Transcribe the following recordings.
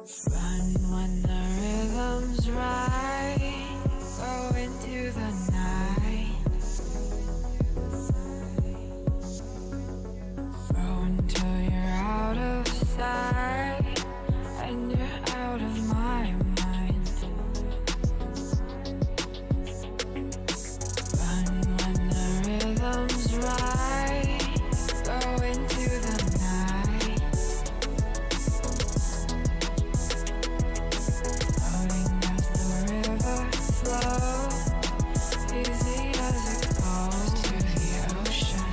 Run when the rhythm's right. Go into the night. Throw until you're out of sight and you're out of my mind. Run when the rhythm's right. Go into the night. Floating as the river flows, easy as it goes to the ocean.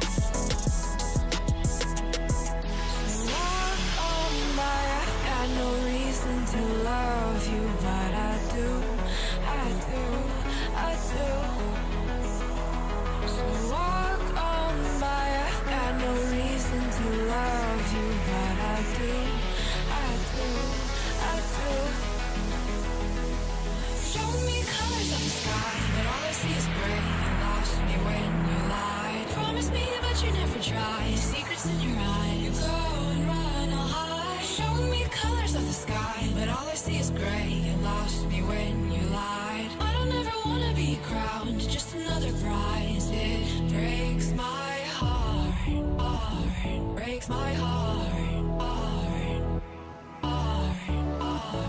So walk on by, I've got no reason to love you, but I do, I do, I do. So walk on by, I've got no reason to love you, but I do, I do, I do. Show me colors of the sky, but all I see is gray. You lost me when you lied. Promise me, but you never tried. Secrets in your eyes. You go and run, I'll hide. Show me colors of the sky, but all I see is gray. You lost me when you lied. I don't ever wanna be crowned, just another prize. It breaks my heart, heart. Breaks my heart, heart, heart, heart.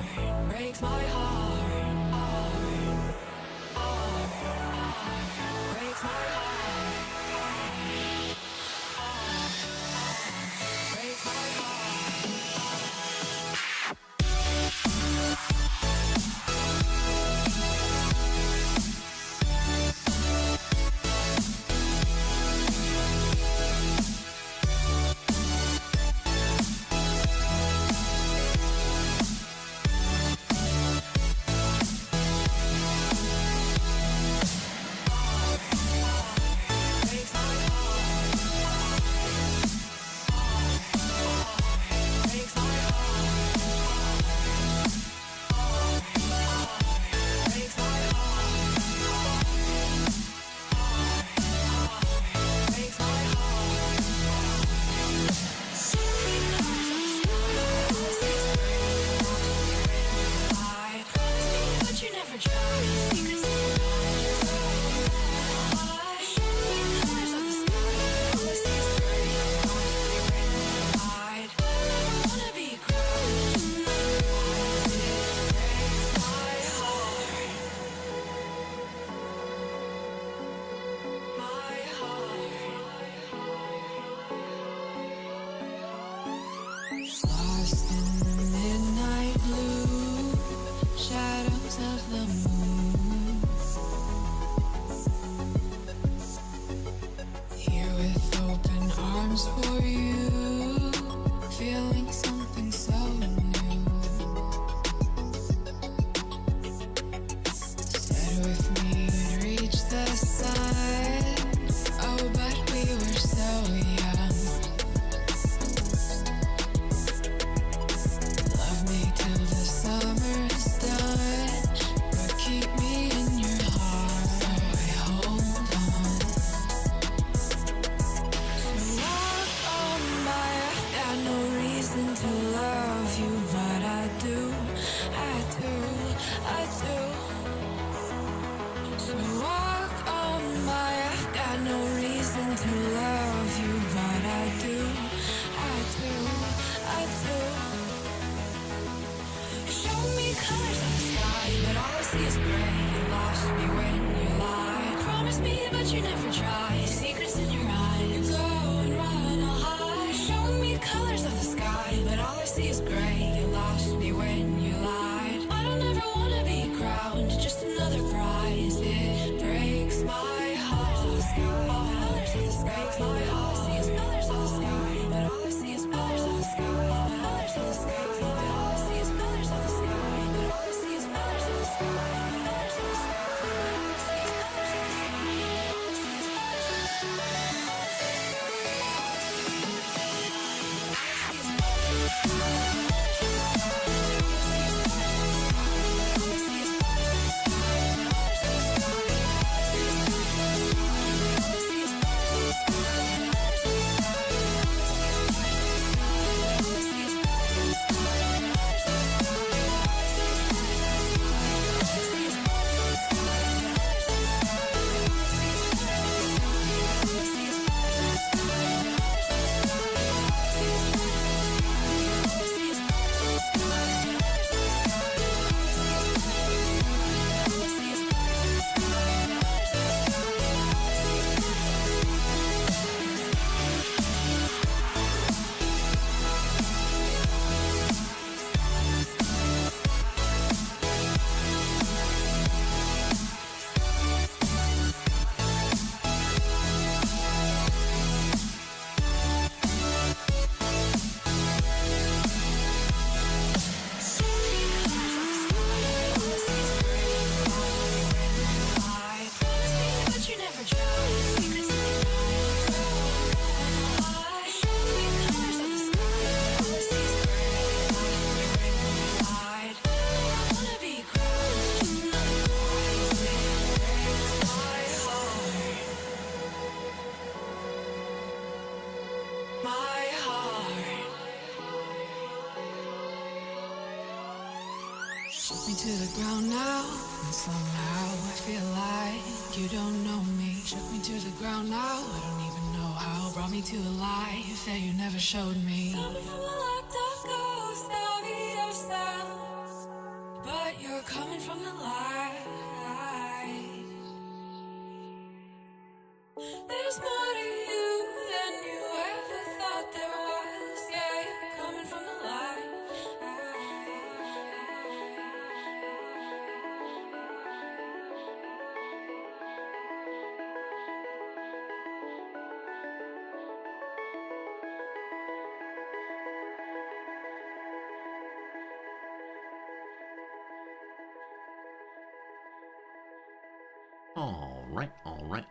Breaks my heart, heart, heart, heart. Breaks my heart, heart, heart. Breaks my heart. Lost in the midnight blue shadows of the moon. Here with open arms for you, feeling something so new. Said with me you'd reach the sun. Oh, but we were so young. Love me till the summer's done, but Shoot me to the ground now, and somehow I feel like you don't know me. Shoot me to the ground now, I don't even know how. Brought me to a life that you never showed me. Coming from the locked up ghost of yourself, but you're coming from the light. There's more to you than you ever thought there was. Yeah, you're coming from the light.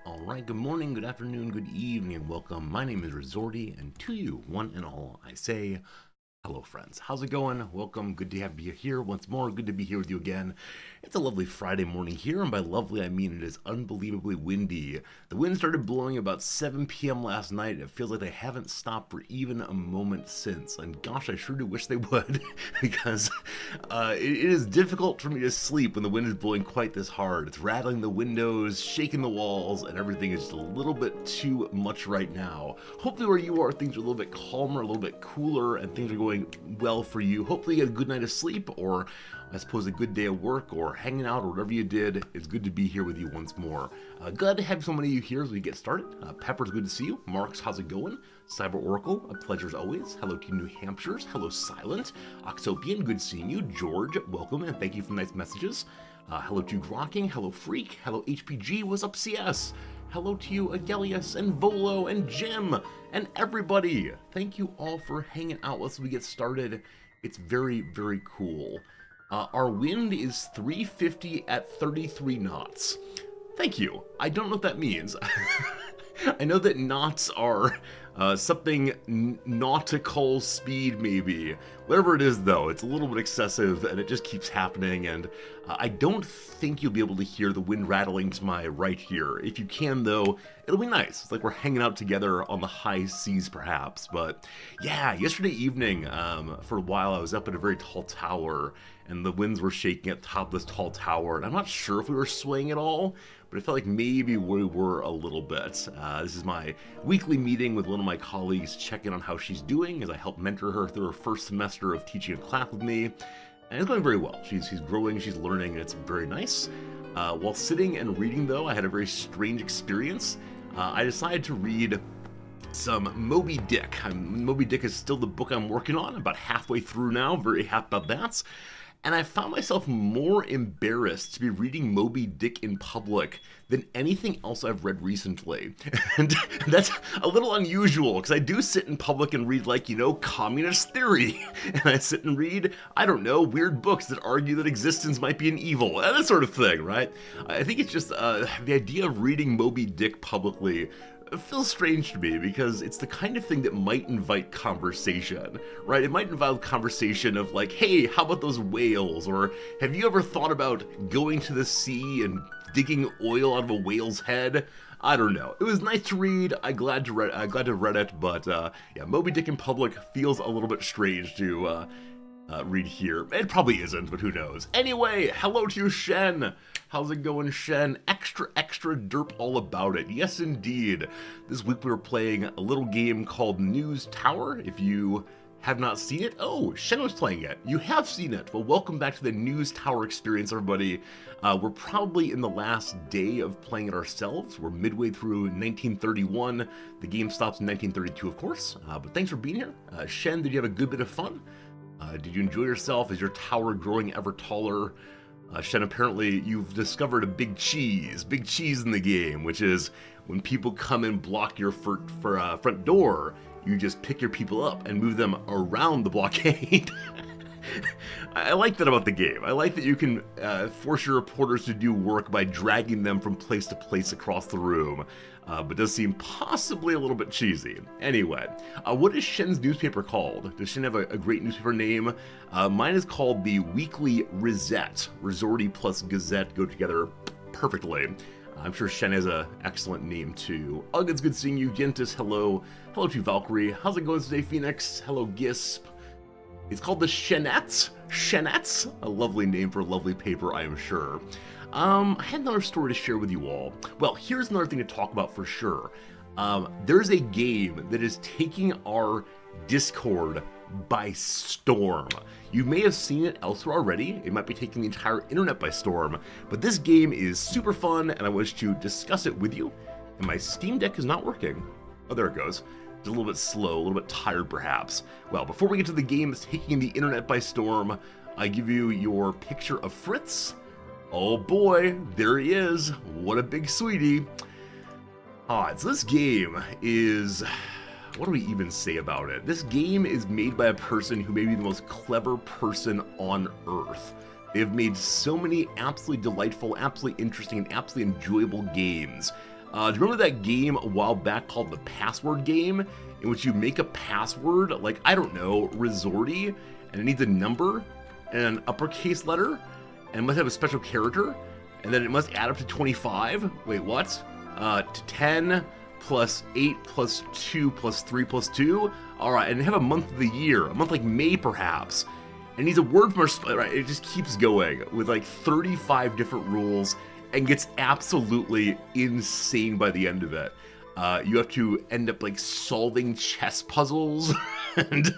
All right. Good morning, good afternoon, good evening, and welcome. My name is Resorty, and to you, one and all, I say, hello, friends. How's it going? Welcome. Good to have you here once more. Good to be here with you again. It's a lovely Friday morning here, and by lovely, I mean it is unbelievably windy. The wind started blowing about 7 p.m. last night. It feels like they haven't stopped for even a moment since, and gosh, I sure do wish they would, because it is difficult for me to sleep when the wind is blowing quite this hard. It's rattling the windows, shaking the walls, and everything is just a little bit too much right now. Hopefully where you are, things are a little bit calmer, a little bit cooler, and things are going well for you. Hopefully you get a good night of sleep, or I suppose a good day of work, or hanging out, or whatever you did. It's good to be here with you once more. Glad to have so many of you here as we get started. Pepper's good to see you. Marks, how's it going? Cyber Oracle, a pleasure as always. Hello to New Hampshire's. Hello Silent. Oxopian, good seeing you. George, welcome, and thank you for nice messages. Hello to Grokking. Hello Freak. Hello HPG. What's up CS? Hello to you, Agelius, and Volo, and Jim, and everybody. Thank you all for hanging out with us as we get started. It's very, very cool. Our wind is 350 at 33 knots. Thank you. I don't know what that means. I know that knots are something nautical speed, maybe. Whatever it is, though, it's a little bit excessive, and it just keeps happening, and I don't think you'll be able to hear the wind rattling to my right here. If you can, though, it'll be nice. It's like we're hanging out together on the high seas, perhaps. But yeah, yesterday evening, for a while, I was up at a very tall tower, and the winds were shaking at the top of this tall tower, and I'm not sure if we were swaying at all, but it felt like maybe we were a little bit. This is my weekly meeting with one of my colleagues, checking on how she's doing as I help mentor her through her first semester of teaching a class with me. And it's going very well. She's growing, she's learning, and it's very nice. While sitting and reading, though, I had a very strange experience. I decided to read some Moby Dick. Moby Dick is still the book I'm working on, about halfway through now, very happy about that. And I found myself more embarrassed to be reading Moby Dick in public than anything else I've read recently. And that's a little unusual, because I do sit in public and read, like, communist theory. And I sit and read, I don't know, weird books that argue that existence might be an evil, that sort of thing, right? I think it's just the idea of reading Moby Dick publicly feels strange to me, because it's the kind of thing that might invite conversation, right? It might invite conversation of like, hey, how about those whales? Or have you ever thought about going to the sea and digging oil out of a whale's head? I don't know. It was nice to read. I'm glad to have read it, but yeah, Moby Dick in public feels a little bit strange to read here. It probably isn't, but who knows. Anyway, hello to you, Shen. How's it going, Shen? Extra derp all about it. Yes, indeed. This week we were playing a little game called News Tower. If you have not seen it, oh, Shen was playing it. You have seen it. Well, welcome back to the News Tower experience, everybody. We're probably in the last day of playing it ourselves. We're midway through 1931. The game stops in 1932, of course. But thanks for being here. Shen, did you have a good bit of fun? Did you enjoy yourself? Is your tower growing ever taller? Shen, apparently you've discovered a big cheese in the game, which is when people come and block your front door, you just pick your people up and move them around the blockade. I like that about the game. I like that you can force your reporters to do work by dragging them from place to place across the room, but does seem possibly a little bit cheesy. Anyway, what is Shen's newspaper called? Does Shen have a great newspaper name? Mine is called the Weekly Risette. Resorty plus Gazette go together perfectly. I'm sure Shen has an excellent name too. Ugh, it's good seeing you. Gentis, hello. Hello to Valkyrie. How's it going today, Phoenix? Hello, Gisp. It's called the Shenettes. Shenettes? A lovely name for a lovely paper, I am sure. I had another story to share with you all. Well, here's another thing to talk about for sure. There's a game that is taking our Discord by storm. You may have seen it elsewhere already. It might be taking the entire internet by storm, but this game is super fun and I wish to discuss it with you. And my Steam Deck is not working. Oh, there it goes. It's a little bit slow, a little bit tired perhaps. Well, before we get to the game that's taking the internet by storm, I give you your picture of Fritz. Oh boy, there he is. What a big sweetie. So this game is... What do we even say about it? This game is made by a person who may be the most clever person on Earth. They've made so many absolutely delightful, absolutely interesting, and absolutely enjoyable games. Do you remember that game a while back called the Password Game, in which you make a password, like, I don't know, Resorty, and it needs a number, and an uppercase letter, and it must have a special character, and then it must add up to 25? Wait, what? To 10... plus 8 plus 2 plus 3 plus 2. Alright, and have a month of the year, a month like May perhaps. And needs a word from our, right, it just keeps going with like 35 different rules and gets absolutely insane by the end of it. You have to end up like solving chess puzzles and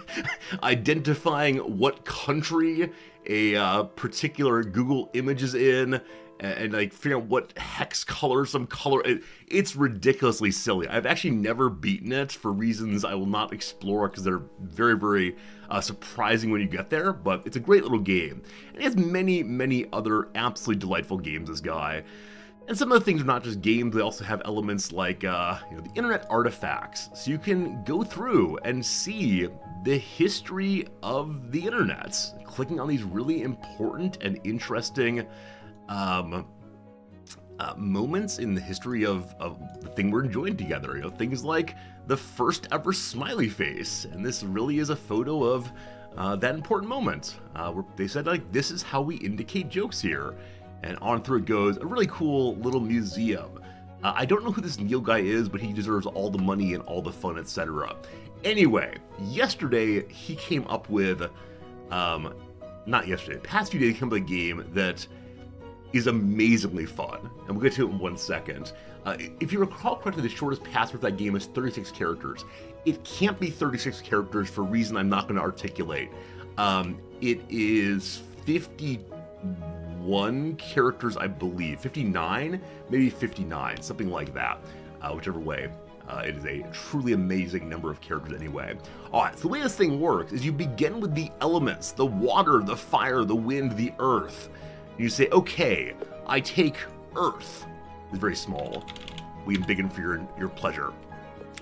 identifying what country a particular Google image is in, and like figure out what hex color some color. It's ridiculously silly. I've actually never beaten it for reasons I will not explore because they're very, very surprising when you get there, but it's a great little game. And it has many, many other absolutely delightful games, this guy. And some of the things are not just games, they also have elements like the internet artifacts. So you can go through and see the history of the internet, clicking on these really important and interesting moments in the history of the thing we're enjoying together. Things like the first ever smiley face, and this really is a photo of that important moment where they said, like, this is how we indicate jokes here, and on through it goes. A really cool little museum. I don't know who this Neil guy is, but he deserves all the money and all the fun, etc. Anyway, yesterday he came up with not yesterday, the past few days he came up with a game that is amazingly fun, and we'll get to it in 1 second. If you recall correctly, the shortest password for that game is 36 characters. It can't be 36 characters for a reason I'm not going to articulate. It is 51 characters, I believe. 59? Maybe 59, something like that. Whichever way. It is a truly amazing number of characters anyway. Alright, so the way this thing works is you begin with the elements, the water, the fire, the wind, the earth. You say, okay, I take Earth. It's very small. We embiggen for your pleasure.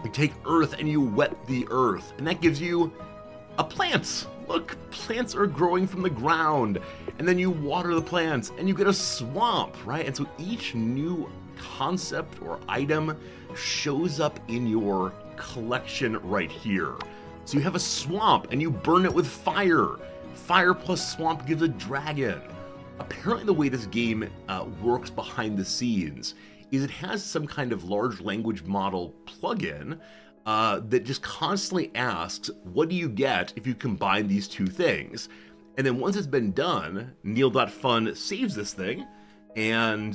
You take Earth and you wet the Earth, and that gives you a plant. Look, plants are growing from the ground, and then you water the plants, and you get a swamp, right? And so each new concept or item shows up in your collection right here. So you have a swamp, and you burn it with fire. Fire plus swamp gives a dragon. Apparently the way this game works behind the scenes is it has some kind of large language model plugin that just constantly asks, what do you get if you combine these two things? And then once it's been done, Neil.fun saves this thing and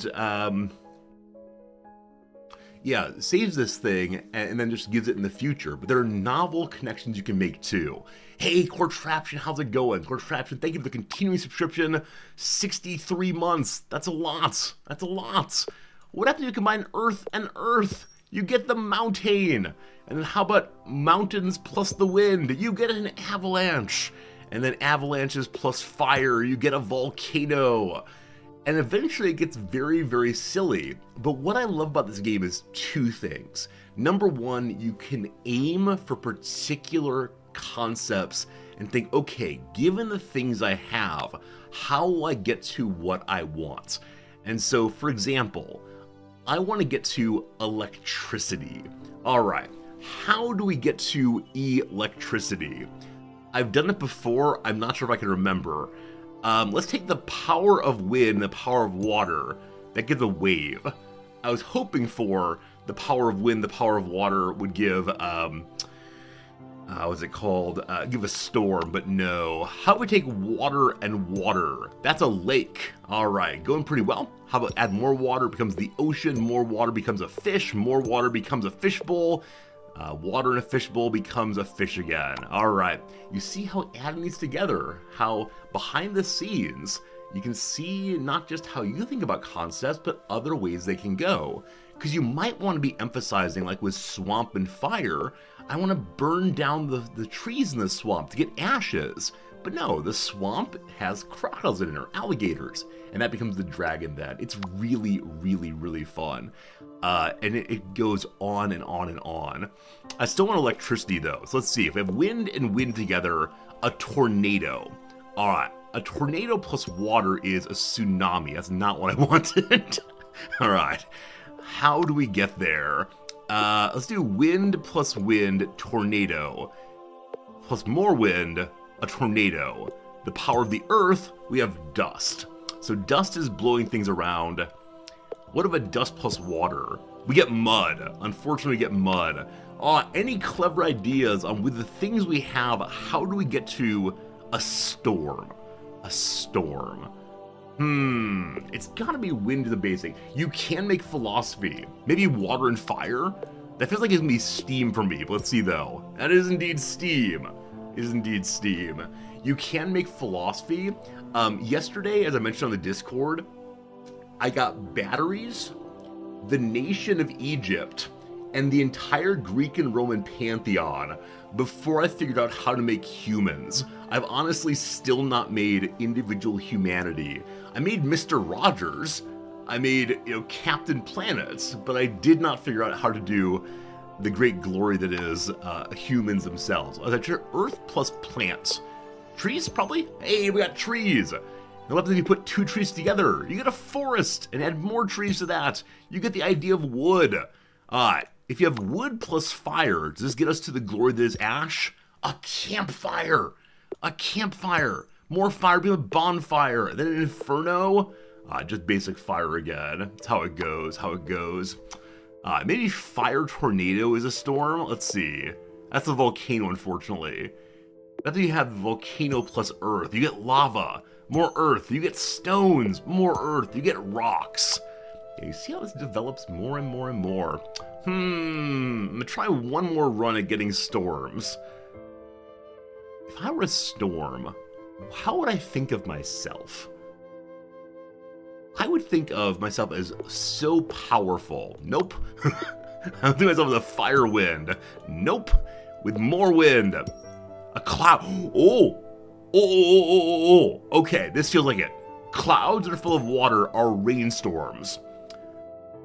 saves this thing and then just gives it in the future. But there are novel connections you can make too. Hey, Coretraption, how's it going? Coretraption, thank you for the continuing subscription. 63 months. That's a lot. That's a lot. What happens if you combine Earth and Earth? You get the mountain. And then how about mountains plus the wind? You get an avalanche. And then avalanches plus fire, you get a volcano. And eventually it gets very, very silly. But what I love about this game is two things. Number one, you can aim for particular concepts and think, okay, given the things I have, how will I get to what I want? And so, for example, I want to get to electricity. All right, how do we get to electricity? I've done it before. I'm not sure if I can remember. Let's take the power of wind, the power of water. That gives a wave. I was hoping for the power of wind, the power of water would give what's it called? Give a storm, but no. How about we take water and water? That's a lake. All right, going pretty well. How about add more water becomes the ocean, more water becomes a fish, more water becomes a fishbowl. Water in a fishbowl becomes a fish again. All right, you see how adding these together, how behind the scenes, you can see not just how you think about concepts, but other ways they can go. Because you might want to be emphasizing, like with swamp and fire, I want to burn down the trees in the swamp to get ashes. But no, the swamp has crocodiles in it, or alligators, and that becomes the dragon then. It's really, really, really fun. And it goes on and on and on. I still want electricity though, so let's see. If we have wind and wind together, a tornado. All right, a tornado plus water is a tsunami. That's not what I wanted. All right, how do we get there? Let's do wind plus wind, tornado. Plus more wind, a tornado. The power of the earth, we have dust. So dust is blowing things around. What if a dust plus water? We get mud. Unfortunately, we get mud. Any clever ideas on with the things we have, how do we get to a storm? A storm. It's gotta be wind to the basic. You can make philosophy. Maybe water and fire? That feels like it's gonna be steam for me, but let's see though. That is indeed steam. It is indeed steam. You can make philosophy. Yesterday, as I mentioned on the Discord, I got batteries, the nation of Egypt, and the entire Greek and Roman pantheon before I figured out how to make humans. I've honestly still not made individual humanity. I made Mr. Rogers, I made, Captain Planets, but I did not figure out how to do the great glory that is humans themselves. I was like, Earth plus plants. Trees, probably? Hey, we got trees. And what if you put two trees together? You get a forest and add more trees to that. You get the idea of wood. If you have wood plus fire, does this get us to the glory that is ash? A campfire. A campfire. More fire, be a bonfire. Then an inferno. Just basic fire again. That's how it goes, maybe fire tornado is a storm? Let's see. That's a volcano, unfortunately. After you have volcano plus earth, you get lava. More earth, you get stones. More earth, you get rocks. Yeah, you see how this develops more and more and more. I'm gonna try one more run at getting storms. If I were a storm, how would I think of myself? I would think of myself as so powerful. Nope. I would think of myself as a fire wind. Nope. With more wind. A cloud. Okay, this feels like it. Clouds that are full of water are rainstorms.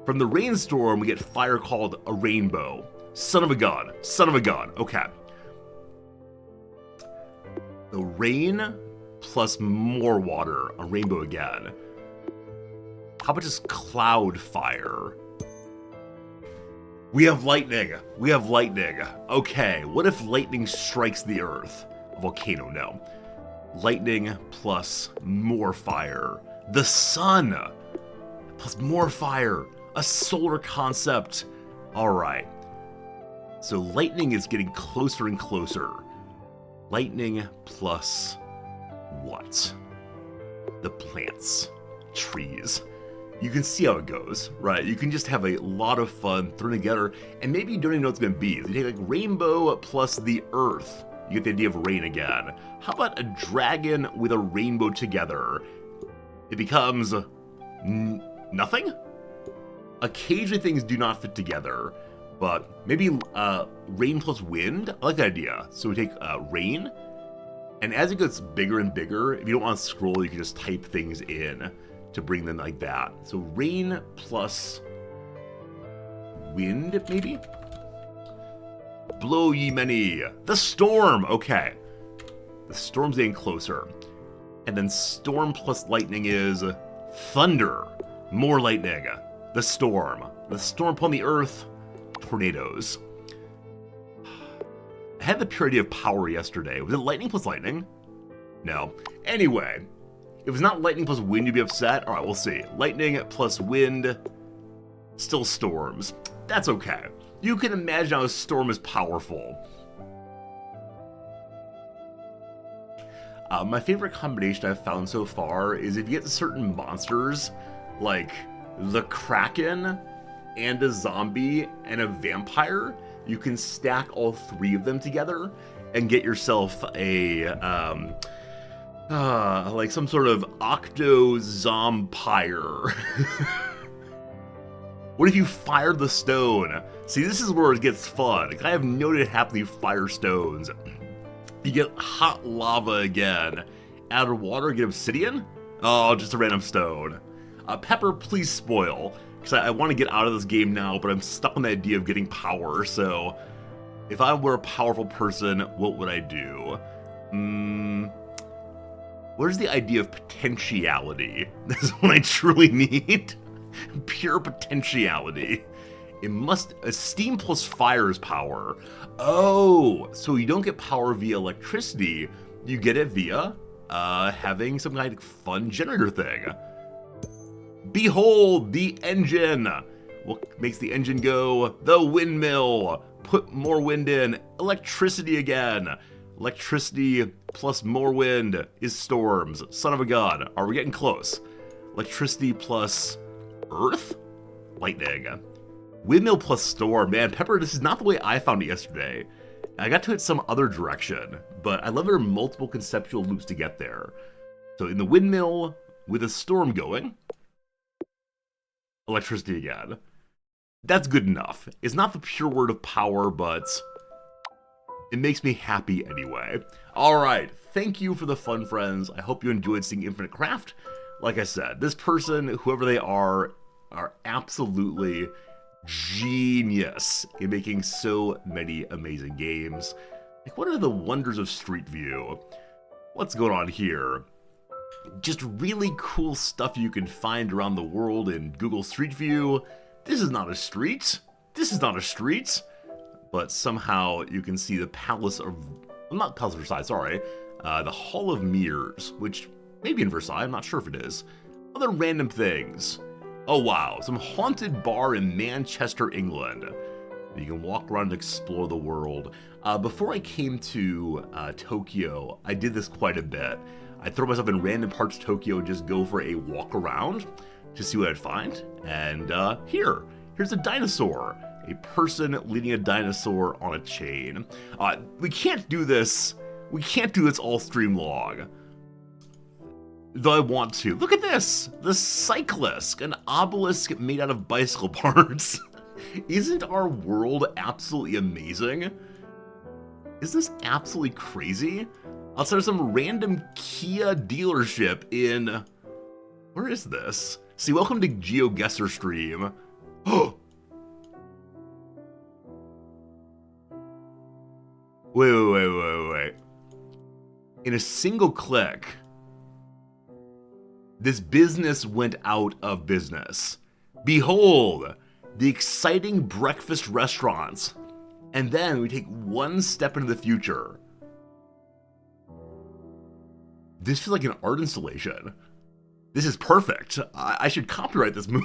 From the rainstorm, we get fire called a rainbow. Son of a gun. Okay. The rain plus more water, a rainbow again. How about just cloud fire? We have lightning. Okay, what if lightning strikes the earth? A volcano, no. Lightning plus more fire. The sun plus more fire. A solar concept. All right. So lightning is getting closer and closer. Lightning plus what? The plants. Trees. You can see how it goes, right? You can just have a lot of fun thrown together, and maybe you don't even know what it's going to be. You take like rainbow plus the earth. You get the idea of rain again. How about a dragon with a rainbow together? It becomes nothing? Occasionally things do not fit together, but maybe rain plus wind? I like that idea. So we take rain, and as it gets bigger and bigger, if you don't want to scroll, you can just type things in to bring them like that. So rain plus wind, maybe? Blow ye many. The storm. Okay. The storm's getting closer. And then storm plus lightning is thunder. More lightning. The storm. The storm upon the earth. Tornadoes. I had the purity of power yesterday. Was it lightning plus lightning? No. Anyway. If it's not lightning plus wind, you'd be upset. All right, we'll see. Lightning plus wind, still storms. That's okay. You can imagine how a storm is powerful. My favorite combination I've found so far is if you get certain monsters, like the Kraken and a zombie and a vampire, you can stack all three of them together and get yourself a, like some sort of octo-zompire. What if you fire the stone? See, this is where it gets fun. I have noted happening with fire stones. You get hot lava again. Add water, get obsidian? Oh, just a random stone. Pepper, please spoil. Because I want to get out of this game now, but I'm stuck on the idea of getting power, so... If I were a powerful person, what would I do? Where's the idea of potentiality? That's what I truly need. Pure potentiality. It must... steam plus fire is power. Oh, so you don't get power via electricity. You get it via having some kind of fun generator thing. Behold, the engine. What makes the engine go? The windmill. Put more wind in. Electricity again. Electricity plus more wind is storms. Son of a god. Are we getting close? Electricity plus earth? Lightning. Windmill plus storm. Man, Pepper, this is not the way I found it yesterday. I got to it some other direction, but I love there are multiple conceptual loops to get there. So in the windmill, with a storm going, electricity again. That's good enough. It's not the pure word of power, but it makes me happy anyway. Alright, thank you for the fun, friends. I hope you enjoyed seeing Infinite Craft. Like I said, this person, whoever they are absolutely genius in making so many amazing games. Like, what are the wonders of Street View? What's going on here? Just really cool stuff you can find around the world in Google Street View. This is not a street. This is not a street. But somehow you can see the Palace of... well, not Palace of Versailles, sorry. The Hall of Mirrors, which may be in Versailles, I'm not sure if it is. Other random things. Oh wow, some haunted bar in Manchester, England. You can walk around and explore the world. Before I came to Tokyo, I did this quite a bit. I'd throw myself in random parts of Tokyo and just go for a walk around to see what I'd find. And here's a dinosaur. A person leading a dinosaur on a chain. We can't do this. We can't do this all stream long. Though I want to. Look at this! The Cyclisk, an obelisk made out of bicycle parts. Isn't our world absolutely amazing? Isn't this absolutely crazy? Outside of some random Kia dealership in... where is this? See, welcome to GeoGuessr stream. Oh! Wait. In a single click, this business went out of business. Behold, the exciting breakfast restaurants. And then we take one step into the future. This feels like an art installation. This is perfect. I should copyright this move.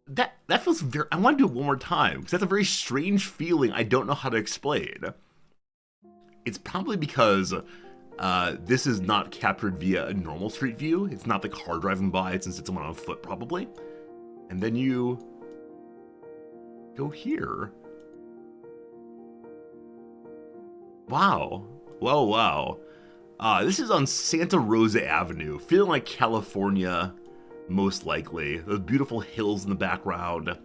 That feels very... I want to do it one more time, because that's a very strange feeling I don't know how to explain. It's probably because this is not captured via a normal street view. It's not the car driving by, since it's someone on foot, probably. And then you go here. Wow. Wow. This is on Santa Rosa Avenue, feeling like California, most likely. Those beautiful hills in the background.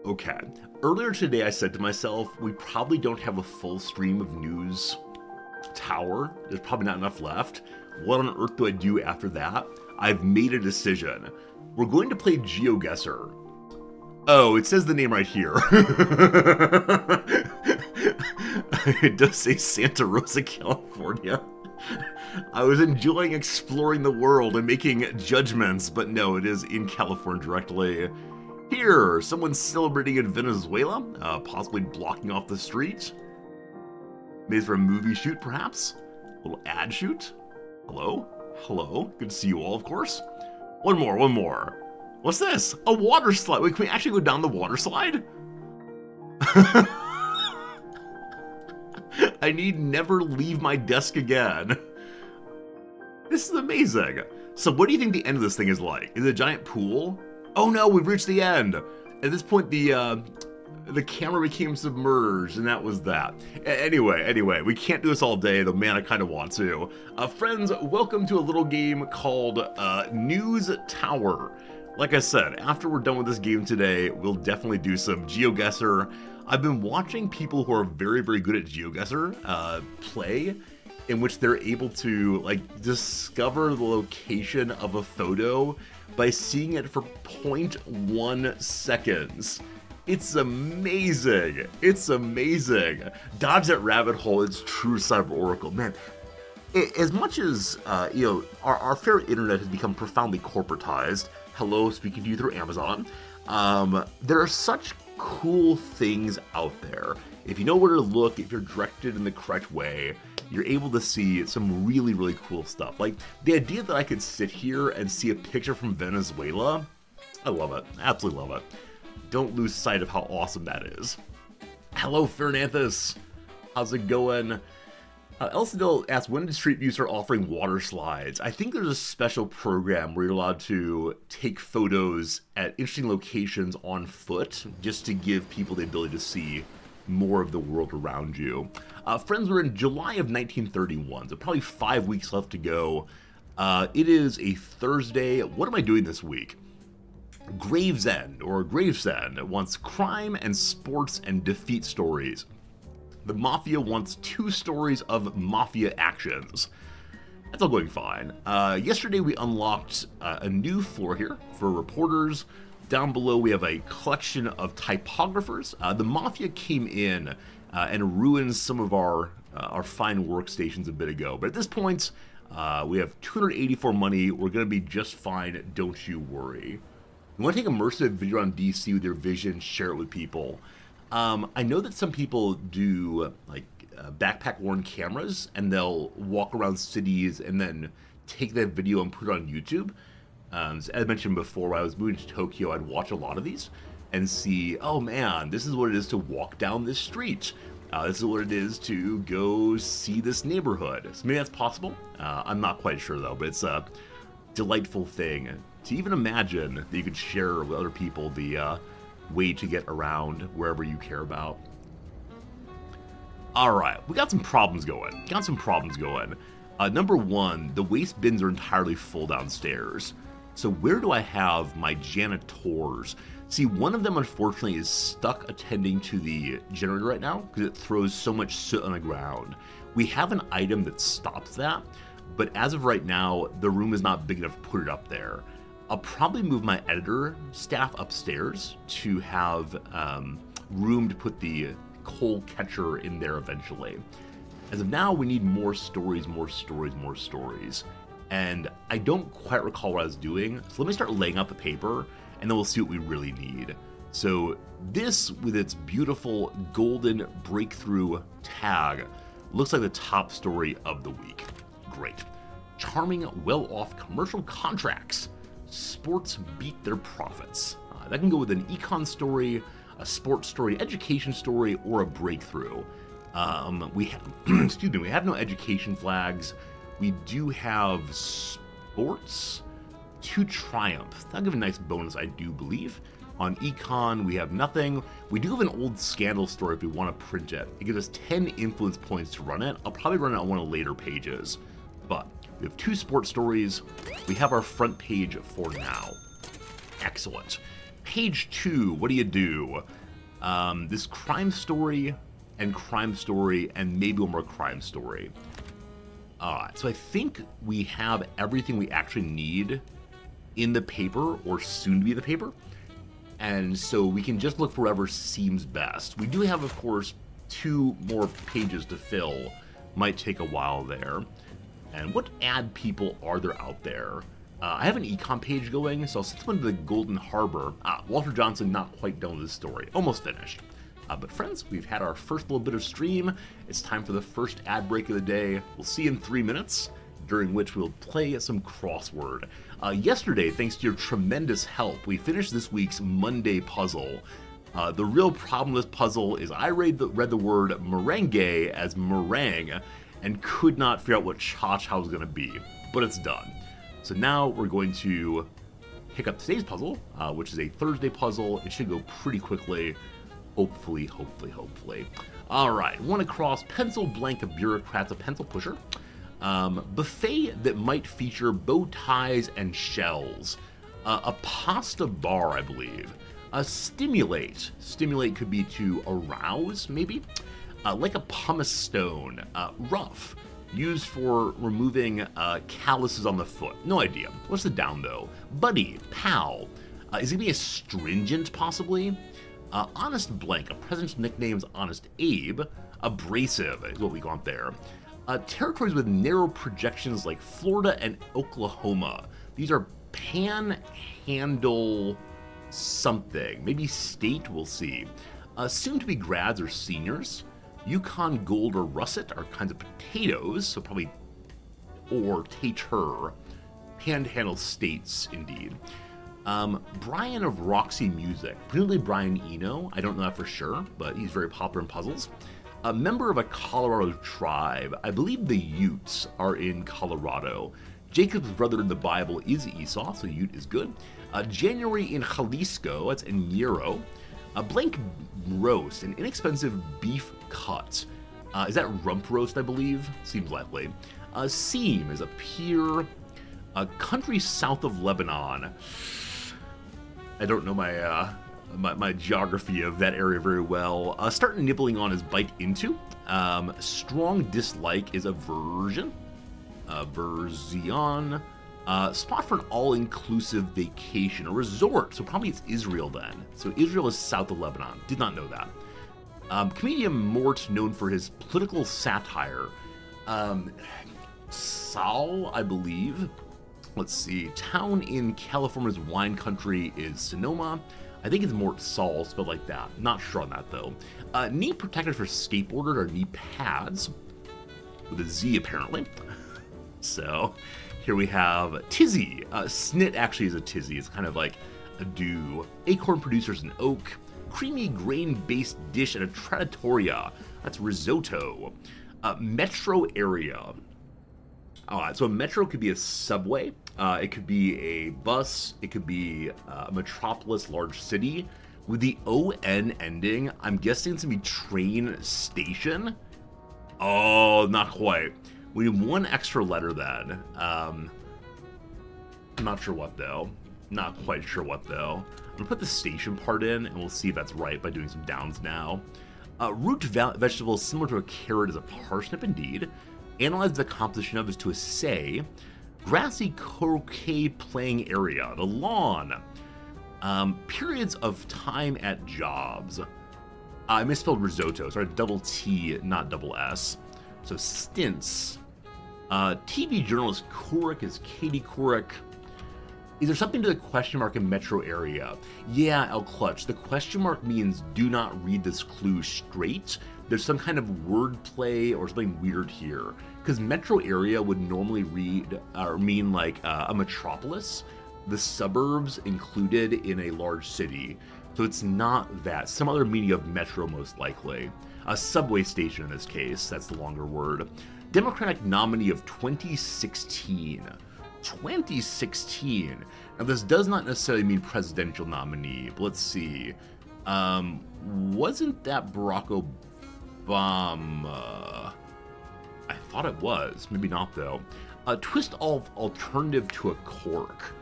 Okay. Earlier today I said to myself, we probably don't have a full stream of News Tower. There's probably not enough left. What on earth do I do after that? I've made a decision. We're going to play GeoGuessr. Oh, it says the name right here. It does say Santa Rosa, California. I was enjoying exploring the world and making judgments, but no, it is in California directly. Here, someone's celebrating in Venezuela, possibly blocking off the street. Maybe for a movie shoot, perhaps? A little ad shoot? Hello? Good to see you all, of course. One more. What's this? A water slide. Wait, can we actually go down the water slide? I need never leave my desk again. This is amazing. So what do you think the end of this thing is like? Is it a giant pool? Oh no, we've reached the end. At this point, the camera became submerged, and that was that. Anyway, we can't do this all day, though, man, I kind of want to. Friends, welcome to a little game called News Tower. Like I said, after we're done with this game today, we'll definitely do some GeoGuessr. I've been watching people who are very, very good at GeoGuessr play, in which they're able to like discover the location of a photo by seeing it for 0.1 seconds. It's amazing. It's amazing. Dodge that rabbit hole. It's true cyber oracle, man. As much as our fair internet has become profoundly corporatized. Hello, speaking to you through Amazon. There are such cool things out there. If you know where to look, if you're directed in the correct way, you're able to see some really, really cool stuff. Like the idea that I could sit here and see a picture from Venezuela, I love it. Absolutely love it. Don't lose sight of how awesome that is. Hello, Fernanthus. How's it going? Elsidel asks, when did Street View start offering water slides? I think there's a special program where you're allowed to take photos at interesting locations on foot, just to give people the ability to see more of the world around you. Friends, we're in July of 1931, so probably 5 weeks left to go. It is a Thursday. What am I doing this week? Gravesend wants crime and sports and defeat stories. The Mafia wants 2 stories of Mafia actions. That's all going fine. Yesterday we unlocked a new floor here for reporters. Down below we have a collection of typographers. The Mafia came in and ruined some of our fine workstations a bit ago. But at this point, we have 284 money. We're going to be just fine, don't you worry. You want to take immersive video on DC with your vision, share it with people. I know that some people do like backpack-worn cameras, and they'll walk around cities and then take that video and put it on YouTube. As I mentioned before, when I was moving to Tokyo, I'd watch a lot of these and see, oh man, this is what it is to walk down this street. This is what it is to go see this neighborhood. So maybe that's possible. I'm not quite sure though, but it's a delightful thing to even imagine that you could share with other people the way to get around wherever you care about. All right, we got some problems going. Number one, the waste bins are entirely full downstairs. So where do I have my janitors? See, one of them unfortunately is stuck attending to the generator right now because it throws so much soot on the ground. We have an item that stops that, but as of right now, the room is not big enough to put it up there. I'll probably move my editor staff upstairs to have room to put the coal catcher in there eventually. As of now, we need more stories. And I don't quite recall what I was doing, so let me start laying out the paper, and then we'll see what we really need. So this, with its beautiful golden breakthrough tag, looks like the top story of the week. Great. Charming, well-off commercial contracts. Sports beat their profits. That can go with an econ story, a sports story, education story, or a breakthrough. We have no education flags. We do have sports to triumph. That'll give a nice bonus, I do believe. On econ, we have nothing. We do have an old scandal story if we want to print it. It gives us 10 influence points to run it. I'll probably run it on one of the later pages. But we have 2 sports stories. We have our front page for now. Excellent. Page 2, what do you do? This crime story, and maybe one more crime story. Alright, so I think we have everything we actually need in the paper, or soon to be the paper. And so we can just look for whatever seems best. We do have, of course, 2 more pages to fill. Might take a while there. And what ad people are there out there? I have an econ page going, so I'll set them into the Golden Harbor. Walter Johnson not quite done with this story. Almost finished. But friends, we've had our first little bit of stream. It's time for the first ad break of the day. We'll see you in 3 minutes, during which we'll play some crossword. Yesterday, thanks to your tremendous help, we finished this week's Monday puzzle. The real problem with this puzzle is I read the word merengue as meringue and could not figure out what cha-cha was going to be, but it's done. So now we're going to pick up today's puzzle, which is a Thursday puzzle. It should go pretty quickly, hopefully. All right, one across, pencil blank of bureaucrats, a pencil pusher. Buffet that might feature bow ties and shells. A pasta bar, I believe. Stimulate. Stimulate could be to arouse, maybe. Like a pumice stone. Rough. Used for removing calluses on the foot. No idea. What's the down, though? Buddy. Pal. Is it going to be astringent, possibly? Honest blank. A president's nickname is Honest Abe. Abrasive is what we got there. Territories with narrow projections like Florida and Oklahoma. These are panhandle something. Maybe state, we'll see. Soon to be grads or seniors. Yukon Gold or Russet are kinds of potatoes, so probably or tater. Panhandle states, indeed. Brian of Roxy Music. Presumably Brian Eno. I don't know that for sure, but he's very popular in puzzles. A member of a Colorado tribe. I believe the Utes are in Colorado. Jacob's brother in the Bible is Esau, so Ute is good. January in Jalisco, that's in Nero. A blank roast, an inexpensive beef cut. Is that rump roast, I believe? Seems likely. Seam is a pier. A country south of Lebanon. I don't know my geography of that area very well. Start nibbling on is bite into. Strong dislike is aversion. Aversion. Spot for an all-inclusive vacation, a resort. So probably it's Israel then. So Israel is south of Lebanon. Did not know that. Comedian Mort, known for his political satire. Saul, I believe. Let's see. Town in California's wine country is Sonoma. I think it's Mort Saul, spelled like that. Not sure on that, though. Knee protectors for skateboarders are knee pads. With a Z, apparently. So, here we have Tizzy. Snit actually is a Tizzy. It's kind of like a dew. Acorn producers an oak. Creamy grain-based dish at a trattoria. That's risotto. Metro area. Alright, so a metro could be a subway. It could be a bus. It could be a metropolis, large city. With the O-N ending, I'm guessing it's going to be train station. Oh, not quite. We have one extra letter then. I'm not sure what, though. Not quite sure what, though. I'm going to put the station part in, and we'll see if that's right by doing some downs now. Root vegetable similar to a carrot is a parsnip, indeed. Analyze the composition of is to assay. Grassy croquet playing area, the lawn. Periods of time at jobs. I misspelled risotto, sorry, double T, not double S. So stints. TV journalist Couric is Katie Couric. Is there something to the question mark in metro area? Yeah, El Clutch. The question mark means do not read this clue straight. There's some kind of wordplay or something weird here. Because metro area would normally read or mean like a metropolis, the suburbs included in a large city. So it's not that. Some other meaning of metro, most likely. A subway station in this case. That's the longer word. Democratic nominee of 2016. 2016. Now this does not necessarily mean presidential nominee, but let's see. Wasn't that Barack Obama? I thought it was. Maybe not, though. Twist alternative to a cork.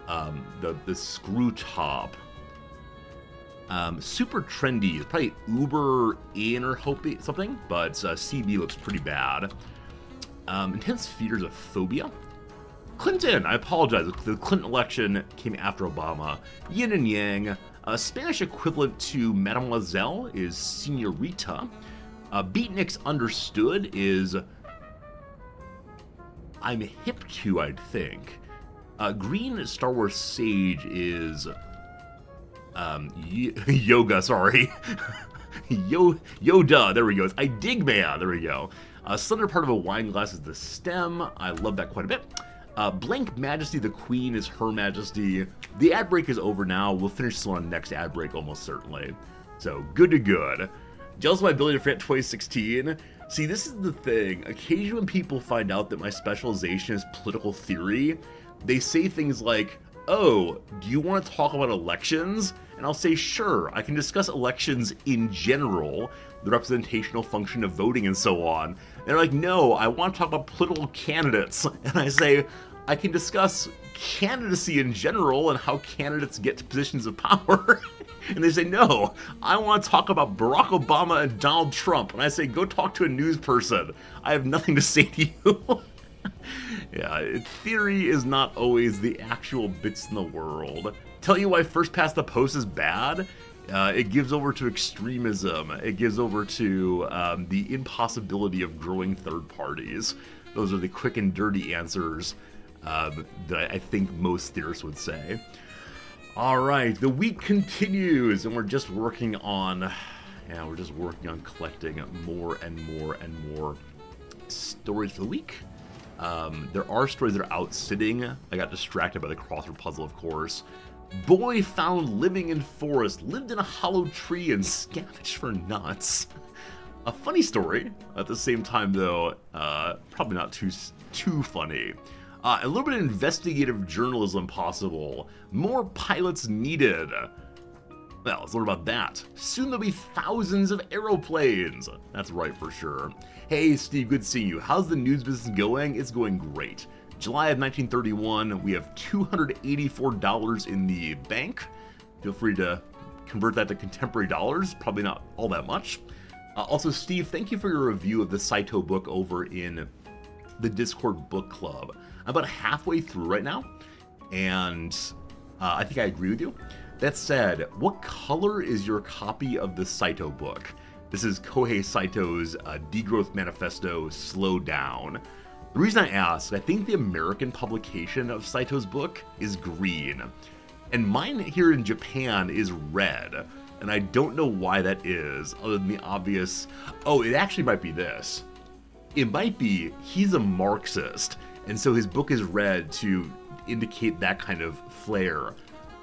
The screw top. Super trendy is probably Uber in or something, but CB looks pretty bad. Intense fears of phobia. Clinton, I apologize. The Clinton election came after Obama. Yin and Yang. Spanish equivalent to Mademoiselle is Senorita. Beatniks understood is I'm hip to, I'd think. Green Star Wars Sage is yoga, sorry. Yoda, there we go. It's I dig man, there we go. Slender part of a wine glass is the stem. I love that quite a bit. Blank Majesty the Queen is Her Majesty. The ad break is over now. We'll finish this one on next ad break almost certainly. So, good to good. Jealous of my ability to forget 2016? See, this is the thing. Occasionally when people find out that my specialization is political theory, they say things like, oh, do you want to talk about elections? And I'll say, sure, I can discuss elections in general, the representational function of voting and so on. And they're like, no, I want to talk about political candidates. And I say, I can discuss candidacy in general and how candidates get to positions of power. And they say, no, I want to talk about Barack Obama and Donald Trump. And I say, go talk to a news person. I have nothing to say to you. Yeah, theory is not always the actual bits in the world. Tell you why First Past the Post is bad? It gives over to extremism. It gives over to the impossibility of growing third parties. Those are the quick and dirty answers that I think most theorists would say. All right, the week continues, and we're just working on collecting more and more and more stories for the week. There are stories that are out sitting. I got distracted by the crossword puzzle, of course. Boy found living in forest, lived in a hollow tree and scavenged for nuts. A funny story. At the same time, though, probably not too funny. A little bit of investigative journalism possible. More pilots needed. Well, let's learn about that. Soon there'll be thousands of aeroplanes. That's right for sure. Hey, Steve, good seeing you. How's the news business going? It's going great. July of 1931, we have $284 in the bank. Feel free to convert that to contemporary dollars. Probably not all that much. Also, Steve, thank you for your review of the Saito book over in the Discord book club. I'm about halfway through right now, and I think I agree with you. That said, what color is your copy of the Saito book? This is Kohei Saito's Degrowth Manifesto, Slow Down. The reason I ask, I think the American publication of Saito's book is green, and mine here in Japan is red, and I don't know why that is, other than the obvious, oh, it actually might be this. It might be he's a Marxist, and so his book is red to indicate that kind of flair.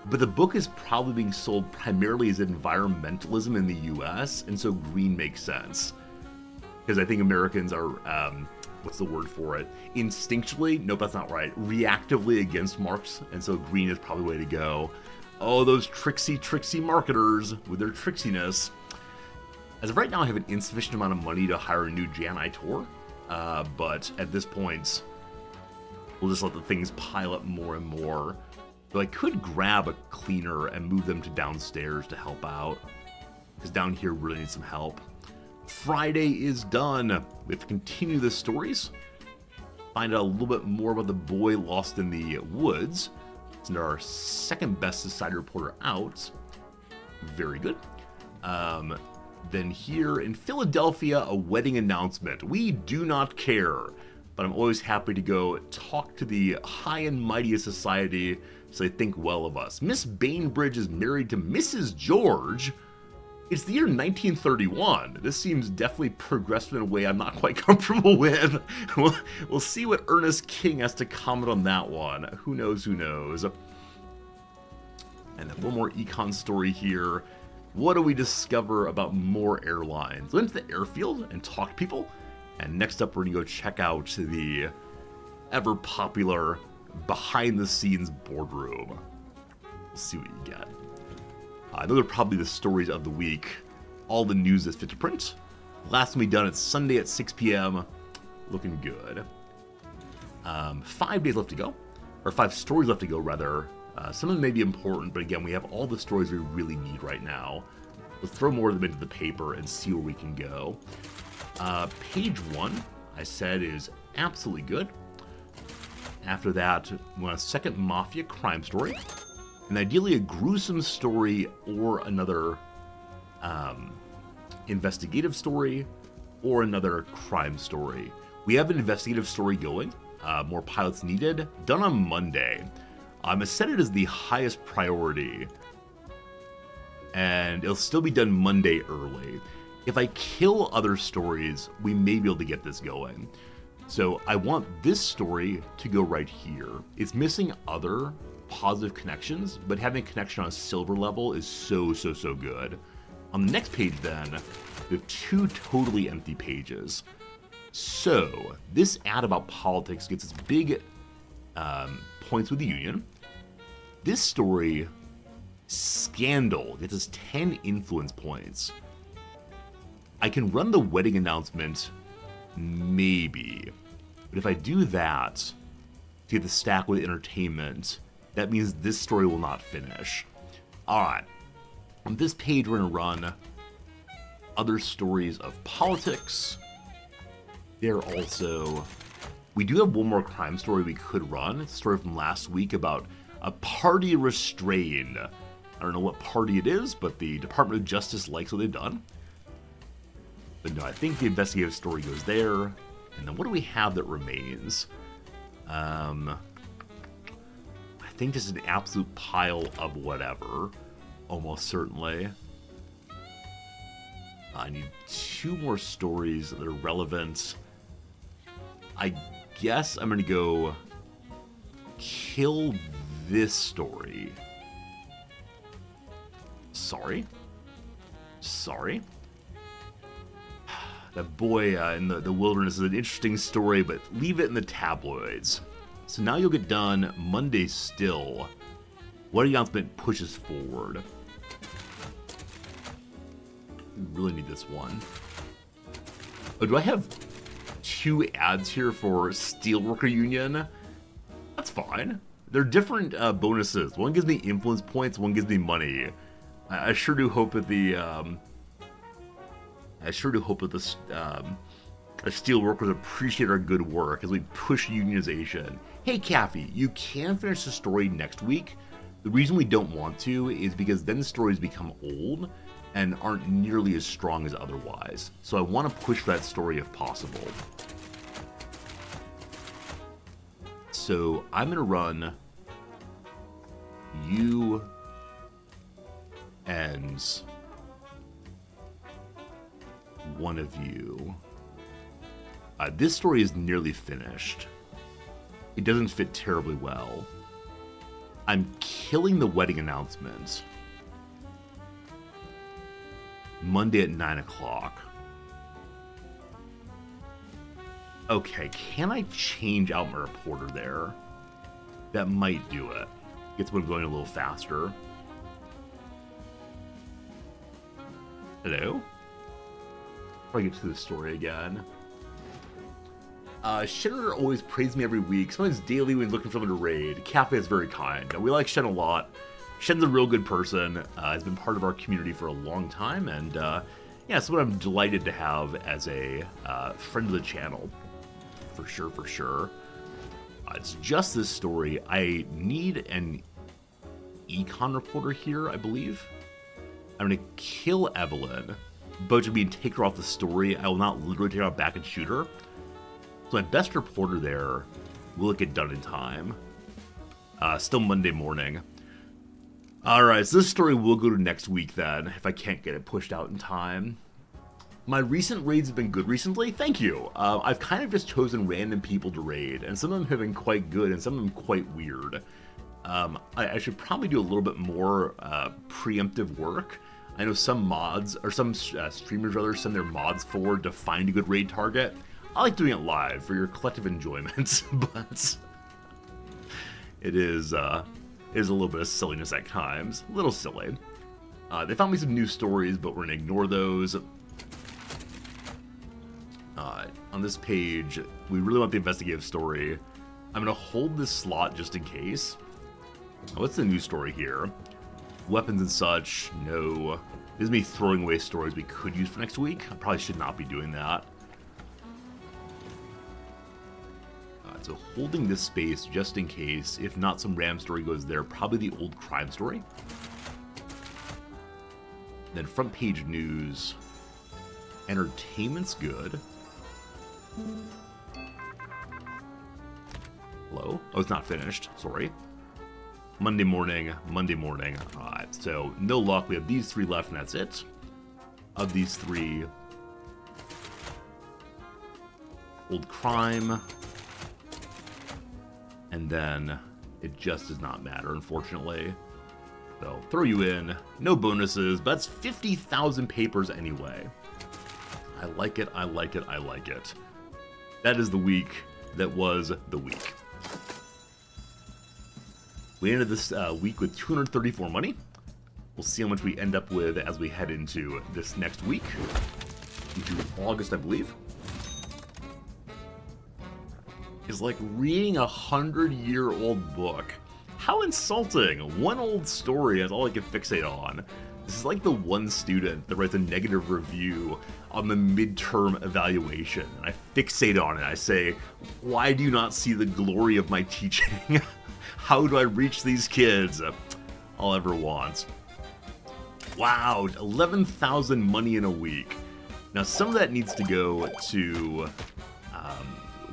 But the book is probably being sold primarily as environmentalism in the US, and so green makes sense. Because I think Americans are, what's the word for it? Instinctually, nope, that's not right, reactively against Marx, and so green is probably the way to go. Oh, those tricksy marketers with their tricksiness. As of right now, I have an insufficient amount of money to hire a new janitor, but at this point, we'll just let the things pile up more and more. Though I could grab a cleaner and move them to downstairs to help out, because down here really needs some help. Friday is done. We have to continue the stories, find out a little bit more about the boy lost in the woods. It's our second best society reporter out. Very good. Then here in Philadelphia, a wedding announcement. We do not care, but I'm always happy to go talk to the high and mighty of society so they think well of us. Miss Bainbridge is married to Mrs. George. It's the year 1931. This seems definitely progressive in a way I'm not quite comfortable with. We'll see what Ernest King has to comment on that one. Who knows, who knows. And then one more econ story here. What do we discover about more airlines? We went to the airfield and talked to people. And next up, we're going to go check out the ever popular behind the scenes boardroom. We'll see what you get. Those are probably the stories of the week. All the news that's fit to print. Last one we done, it's Sunday at 6 p.m. Looking good. 5 days left to go. Or 5 stories left to go, rather. Some of them may be important, but again, we have all the stories we really need right now. Let's throw more of them into the paper and see where we can go. Page 1, I said, is absolutely good. After that, we want a second Mafia crime story. And ideally a gruesome story or another investigative story or another crime story. We have an investigative story going. More pilots needed. Done on Monday. I set it as the highest priority. And it'll still be done Monday early. If I kill other stories, we may be able to get this going. So I want this story to go right here. It's missing other positive connections, but having a connection on a silver level is so good. On the next page then, we have 2 totally empty pages. So this ad about politics gets its big points with the union. This story, scandal, gets us 10 influence points. I can run the wedding announcement, maybe. But if I do that to get the stack with entertainment, that means this story will not finish. Alright. On this page, we're going to run other stories of politics. There also... We do have one more crime story we could run. It's a story from last week about a party restrained. I don't know what party it is, but the Department of Justice likes what they've done. But no, I think the investigative story goes there. And then what do we have that remains? I think just an absolute pile of whatever. Almost certainly. I need 2 more stories that are relevant. I guess I'm going to go kill this story. Sorry. That boy in the wilderness is an interesting story, but leave it in the tabloids. So now you'll get done Monday still. What announcement pushes forward? We really need this one. Oh, do I have 2 ads here for Steelworker Union? That's fine. They're different bonuses. One gives me influence points, one gives me money. I sure do hope that the steelworkers appreciate our good work as we push unionization. Hey, Caffey, you can finish the story next week. The reason we don't want to is because then the stories become old and aren't nearly as strong as otherwise. So I want to push that story if possible. So I'm going to run you and one of you. This story is nearly finished. It doesn't fit terribly well. I'm killing the wedding announcement Monday at 9 o'clock. Okay, can I change out my reporter there? That might do it. Gets one going a little faster. Hello? Before I get to the story again. Shen always praises me every week, sometimes daily when he's looking for someone to raid. Cafe is very kind. We like Shen a lot. Shen's a real good person. Has been part of our community for a long time, and yeah, someone I'm delighted to have as a friend of the channel. For sure. It's just this story. I need an econ reporter here, I believe. I'm going to kill Evelyn, but to take her off the story. I will not literally take her out back and shoot her. So my best reporter there will get done in time. Still Monday morning. Alright, so this story will go to next week then, if I can't get it pushed out in time. My recent raids have been good recently, thank you. I've kind of just chosen random people to raid, and some of them have been quite good, and some of them quite weird. I should probably do a little bit more preemptive work. I know some mods, or some streamers rather, send their mods forward to find a good raid target. I like doing it live for your collective enjoyment, but it is a little bit of silliness at times. A little silly. They found me some new stories, but we're going to ignore those. On this page, we really want the investigative story. I'm going to hold this slot just in case. What's the new story here? Weapons and such, no. This is me throwing away stories we could use for next week. I probably should not be doing that. So holding this space just in case, if not some random story goes there, probably the old crime story. Then front page news. Entertainment's good. Hello? Oh, it's not finished. Sorry. Monday morning. Alright, so no luck. We have these 3 left, and that's it. Of these 3, old crime. And then it just does not matter, unfortunately. So throw you in, no bonuses, but that's 50,000 papers anyway. I like it, I like it, I like it. That is the week that was the week. We ended this week with 234 money. We'll see how much we end up with as we head into this next week, into August, I believe. It's like reading a 100-year-old book. How insulting! One old story is all I can fixate on. This is like the one student that writes a negative review on the midterm evaluation. And I fixate on it. I say, why do you not see the glory of my teaching? How do I reach these kids? All I ever want. Wow, 11,000 money in a week. Now, some of that needs to go to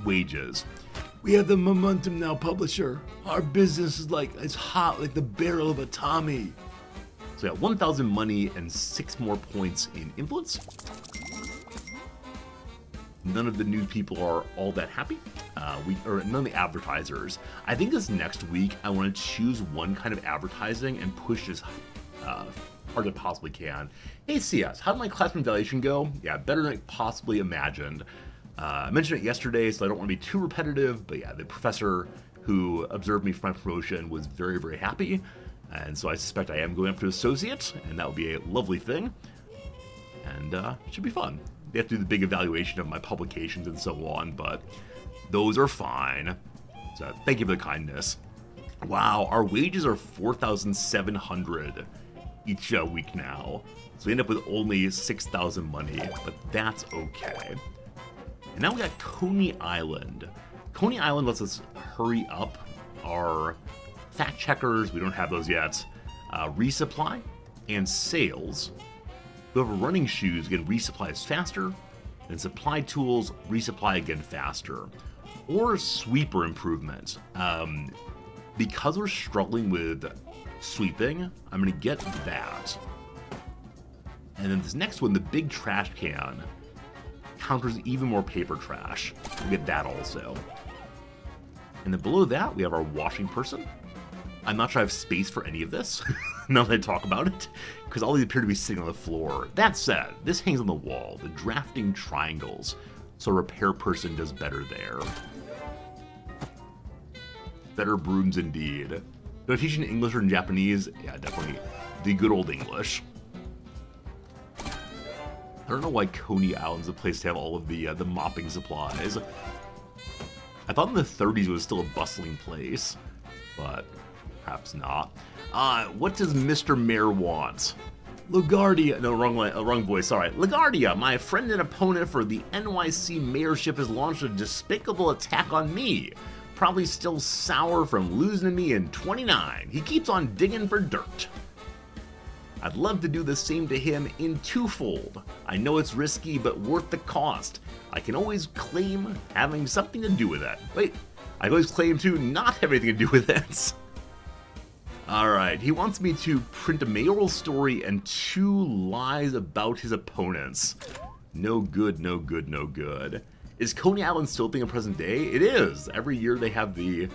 wages. We have the momentum now, publisher. Our business is it's hot like the barrel of a Tommy. So yeah, 1,000 money and 6 more points in influence. None of the new people are all that happy. None of the advertisers. I think this next week I want to choose one kind of advertising and push as hard as I possibly can. Hey CS, how did my classroom evaluation go? Yeah, better than I possibly imagined. I mentioned it yesterday, so I don't want to be too repetitive, but yeah, the professor who observed me for my promotion was very, very happy, and so I suspect I am going up to associate, and that would be a lovely thing, and it should be fun. They have to do the big evaluation of my publications and so on, but those are fine, so thank you for the kindness. Wow, our wages are 4,700 each week now, so we end up with only 6,000 money, but that's okay. And now we got Coney Island. Coney Island lets us hurry up our fact checkers, we don't have those yet, resupply, and sales. Whoever running shoes again resupplies faster, and supply tools resupply again faster. Or sweeper improvement. Because we're struggling with sweeping, I'm going to get that. And then this next one, the big trash can, counters even more paper trash. We'll get that also. And then below that, we have our washing person. I'm not sure I have space for any of this, now that I talk about it, because all these appear to be sitting on the floor. That said, this hangs on the wall, the drafting triangles, so a repair person does better there. Better brooms indeed. Do I teach in English or in Japanese? Yeah, definitely the good old English. I don't know why Coney Island's a place to have all of the mopping supplies. I thought in the 30s it was still a bustling place, but perhaps not. What does Mr. Mayor want? LaGuardia, no, wrong voice, sorry. LaGuardia, my friend and opponent for the NYC mayorship, has launched a despicable attack on me. Probably still sour from losing to me in 29. He keeps on digging for dirt. I'd love to do the same to him in twofold. I know it's risky, but worth the cost. I can always claim having something to do with it. Wait, I always claim to not have anything to do with it. Alright, he wants me to print a mayoral story and 2 lies about his opponents. No good, no good, no good. Is Coney Island still a thing in present day? It is! Every year they have the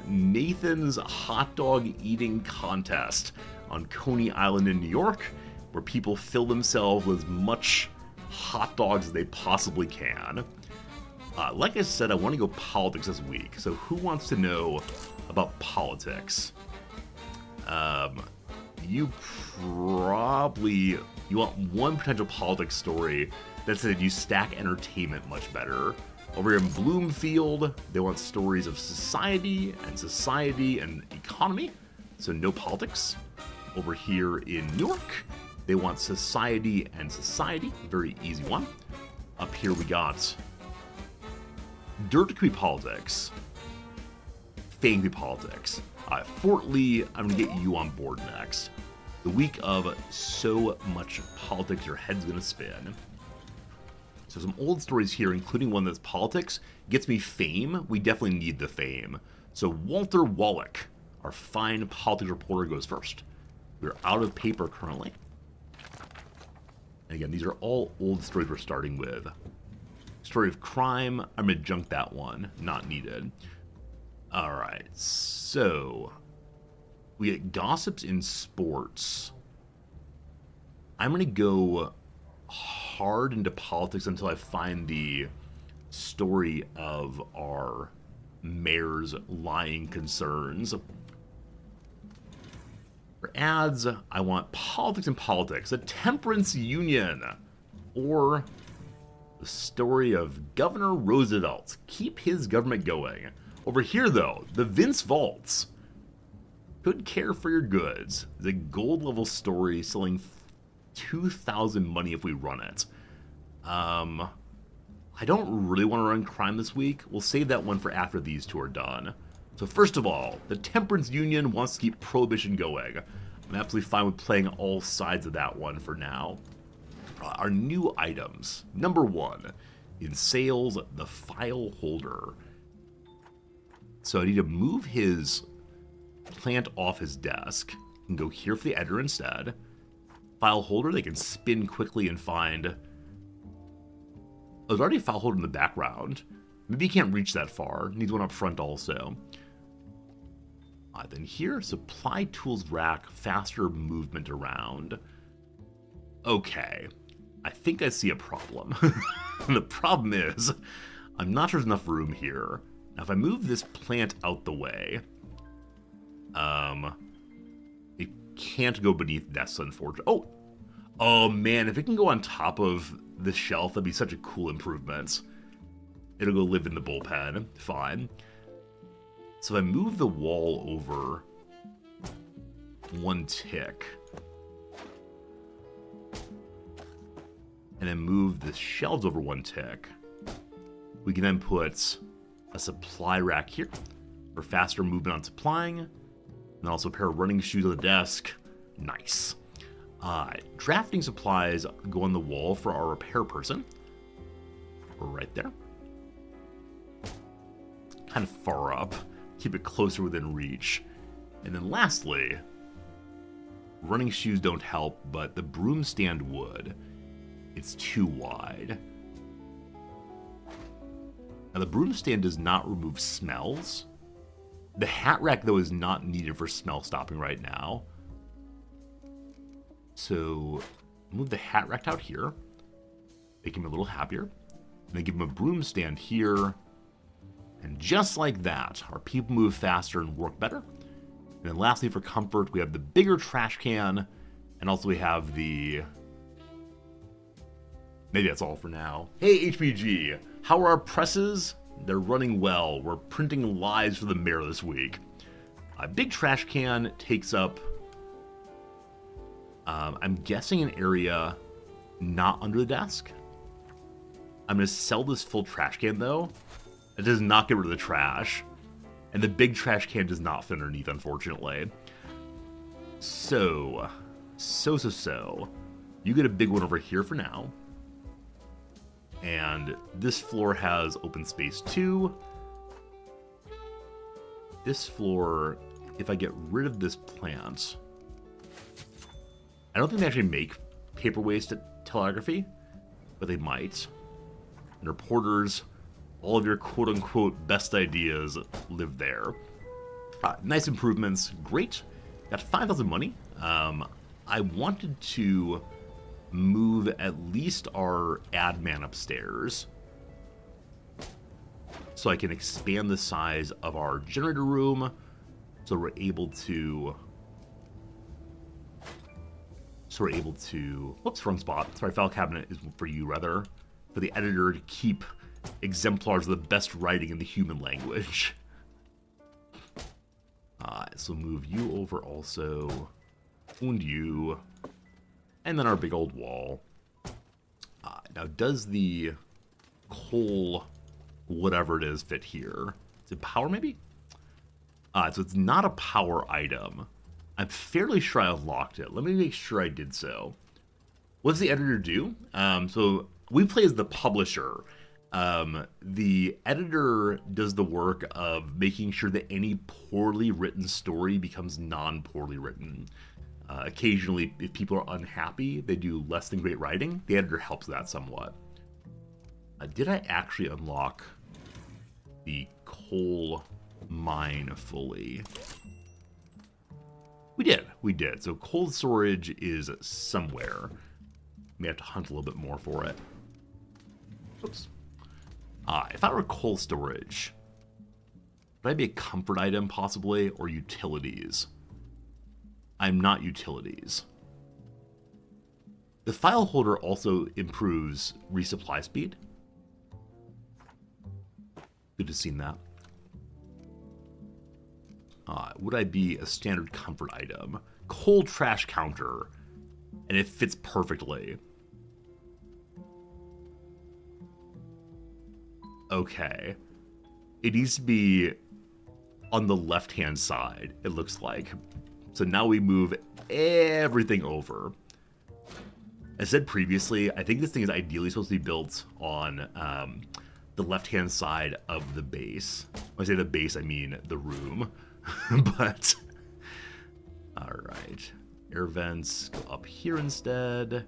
Nathan's Hot Dog Eating Contest on Coney Island in New York, where people fill themselves with as much hot dogs as they possibly can. Like I said, I want to go politics this week, so who wants to know about politics? You want one potential politics story that said you stack entertainment much better. Over here in Bloomfield, they want stories of society and economy, so no politics. Over here in Newark, they want society and society, very easy one. Up here we got Dirt Creek politics, Fame Creek politics. Fort Lee, I'm gonna get you on board next. The week of so much politics, your head's gonna spin. So some old stories here, including one that's politics, gets me fame. We definitely need the fame. So Walter Wallach, our fine politics reporter, goes first. We're out of paper currently. And again, these are all old stories we're starting with. Story of crime, I'm going to junk that one. Not needed. Alright, so we get gossips in sports. I'm going to go hard into politics until I find the story of our mayor's lying concerns. For ads, I want politics and politics, a temperance union, or the story of Governor Roosevelt. Keep his government going. Over here, though, the Vince Vaults. Could care for your goods. The gold level story selling 2,000 money if we run it. I don't really want to run crime this week. We'll save that one for after these two are done. So first of all, the Temperance Union wants to keep Prohibition going. I'm absolutely fine with playing all sides of that one for now. Our new items. Number 1, in sales, the file holder. So I need to move his plant off his desk and go here for the editor instead. File holder, they can spin quickly and find... Oh, there's already a file holder in the background. Maybe you can't reach that far. Needs one up front also. Then here, supply tools rack, faster movement around. Okay, I think I see a problem. The problem is, I'm not sure there's enough room here. Now, if I move this plant out the way, it can't go beneath desks, unfortunately. Oh man, if it can go on top of this shelf, that'd be such a cool improvement. It'll go live in the bullpen. Fine. So if I move the wall over 1 tick, and then move the shelves over 1 tick, we can then put a supply rack here for faster movement on supplying, and also a pair of running shoes on the desk. Nice. Drafting supplies go on the wall for our repair person. Right there. Kind of far up. Keep it closer within reach. And then lastly, running shoes don't help, but the broom stand would. It's too wide. Now the broom stand does not remove smells. The hat rack, though, is not needed for smell stopping right now. So move the hat rack out here. Make him a little happier. And then give him a broom stand here. And just like that, our people move faster and work better. And then lastly, for comfort, we have the bigger trash can. And also we have the... Maybe that's all for now. Hey, HPG. How are our presses? They're running well. We're printing lies for the mayor this week. A big trash can takes up... I'm guessing an area not under the desk. I'm going to sell this full trash can, though. It does not get rid of the trash. And the big trash can does not fit underneath, unfortunately. So. You get a big one over here for now. And this floor has open space too. This floor, if I get rid of this plant... I don't think they actually make paper-waste telegraphy, but they might. And reporters, all of your quote-unquote best ideas live there. Nice improvements, great. Got 5,000 money. I wanted to move at least our ad man upstairs so I can expand the size of our generator room so we're able to... Whoops, wrong spot. Sorry, file cabinet is for you, rather. For the editor to keep exemplars of the best writing in the human language. So move you over also. And you. And then our big old wall. Now, does the coal, whatever it is, fit here? Is it power, maybe? So it's not a power item. I'm fairly sure I unlocked it. Let me make sure I did so. What does the editor do? So we play as the publisher. The editor does the work of making sure that any poorly written story becomes non-poorly written. Occasionally, if people are unhappy, they do less than great writing. The editor helps that somewhat. Did I actually unlock the coal mine fully? We did. So cold storage is somewhere. We have to hunt a little bit more for it. Oops. If I were cold storage, would I be a comfort item possibly, or utilities? I'm not utilities. The file holder also improves resupply speed. Good to see that. Would I be a standard comfort item? Cold trash counter. And it fits perfectly. Okay. It needs to be on the left-hand side, it looks like. So now we move everything over. As said previously, I think this thing is ideally supposed to be built on the left-hand side of the base. When I say the base, I mean the room. But, alright. Air vents go up here instead.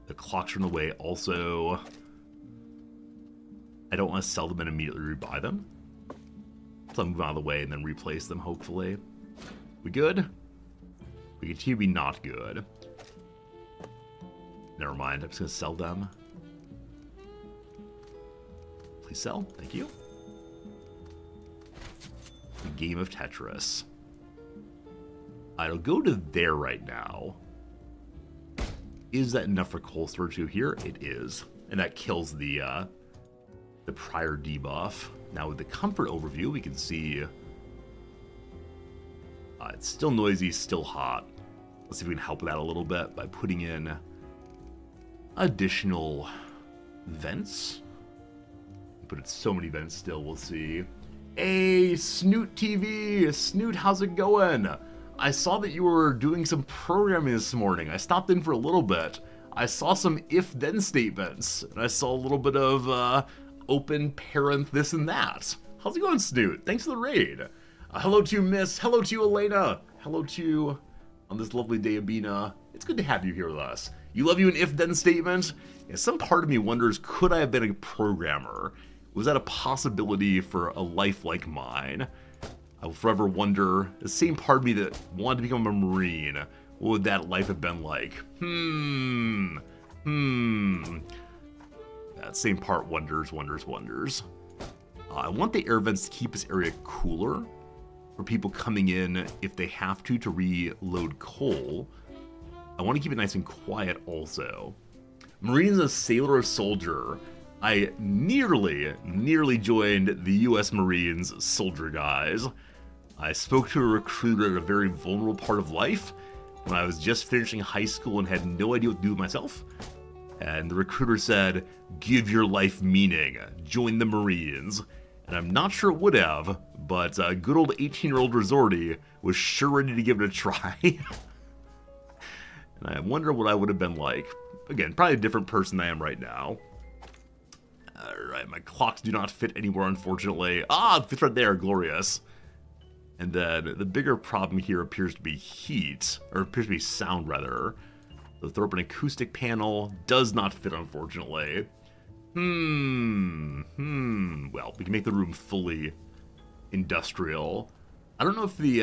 The clocks are in the way also. I don't want to sell them and immediately rebuy them. So I'll move out of the way and then replace them, hopefully. We good? We continue to be not good. Never mind, I'm just going to sell them. Please sell. Thank you. The game of Tetris. I'll go to there right now. Is that enough for coal storage to here? It is. And that kills the prior debuff. Now with the comfort overview, we can see it's still noisy, still hot. Let's see if we can help with that a little bit by putting in additional vents. But it's so many vents still, we'll see. Hey, Snoot TV! Snoot, how's it going? I saw that you were doing some programming this morning. I stopped in for a little bit. I saw some if-then statements, and I saw a little bit of open parent this and that. How's it going, Snoot? Thanks for the raid. Hello to you, Miss. Hello to you, Elena. Hello to you on this lovely day, Abina. It's good to have you here with us. You love you an if-then statement? Yeah, some part of me wonders, could I have been a programmer? Was that a possibility for a life like mine? I will forever wonder, the same part of me that wanted to become a Marine, what would that life have been like? That same part wonders. I want the air vents to keep this area cooler for people coming in if they have to reload coal. I want to keep it nice and quiet also. Marine's a sailor or soldier. I nearly joined the U.S. Marines soldier guys. I spoke to a recruiter at a very vulnerable part of life when I was just finishing high school and had no idea what to do with myself. And the recruiter said, give your life meaning, join the Marines. And I'm not sure it would have, but good old 18-year-old Resorty was sure ready to give it a try. And I wonder what I would have been like. Again, probably a different person than I am right now. Alright, my clocks do not fit anywhere, unfortunately. Ah, it fits right there, glorious. And then the bigger problem here appears to be heat, or appears to be sound, rather. The throw up an acoustic panel does not fit, unfortunately. Well, we can make the room fully industrial. I don't know if the,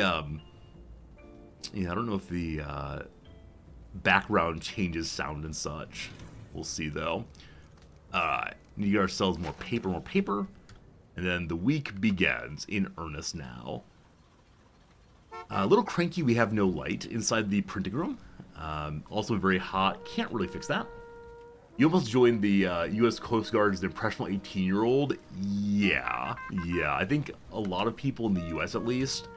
background changes sound and such. We'll see, though. Alright, need to get ourselves more paper. And then the week begins in earnest now. A little cranky, we have no light inside the printing room. Also very hot, can't really fix that. You almost joined the U.S. Coast Guard as an impressionable 18-year-old. Yeah, I think a lot of people in the U.S. at least,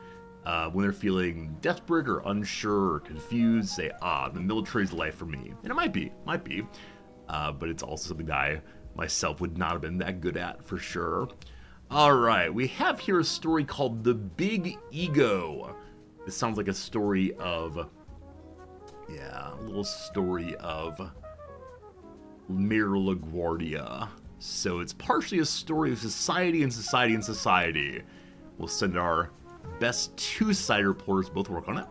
when they're feeling desperate or unsure or confused, say, the military's life for me. And it might be. But it's also something that I myself would not have been that good at, for sure. Alright, we have here a story called The Big Ego. This sounds like a story of... a little story of Mayor LaGuardia. So it's partially a story of society and society and society. We'll send our best 2 side reporters both work on it.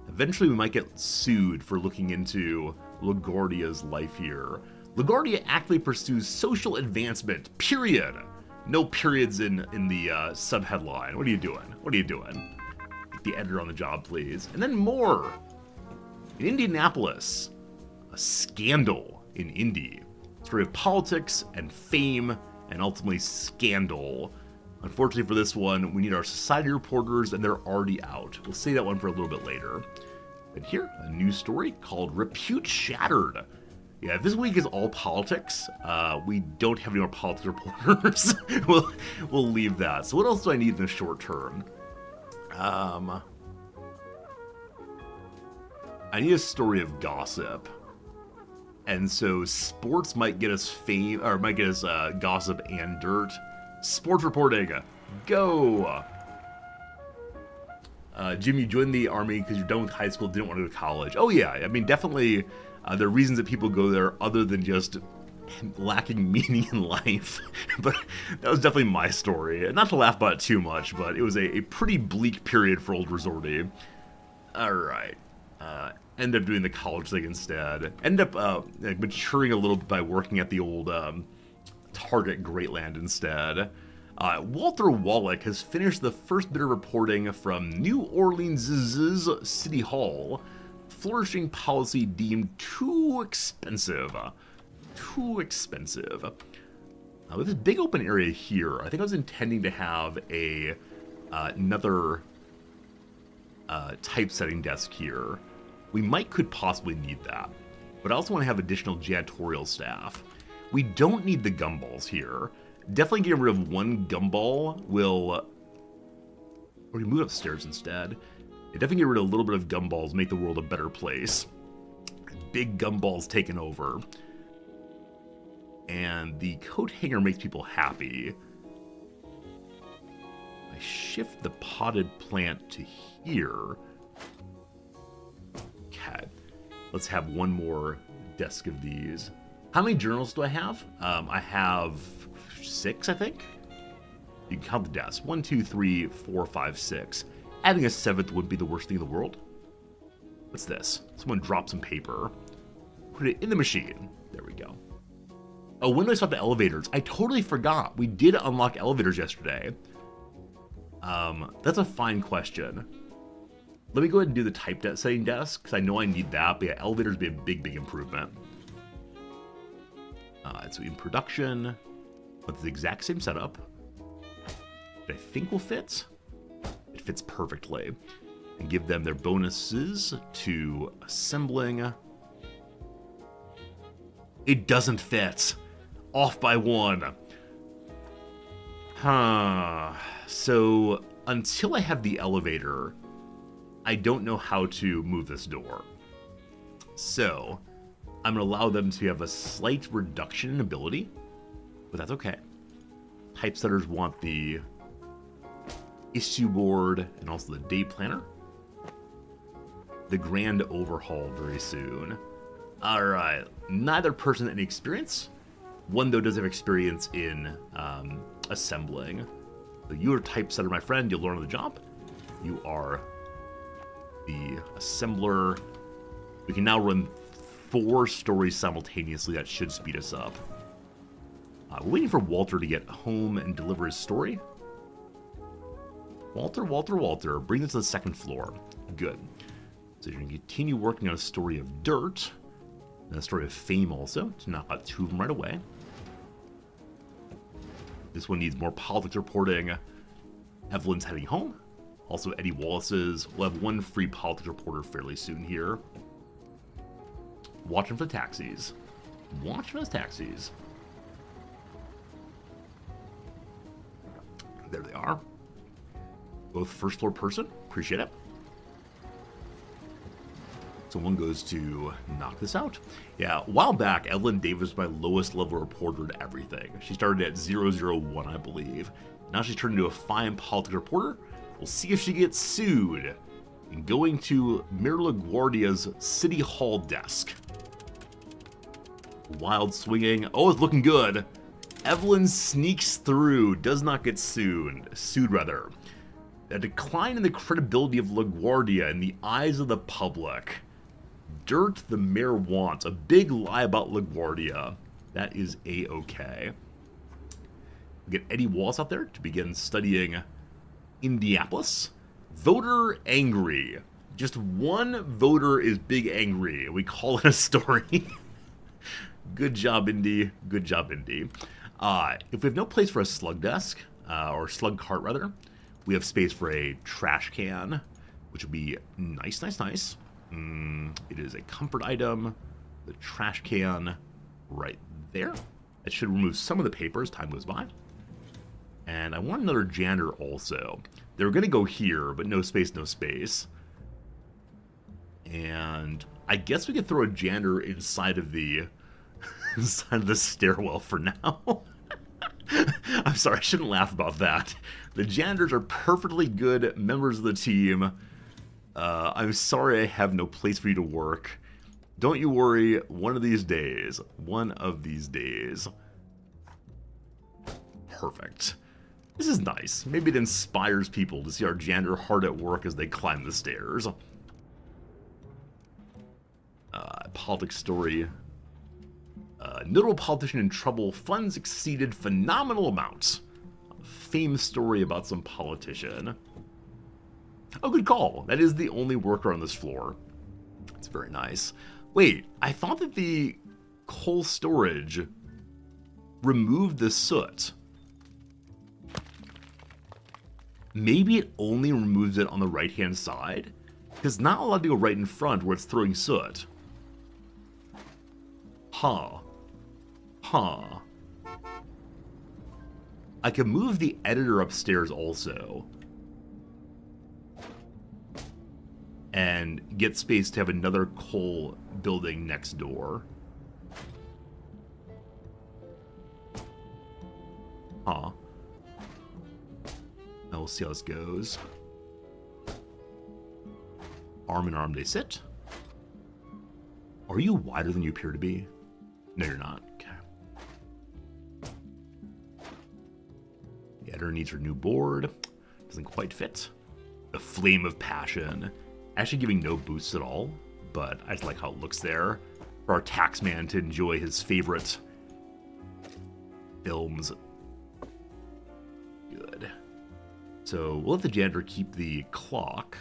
Eventually we might get sued for looking into LaGuardia's life here. LaGuardia actively pursues social advancement, period. No periods in the subheadline. What are you doing? What are you doing? Get the editor on the job, please. And then more. In Indianapolis, a scandal in Indy. Story of politics and fame and ultimately scandal. Unfortunately for this one, we need our society reporters and they're already out. We'll say that one for a little bit later. And here, a news story called Repute Shattered. Yeah, if this week is all politics, we don't have any more politics reporters. we'll leave that. So what else do I need in the short term? I need a story of gossip. And so sports might get us fame, or might get us gossip and dirt. Sports reporting, go! Jim, you joined the Army because you're done with high school, didn't want to go to college. Oh yeah, I mean, definitely there are reasons that people go there other than just lacking meaning in life. But that was definitely my story. Not to laugh about it too much, but it was a pretty bleak period for old Resorty. Alright. End up doing the college thing instead. End up maturing a little bit by working at the old Target Greatland instead. Walter Wallach has finished the first bit of reporting from New Orleans' City Hall. Flourishing policy deemed too expensive. Too expensive. With this big open area here, I think I was intending to have another typesetting desk here. We could possibly need that. But I also want to have additional janitorial staff. We don't need the gumballs here. Definitely getting rid of one gumball will... Or we move upstairs instead. Definitely get rid of a little bit of gumballs, make the world a better place. Big gumballs taken over. And the coat hanger makes people happy. I shift the potted plant to here. Okay. Let's have one more desk of these. How many journals do I have? I have 6, I think. You can count the desks. 1, 2, 3, 4, 5, 6. Adding a 7th wouldn't be the worst thing in the world. What's this? Someone dropped some paper. Put it in the machine. There we go. Oh, when do I start the elevators? I totally forgot. We did unlock elevators yesterday. That's a fine question. Let me go ahead and do the typesetting desk, because I know I need that. But yeah, elevators would be a big, big improvement. So in production, with the exact same setup, that I think will fit. It fits perfectly. And give them their bonuses to assembling. It doesn't fit. Off by 1. So until I have the elevator, I don't know how to move this door. So I'm going to allow them to have a slight reduction in ability, but that's okay. Typesetters want the issue board and also the day planner. The grand overhaul very soon. Alright, neither person any experience. One, though, does have experience in assembling. So you are a typesetter, my friend. You'll learn on the job. You are the assembler. We can now run 4 stories simultaneously. That should speed us up. We're waiting for Walter to get home and deliver his story. Walter, bring this to the 2nd floor. Good. So you're going to continue working on a story of dirt. And a story of fame also, to knock out 2 of them right away. This one needs more politics reporting. Evelyn's heading home. Also Eddie Wallace's. We'll have 1 free politics reporter fairly soon here. Watching for the taxis. Watch for those taxis. There they are. Both 1st floor person. Appreciate it. So one goes to knock this out. Yeah, a while back, Evelyn Davis was my lowest level reporter to everything. She started at 001, I believe. Now she's turned into a fine politics reporter. We'll see if she gets sued. And going to Mayor LaGuardia's City Hall desk. Wild swinging. Oh, it's looking good. Evelyn sneaks through, does not get sued. A decline in the credibility of LaGuardia in the eyes of the public. dirt the mayor wants. A big lie about LaGuardia. That is A-okay. We get Eddie Wallace out there to begin studying Indianapolis. Voter angry. Just one voter is big angry. We call it a story. Good job, Indy. Good job, Indy. If we have no place for a slug desk, or slug cart rather, we have space for a trash can, which would be nice, nice, nice. It is a comfort item. The trash can right there. It should remove some of the paper as time goes by. And I want another janitor also. They were going to go here, but no space, no space. And I guess we could throw a janitor inside of the stairwell for now. I'm sorry, I shouldn't laugh about that. The janitors are perfectly good members of the team. I'm sorry I have no place for you to work. Don't you worry, one of these days. Perfect. This is nice. Maybe it inspires people to see our janitor hard at work as they climb the stairs. Politics story. Notable politician in trouble. Funds exceeded phenomenal amounts. Fame story about some politician. Oh, good call. That is the only worker on this floor. It's very nice. Wait, I thought that the coal storage removed the soot. Maybe it only removes it on the right-hand side? Because not allowed to go right in front where it's throwing soot. Huh. I can move the editor upstairs also. And get space to have another coal building next door. Now we'll see how this goes. Arm in arm they sit. Are you wider than you appear to be? No, you're not. Okay. The editor needs her new board. Doesn't quite fit. The flame of passion. Actually giving no boosts at all, but I just like how it looks there. For our taxman to enjoy his favorite films. Good. So we'll let the janitor keep the clock.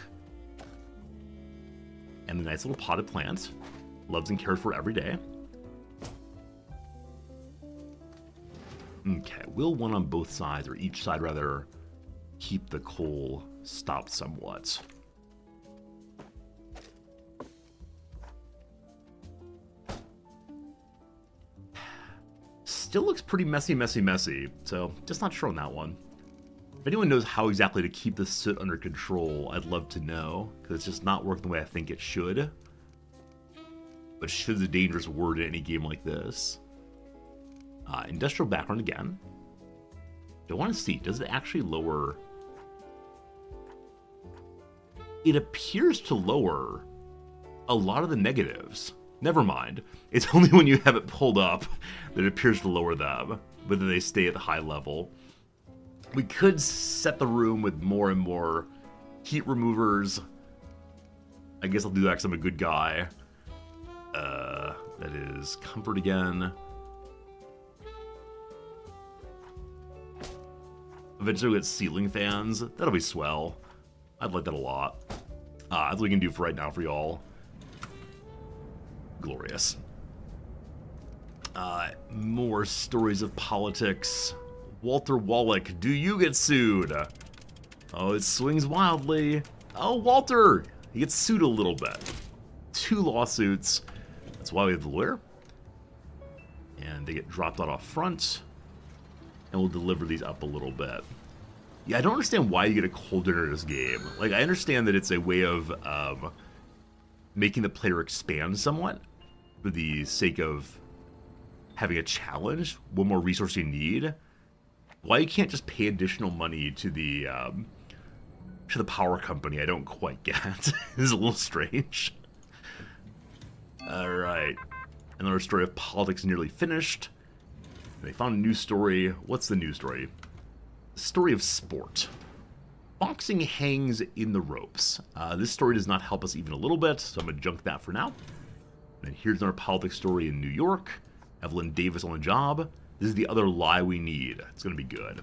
And the nice little potted plant. Loves and cares for every day. Okay, will one on both sides, or each side rather, keep the coal stopped somewhat. Still looks pretty messy, so just not sure on that one. If anyone knows how exactly to keep the soot under control, I'd love to know, because it's just not working the way I think it should. But should is a dangerous word in any game like this. Industrial background again. I want to see, does it actually lower? It appears to lower a lot of the negatives. Never mind. It's only when you have it pulled up that it appears to lower them, but then they stay at the high level. We could set the room with more and more heat removers. I guess I'll do that because I'm a good guy. That is comfort again. Eventually we'll get ceiling fans. That'll be swell. I'd like that a lot. That's what we can do for right now for y'all. Glorious. More stories of politics. Walter Wallach, do you get sued? Oh, it swings wildly. Oh, Walter! He gets sued a little bit. 2 lawsuits. That's why we have the lawyer. And they get dropped out off front. And we'll deliver these up a little bit. Yeah, I don't understand why you get a cold dinner in this game. Like, I understand that it's a way of making the player expand somewhat for the sake of having a challenge. What more resource you need? Why you can't just pay additional money to the power company, I don't quite get. This is a little strange. Alright. Another story of politics nearly finished. They found a new story. What's the new story? The story of sport. Boxing hangs in the ropes. This story does not help us even a little bit, so I'm going to junk that for now. And here's another politics story in New York. Evelyn Davis on the job. This is the other lie we need. It's going to be good.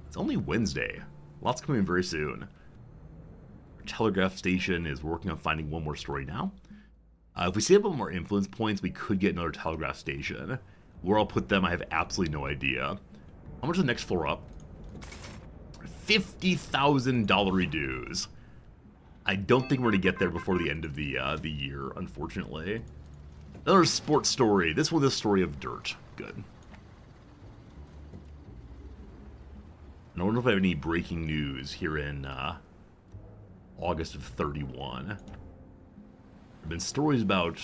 It's only Wednesday. Lots coming very soon. Our Telegraph station is working on finding one more story now. If we save up more influence points, we could get another Telegraph station. Where I'll put them, I have absolutely no idea. How much is the next floor up? $50,000 dues. I don't think we're going to get there before the end of the year, unfortunately. Another sports story. This one is a story of dirt. Good. And I wonder if I have any breaking news here in August of 31. There have been stories about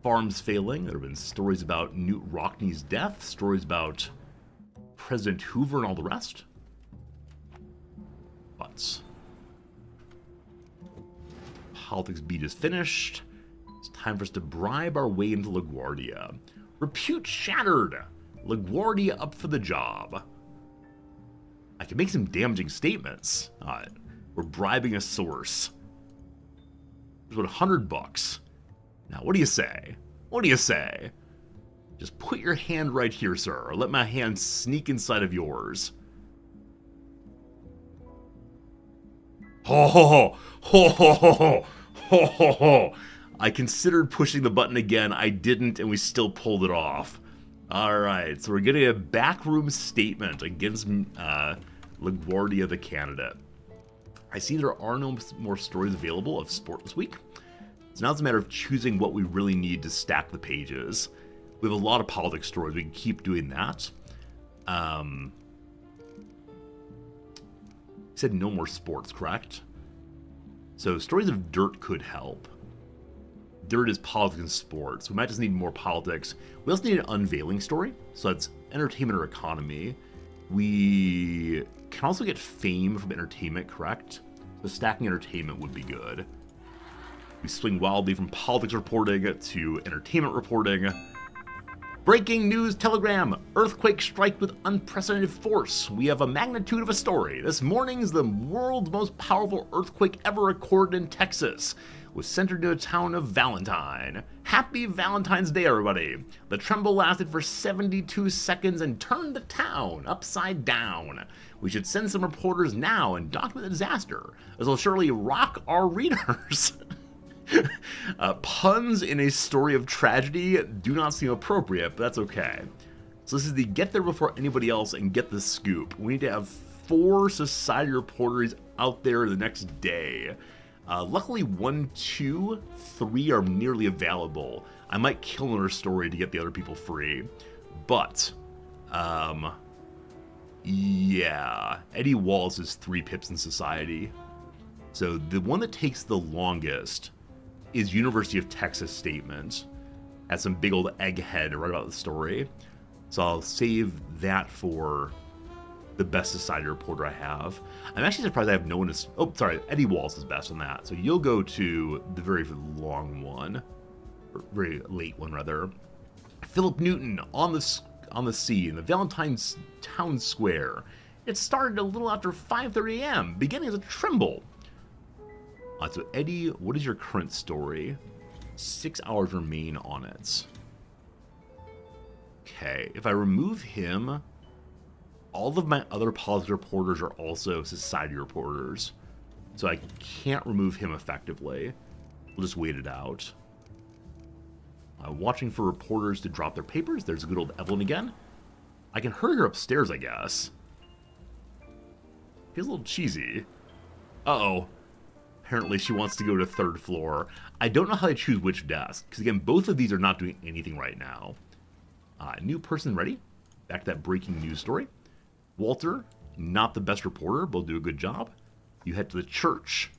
farms failing. There have been stories about Newt Rockney's death. Stories about President Hoover and all the rest. But politics beat is finished. It's time for us to bribe our way into LaGuardia. Repute shattered. LaGuardia up for the job. I can make some damaging statements. We're bribing a source. It's about $100. Now, what do you say? What do you say? Just put your hand right here, sir, or let my hand sneak inside of yours. Ho ho ho ho ho ho ho ho ho. I considered pushing the button again. I didn't, and we still pulled it off. All right, so we're getting a backroom statement against LaGuardia, the candidate. I see there are no more stories available of sport this week. So now it's a matter of choosing what we really need to stack the pages. We have a lot of politics stories. We can keep doing that. You said no more sports, correct? So stories of dirt could help. Dirt is politics and sports. We might just need more politics. We also need an unveiling story. So that's entertainment or economy. We can also get fame from entertainment, correct? So stacking entertainment would be good. We swing wildly from politics reporting to entertainment reporting. Breaking news telegram. Earthquake strike with unprecedented force. We have a magnitude of a story. This morning is the world's most powerful earthquake ever recorded in Texas. Was centered in the town of Valentine. Happy Valentine's Day, everybody. The tremble lasted for 72 seconds and turned the town upside down. We should send some reporters now and document the disaster, as will surely rock our readers. Puns in a story of tragedy do not seem appropriate, but that's okay. So this is the get there before anybody else and get the scoop. We need to have 4 society reporters out there the next day. Luckily 1, 2, 3 are nearly available. I might kill another story to get the other people free. But, yeah. Eddie Wallace is 3 pips in society. So the one that takes the longest is University of Texas statement. Has some big old egghead right about the story. So I'll save that for the best society reporter I have. I'm actually surprised I have no one to... Oh, sorry, Eddie Wallace is best on that. So you'll go to the very long one. Or very late one, rather. Philip Newton on the scene, the Valentine's Town Square. It started a little after 5:30 a.m., beginning as a tremble. So Eddie, what is your current story? 6 hours remain on it. Okay, if I remove him, all of my other politics reporters are also society reporters. So I can't remove him effectively. We'll just wait it out. Watching for reporters to drop their papers. There's good old Evelyn again. I can hurry her upstairs, I guess. Feels a little cheesy. Uh-oh. Apparently she wants to go to 3rd floor. I don't know how they choose which desk, because again, both of these are not doing anything right now. New person ready. Back to that breaking news story. Walter, not the best reporter, but will do a good job. You head to the church.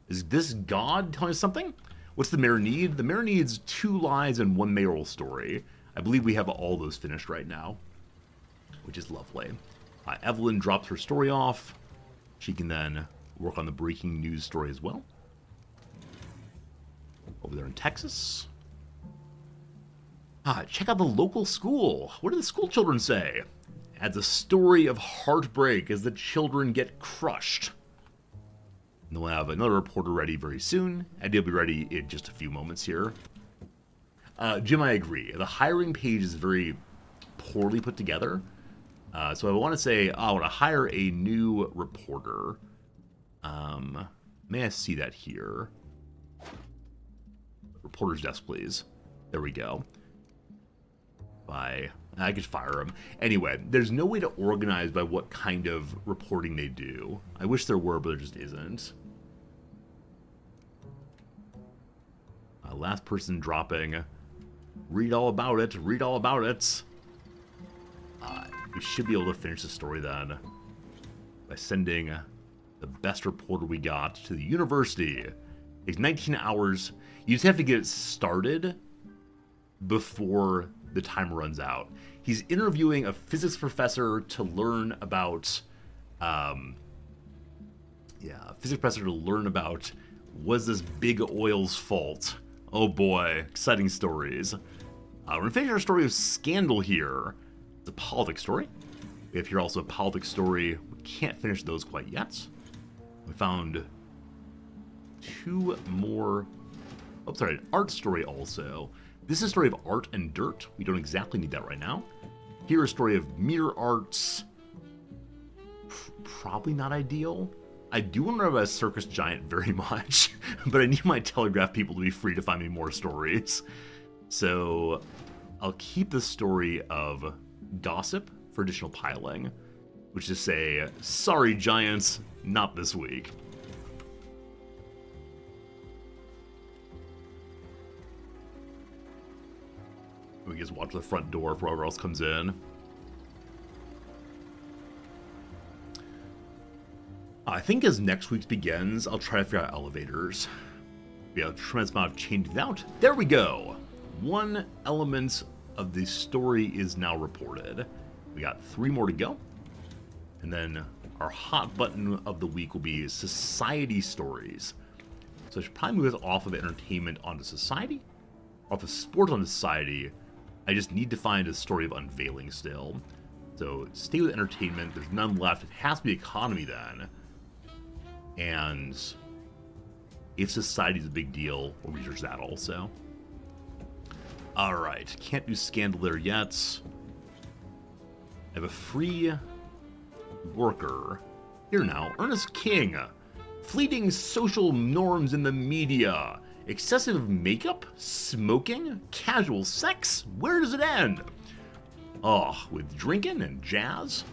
Is this God telling us something? What's the mayor need? The mayor needs 2 lies and 1 mayoral story. I believe we have all those finished right now, which is lovely. Evelyn drops her story off. She can then work on the breaking news story as well. Over there in Texas. Check out the local school. What do the school children say? Adds a story of heartbreak as the children get crushed. And we'll have another reporter ready very soon, and he'll be ready in just a few moments here. Jim, I agree. The hiring page is very poorly put together. So I want to say, I want to hire a new reporter. May I see that here? Reporter's desk, please. There we go. I could fire him. Anyway, there's no way to organize by what kind of reporting they do. I wish there were, but there just isn't. Last person dropping. Read all about it. Read all about it. We should be able to finish the story then by sending the best reporter we got to the university. It takes 19 hours. You just have to get it started before the time runs out. He's interviewing a physics professor to learn about, was this big oil's fault? Oh boy, exciting stories. We're gonna finish our story of Scandal here. It's a politics story. We have here also a politics story. We can't finish those quite yet. We found two more. Oh, sorry, an art story also. This is a story of art and dirt. We don't exactly need that right now. Here, a story of mirror arts. Probably not ideal. I do want to know about a circus giant very much, but I need my Telegraph people to be free to find me more stories. So I'll keep the story of gossip for additional piling, which is say, sorry giants, not this week. We just watch the front door for whoever else comes in. I think as next week begins, I'll try to figure out elevators. We have a tremendous amount of changing out. There we go. One element of the story is now reported. We got 3 more to go. And then our hot button of the week will be society stories. So I should probably move us off of entertainment onto society, off of sport onto society. I just need to find a story of unveiling still. So stay with entertainment. There's none left. It has to be economy then. And if society is a big deal, we'll research that also. Alright, can't do Scandal there yet. I have a free worker. Here now, Ernest King. Fleeting social norms in the media. Excessive makeup? Smoking? Casual sex? Where does it end? Oh, with drinking and jazz?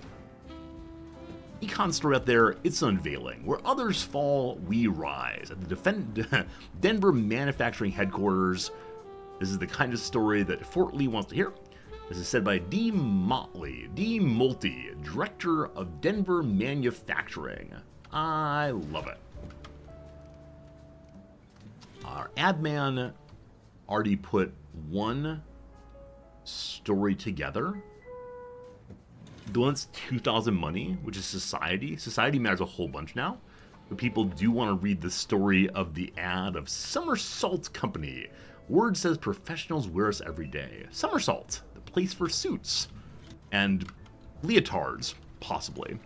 Econ story out there, it's unveiling. Where others fall, we rise. At the Denver manufacturing headquarters, this is the kind of story that Fort Lee wants to hear. This is said by D. Multy, director of Denver Manufacturing. I love it. Our ad man already put one story together. The one that's 2,000 money, which is Society. Society matters a whole bunch now. But people do want to read the story of the ad of Somersault Company. Word says professionals wear us every day. Somersault, the place for suits. And leotards, possibly.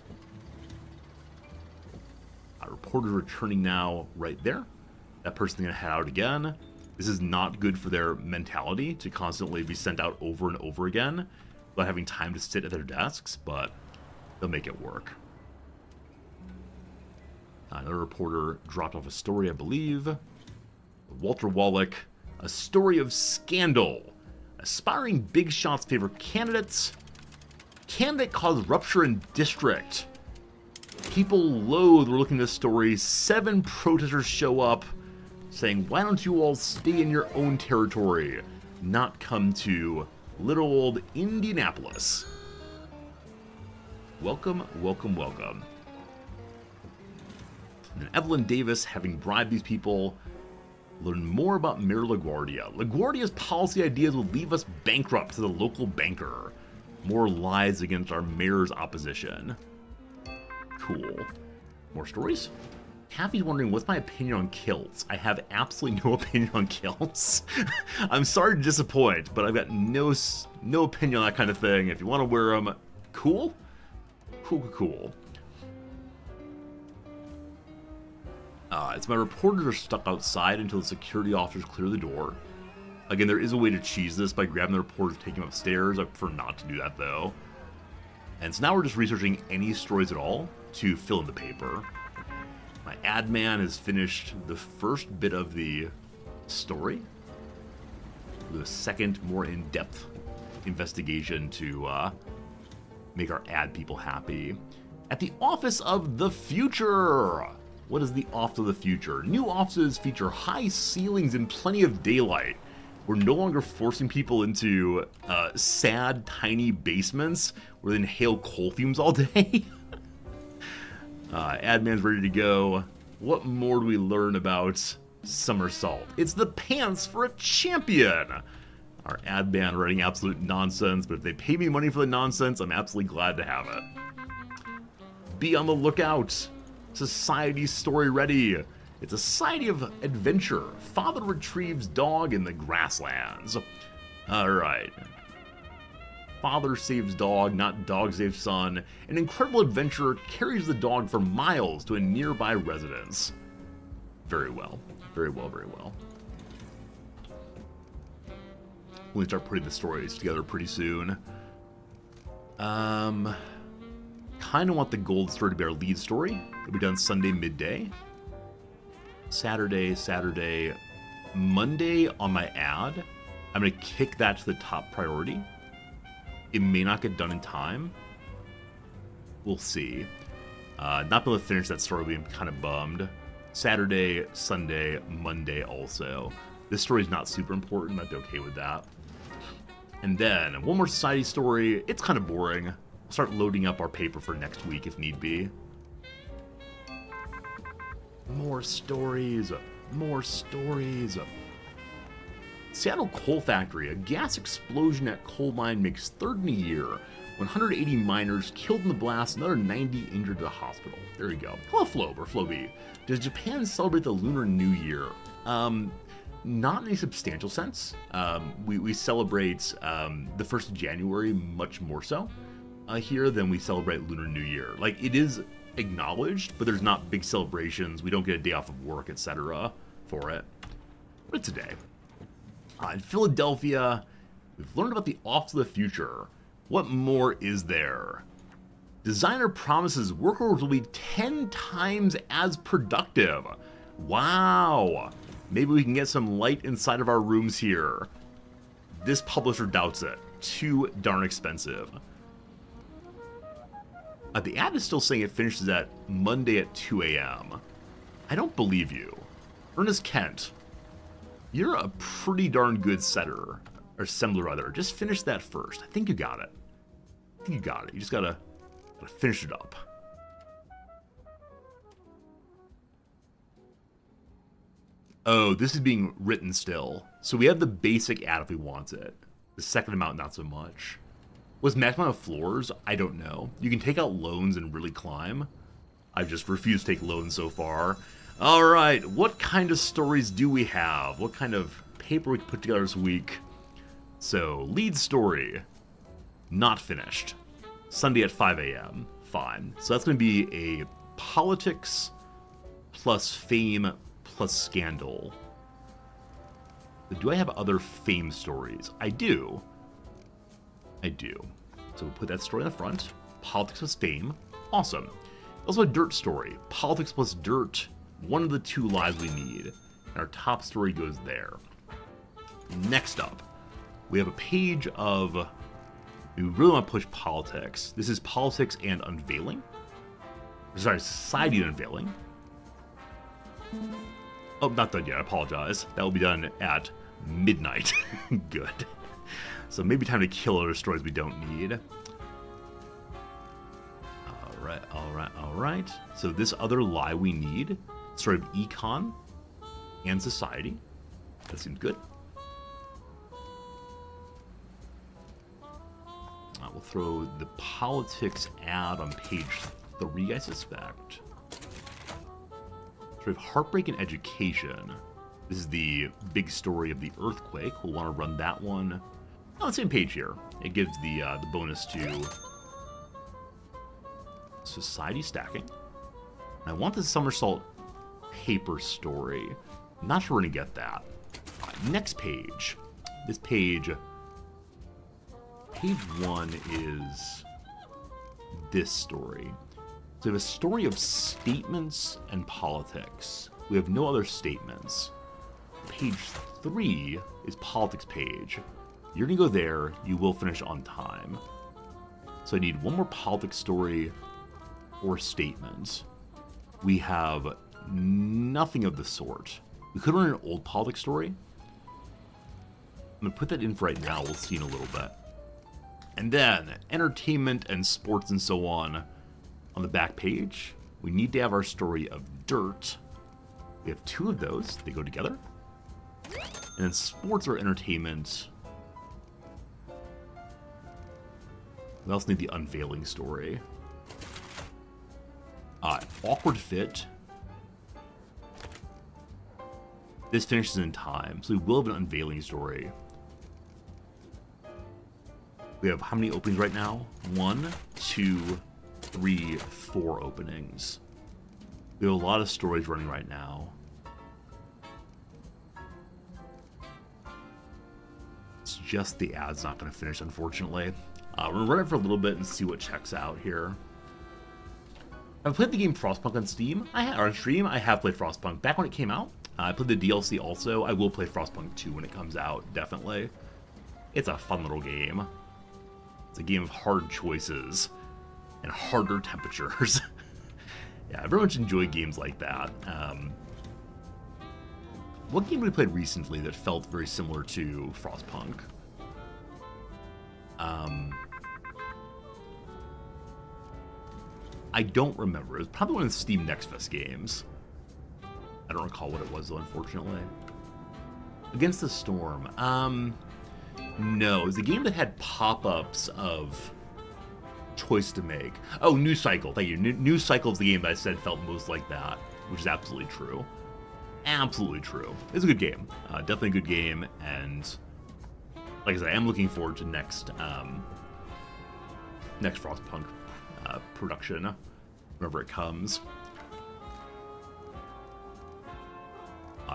Our reporter's returning now right there. That person's going to head out again. This is not good for their mentality to constantly be sent out over and over again without having time to sit at their desks, but they'll make it work. Another reporter dropped off a story, I believe. Walter Wallach, a story of scandal. Aspiring big shots favor candidates. Candidate caused rupture in district. People loathe we're looking at this story. 7 protesters show up saying, why don't you all stay in your own territory, not come to little old Indianapolis. Welcome, welcome, welcome. And Evelyn Davis, having bribed these people, learn more about Mayor LaGuardia. LaGuardia's policy ideas will leave us bankrupt to the local banker. More lies against our mayor's opposition. Cool. More stories? Taffy's wondering, what's my opinion on kilts? I have absolutely no opinion on kilts. I'm sorry to disappoint, but I've got no opinion on that kind of thing. If you want to wear them, cool. Cool. It's my reporters are stuck outside until the security officers clear the door. Again, there is a way to cheese this by grabbing the reporters, taking them upstairs. I prefer not to do that, though. And so now we're just researching any stories at all to fill in the paper. My ad man has finished the first bit of the story. With a second, more in-depth investigation to make our ad people happy. At the Office of the Future! What is the Office of the Future? New offices feature high ceilings and plenty of daylight. We're no longer forcing people into sad, tiny basements where they inhale coal fumes all day. Adman's ready to go. What more do we learn about Somersault? It's the pants for a champion! Our ad man writing absolute nonsense, but if they pay me money for the nonsense, I'm absolutely glad to have it. Be on the lookout. Society story ready. It's a society of adventure. Father retrieves dog in the grasslands. Alright. Father saves dog, not dog saves son. An incredible adventurer carries the dog for miles to a nearby residence. Very well. Very well, very well. We'll start putting the stories together pretty soon. Kind of want the gold story to be our lead story. It'll be done Sunday midday. Saturday, Monday on my ad. I'm going to kick that to the top priority. It may not get done in time. We'll see. Not able to finish that story, being kind of bummed. Saturday, Sunday, Monday also. This story is not super important. I'd be okay with that. And then one more society story. It's kind of boring. We'll start loading up our paper for next week if need be. More stories. More stories. Seattle Coal Factory. A gas explosion at coal mine makes third in a year. 180 miners killed in the blast, another 90 injured at the hospital. There you go. Hello, Flobe, or Floby. Does Japan celebrate the Lunar New Year? Not in a substantial sense. We celebrate the 1st of January much more so here than we celebrate Lunar New Year. Like, it is acknowledged, but there's not big celebrations. We don't get a day off of work, etc. for it. But it's a day. In Philadelphia, we've learned about the Office of the Future. What more is there? Designer promises workers will be 10 times as productive. Wow. Maybe we can get some light inside of our rooms here. This publisher doubts it. Too darn expensive. The ad is still saying it finishes at Monday at 2 a.m. I don't believe you. Ernest Kent, you're a pretty darn good setter, or assembler rather. Just finish that first. I think you got it. I think you got it. You just gotta finish it up. Oh, this is being written still. So we have the basic ad if we want it. The second amount, not so much. Was max amount of floors? I don't know. You can take out loans and really climb. I've just refused to take loans so far. Alright, what kind of stories do we have? What kind of paper we can put together this week? So, lead story. Not finished. Sunday at 5 a.m. Fine. So that's going to be a politics plus fame plus scandal. But do I have other fame stories? I do. So we'll put that story in the front. Politics plus fame. Awesome. Also a dirt story. Politics plus dirt. One of the two lives we need. And our top story goes there. Next up, we have a page of... We really want to push politics. This is politics and unveiling. Sorry, society unveiling. Oh, not done yet. I apologize. That will be done at midnight. Good. So maybe time to kill other stories we don't need. Alright. So this other lie we need, story of econ and society. That seems good. We'll throw the politics ad on page 3, I suspect. Story of heartbreak and education. This is the big story of the earthquake. We'll want to run that one on the same page here. It gives the bonus to society stacking. I want the somersault paper story. Not sure we're going to get that. Next page. This page 1 is this story. So we have a story of statements and politics. We have no other statements. Page 3 is politics page. You're going to go there. You will finish on time. So I need one more politics story or statement. We have nothing of the sort. We could run an old politics story. I'm going to put that in for right now. We'll see in a little bit. And then entertainment and sports and so on the back page. We need to have our story of dirt. We have 2 of those. They go together. And then sports or entertainment. We also need the unveiling story. Awkward fit. This finishes in time, so we will have an unveiling story. We have how many openings right now? 1, 2, 3, 4 openings. We have a lot of stories running right now. It's just the ad's not going to finish, unfortunately. We're going to run it for a little bit and see what checks out here. I've played the game Frostpunk on Steam. On stream, I have played Frostpunk back when it came out. I played the DLC also. I will play Frostpunk 2 when it comes out, definitely. It's a fun little game. It's a game of hard choices and harder temperatures. Yeah, I very much enjoy games like that. What game did we play recently that felt very similar to Frostpunk? I don't remember. It was probably one of the Steam Next Fest games. I don't recall what it was, though, unfortunately. Against the Storm. No, it was a game that had pop-ups of choice to make. Oh, News Cycle. Thank you. News Cycle is the game that I said felt most like that, which is absolutely true. Absolutely true. It's a good game. Definitely a good game, and like I said, I am looking forward to next Frostpunk production, whenever it comes.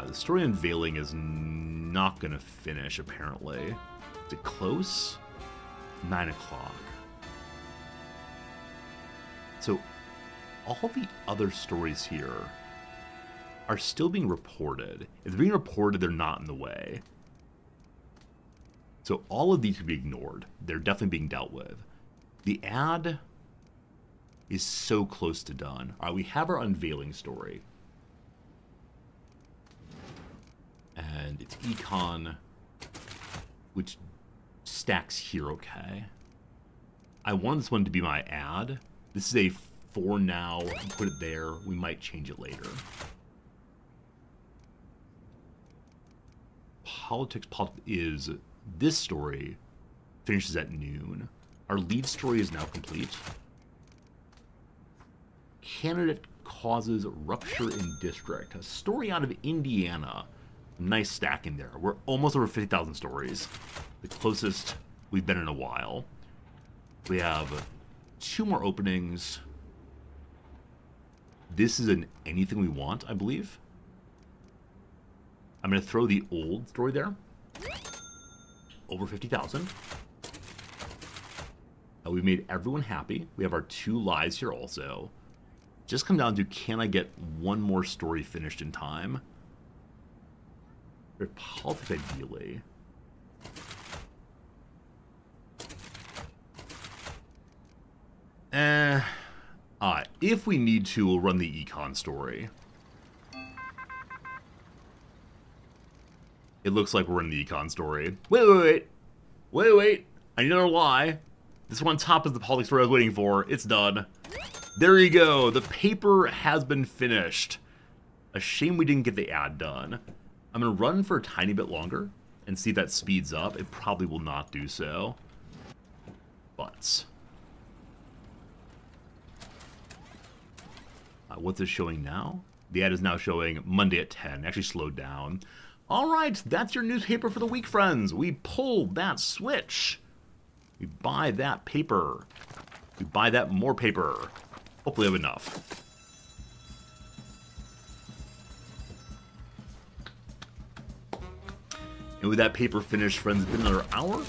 The story unveiling is not going to finish, apparently. Is it close? 9 o'clock. So, all the other stories here are still being reported. If they're being reported, they're not in the way. So all of these could be ignored. They're definitely being dealt with. The ad is so close to done. All right, we have our unveiling story. And it's econ, which stacks here okay. I want this one to be my ad. This is a for now. Put it there. We might change it later. Politics is this story finishes at noon. Our lead story is now complete. Candidate causes rupture in district. A story out of Indiana. Nice stack in there. We're almost over 50,000 stories. The closest we've been in a while. We have 2 more openings. This is an anything we want, I believe. I'm going to throw the old story there. Over 50,000. We've made everyone happy. We have our 2 lies here also. Just come down to, can I get one more story finished in time? Or politics, ideally. If we need to, we'll run the econ story. It looks like we're in the econ story. Wait. I need another lie. This one on top is the politics story I was waiting for. It's done. There you go. The paper has been finished. A shame we didn't get the ad done. I'm going to run for a tiny bit longer and see if that speeds up. It probably will not do so. But what's it showing now? The ad is now showing Monday at 10. Actually slowed down. All right, that's your newspaper for the week, friends. We pulled that switch. We buy that paper. We buy that more paper. Hopefully I have enough. And with that paper finished, friends, it's been another hour.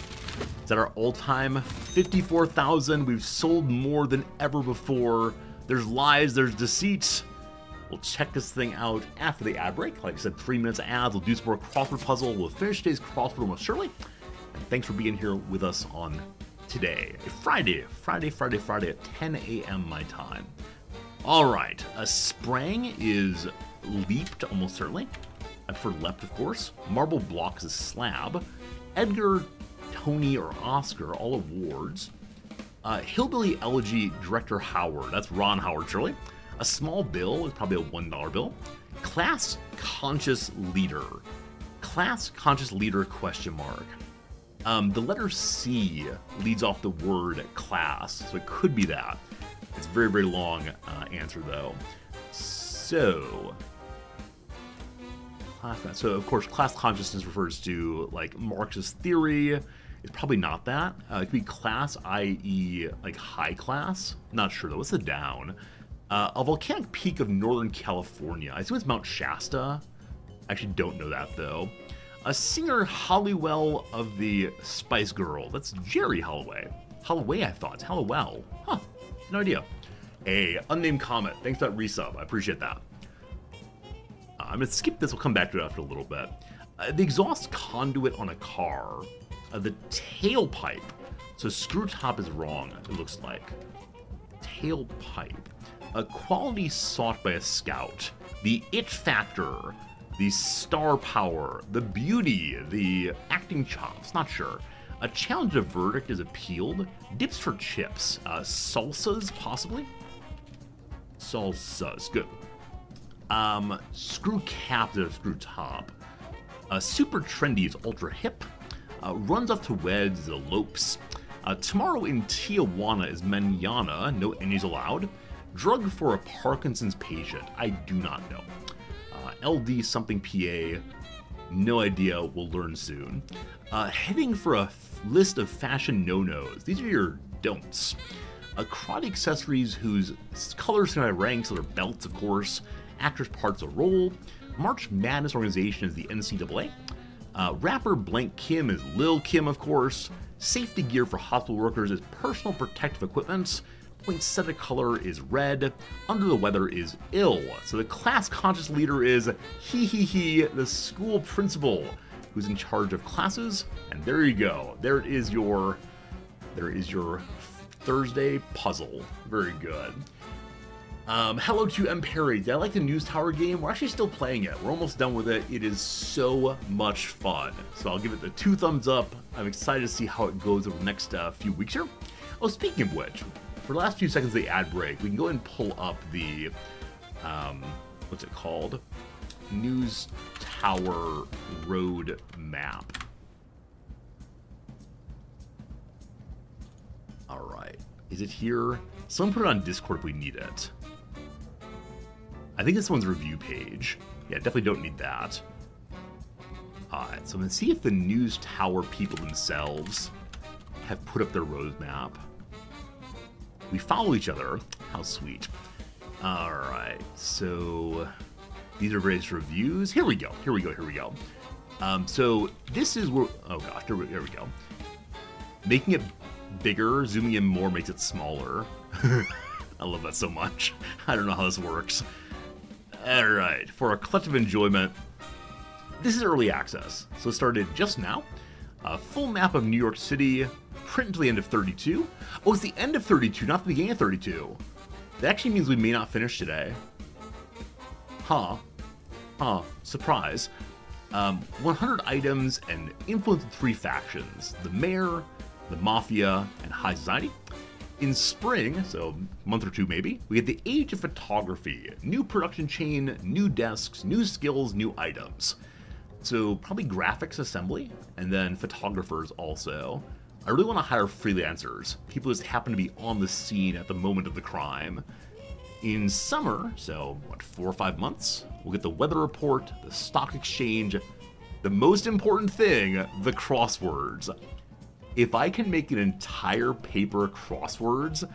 It's at our all-time 54,000. We've sold more than ever before. There's lies, there's deceits. We'll check this thing out after the ad break. Like I said, 3 minutes of ads. We'll do some more crossword puzzle. We'll finish today's crossword almost surely. And thanks for being here with us on today, Friday at 10 a.m. my time. All right, a sprang is leaped, almost certainly. I prefer leapt, of course. Marble blocks is slab. Edgar, Tony, or Oscar, all awards. Hillbilly Elegy, Director Howard. That's Ron Howard, surely. A small bill is probably a $1 bill. Class conscious leader. Class conscious leader, question mark. The letter C leads off the word class, so it could be that. It's a very, very long answer, though. So, of course, class consciousness refers to, like, Marxist theory. It's probably not that. It could be class, i.e., like, high class. Not sure, though. What's the down? A volcanic peak of Northern California. I assume it's Mount Shasta. I actually don't know that, though. A singer, Halliwell of the Spice Girl. That's Jerry Holloway. Holloway, I thought. It's Halliwell. Huh. No idea. A unnamed comment. Thanks for that resub. I appreciate that. I'm going to skip this. We'll come back to it after a little bit. The exhaust conduit on a car. The tailpipe. So screw top is wrong, it looks like. Tailpipe. A quality sought by a scout. The it factor. The star power. The beauty. The acting chops. Not sure. A challenge to verdict is appealed. Dips for chips. Salsas, possibly? Salsas. Good. Screw cap to screw top. Super trendy is ultra hip. Runs off to weds is elopes. Tomorrow in Tijuana is manana. No ennies allowed. Drug for a Parkinson's patient. I do not know. LD something PA. No idea. We'll learn soon. Heading for a list of fashion no-nos. These are your don'ts. Karate accessories whose colors can have ranks, so their belts, of course. Actress parts a role. March Madness organization is the NCAA. Rapper Blank Kim is Lil Kim, of course. Safety gear for hospital workers is personal protective equipment. Poinsettia color is red. Under the weather is ill. So the class conscious leader is he, the school principal, who's in charge of classes. And there you go. There is your Thursday puzzle. Very good. Hello to M. Perry. Did I like the News Tower game? We're actually still playing it. We're almost done with it. It is so much fun. So I'll give it the 2 thumbs up. I'm excited to see how it goes over the next few weeks here. Oh, speaking of which, for the last few seconds of the ad break, we can go and pull up the, what's it called? News Tower Road map. All right. Is it here? Someone put it on Discord if we need it. I think this one's review page. Yeah, definitely don't need that. Alright, so I'm going to see if the News Tower people themselves have put up their roadmap. We follow each other. How sweet. Alright, so these are various reviews. Here we go. So this is where... Oh gosh, here we go. Making it bigger, zooming in more makes it smaller. I love that so much. I don't know how this works. Alright, for our collective enjoyment, this is early access, so it started just now. A full map of New York City, print until the end of 32. Oh, it's the end of 32, not the beginning of 32. That actually means we may not finish today. Huh, surprise. 100 items and influence of 3 factions. The mayor, the mafia, and high society. In spring, so a month or 2 maybe, we get the age of photography. New production chain, new desks, new skills, new items. So probably graphics assembly, and then photographers also. I really want to hire freelancers, people who just happen to be on the scene at the moment of the crime. In summer, so what, 4 or 5 months, we'll get the weather report, the stock exchange, the most important thing, the crosswords. If I can make an entire paper crosswords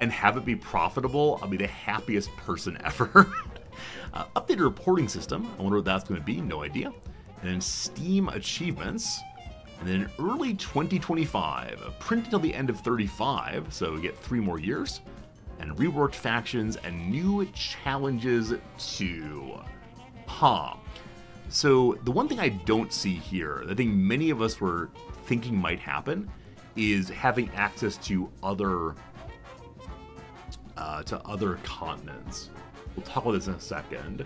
and have it be profitable, I'll be the happiest person ever. Updated reporting system. I wonder what that's going to be. No idea. and then Steam achievements, and then early 2025, print until the end of 35, so we get 3 more years, and reworked factions and new challenges too. So the one thing I don't see here, I think many of us were thinking might happen, is having access to other continents. We'll talk about this in a second.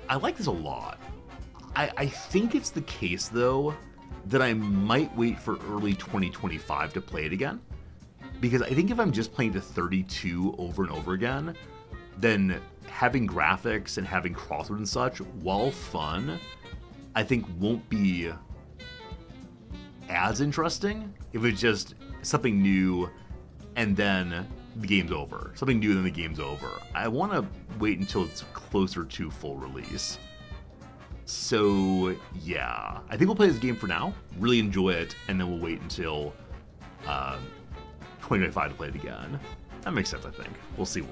I like this a lot. I think it's the case, though, that I might wait for early 2025 to play it again. Because I think if I'm just playing to 32 over and over again, then having graphics and having crossword and such, while fun, I think won't be as interesting if it's just something new and then the game's over. Something new, then the game's over. I want to wait until it's closer to full release. So, yeah. I think we'll play this game for now, really enjoy it, and then we'll wait until 2025 to play it again. That makes sense, I think. We'll see.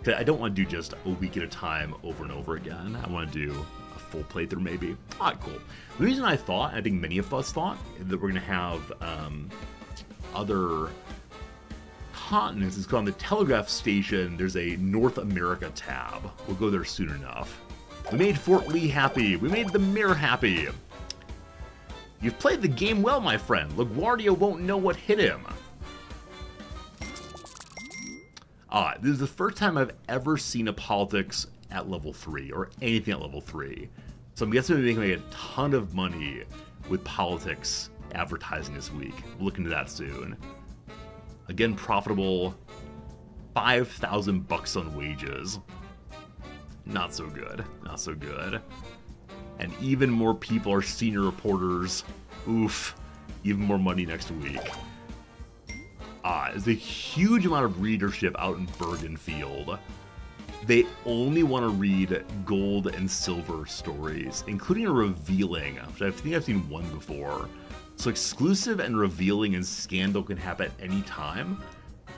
I don't want to do just a week at a time over and over again. I want to do a full playthrough, maybe. Alright, cool. The reason I thought, I think many of us thought, that we're going to have other continents is because on the Telegraph Station, there's a North America tab. We'll go there soon enough. We made Fort Lee happy. We made the Mirror happy. You've played the game well, my friend. LaGuardia won't know what hit him. This is the first time I've ever seen a politics at level 3, or anything at level 3. So I'm guessing we're making a ton of money with politics advertising this week. We'll look into that soon. Again, profitable. 5,000 bucks on wages. Not so good. Not so good. And even more people are senior reporters. Oof. Even more money next week. There's a huge amount of readership out in Bergenfield. They only want to read gold and silver stories, including a revealing, which I think I've seen one before. So exclusive and revealing and scandal can happen at any time.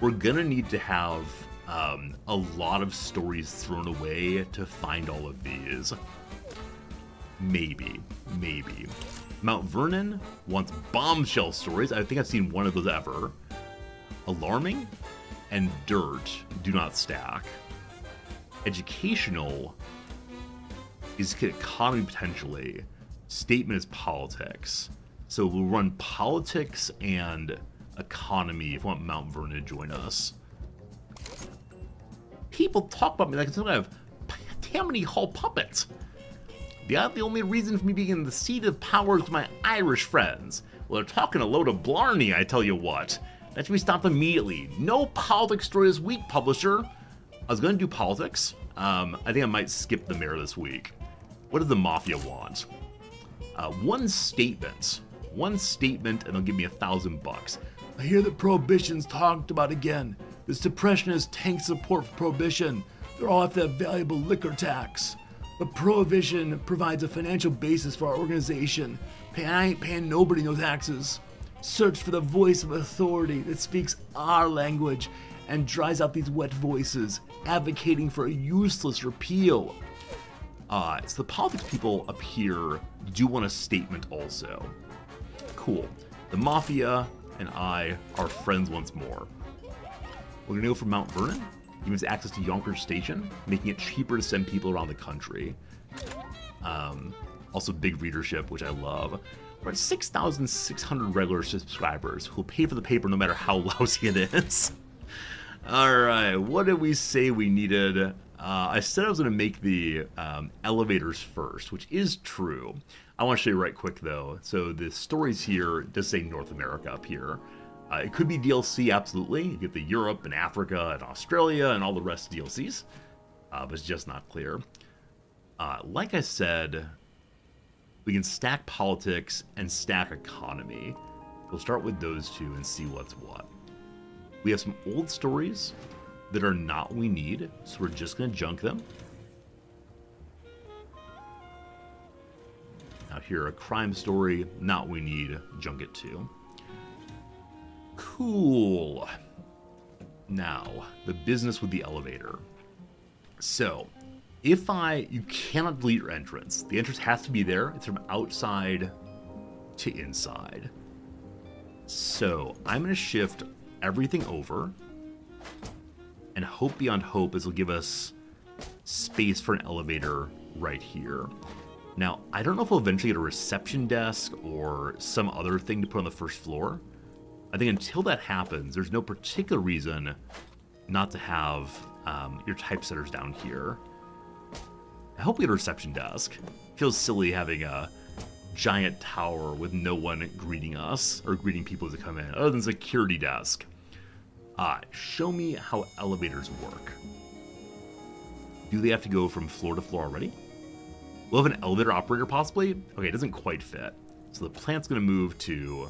We're gonna need to have a lot of stories thrown away to find all of these. Maybe. Mount Vernon wants bombshell stories. I think I've seen one of those ever. Alarming and dirt do not stack. Educational is economy potentially. Statement is politics. So we'll run politics and economy if we want Mount Vernon to join us. People talk about me like it's some kind of Tammany Hall puppet. The only reason for me being in the seat of power is my Irish friends. Well, they're talking a load of blarney, I tell you what. That should be stopped immediately. No politics story this week, publisher. I was going to do politics. I think I might skip the mayor this week. What does the mafia want? One statement, and they'll give me 1,000 bucks. I hear that prohibition's talked about again. This depression has tanked support for prohibition. They're all after that valuable liquor tax. But prohibition provides a financial basis for our organization. I ain't paying nobody no taxes. Search for the voice of authority that speaks our language and dries out these wet voices, advocating for a useless repeal. So the politics people up here do want a statement also. Cool. The Mafia and I are friends once more. We're gonna go for Mount Vernon. Give us access to Yonkers Station, making it cheaper to send people around the country. Also big readership, which I love. We're at 6,600 regular subscribers who'll pay for the paper no matter how lousy it is. Alright, what did we say we needed? I said I was going to make the elevators first, which is true. I want to show you right quick though. So the stories here does say North America up here. It could be DLC, absolutely. You get the Europe and Africa and Australia and all the rest of DLCs. But it's just not clear. Like I said, we can stack politics and stack economy. We'll start with those two and see what's what. We have some old stories that are not what we need, so we're just going to junk them. Now here, a crime story, not what we need, junk it too. Cool. Now, the business with the elevator. So, You cannot delete your entrance. The entrance has to be there. It's from outside to inside. So I'm going to shift everything over, and hope beyond hope is will give us space for an elevator right here. Now, I don't know if we'll eventually get a reception desk or some other thing to put on the first floor. I think until that happens, there's no particular reason not to have your typesetters down here. I hope we get a reception desk. Feels silly having a giant tower with no one greeting us or greeting people as they come in, other than security desk. Show me how elevators work. Do they have to go from floor to floor already? We'll have an elevator operator possibly? Okay, it doesn't quite fit. So the plant's going to move to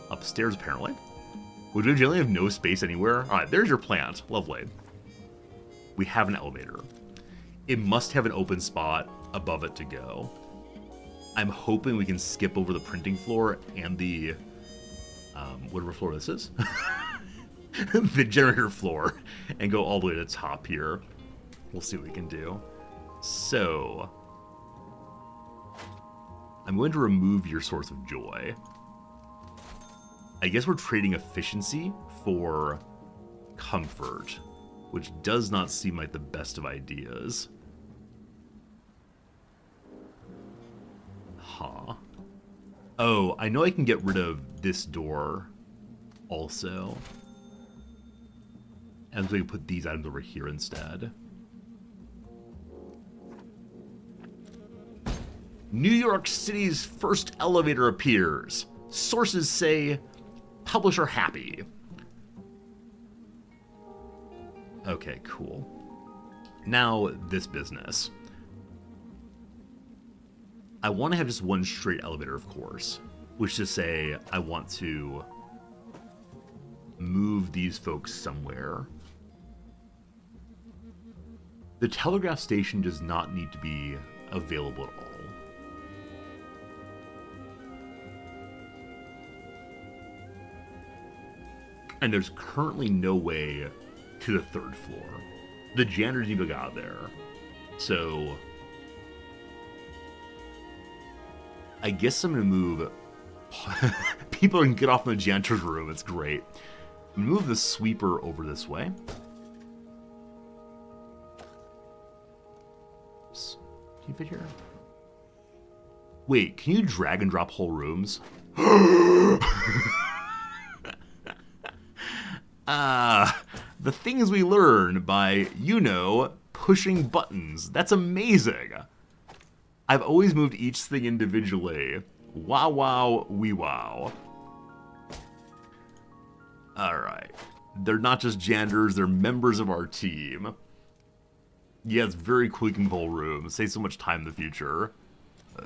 upstairs apparently. Would we generally have no space anywhere? Alright, there's your plant. Lovely. We have an elevator. It must have an open spot above it to go. I'm hoping we can skip over the printing floor and the whatever floor this is. The generator floor, and go all the way to the top here. We'll see what we can do. So I'm going to remove your source of joy. I guess we're trading efficiency for comfort, which does not seem like the best of ideas. Huh. Oh, I know I can get rid of this door also. And we can put these items over here instead. New York City's first elevator appears. Sources say, publisher happy. Okay, cool. Now, this business. I want to have just one straight elevator, of course. Which to say, I want to move these folks somewhere. The telegraph station does not need to be available at all. And there's currently no way to the third floor. The janitors need to get out there. So I guess I'm going to move... People can get off in the janitor's room. It's great. I'm going to move the sweeper over this way. Can you fit here? Wait, can you drag and drop whole rooms? The things we learn by, pushing buttons. That's amazing. I've always moved each thing individually. Wow, wow, wee wow. Alright. They're not just janitors, they're members of our team. Yeah, it's very cool you can pull rooms. Save so much time in the future.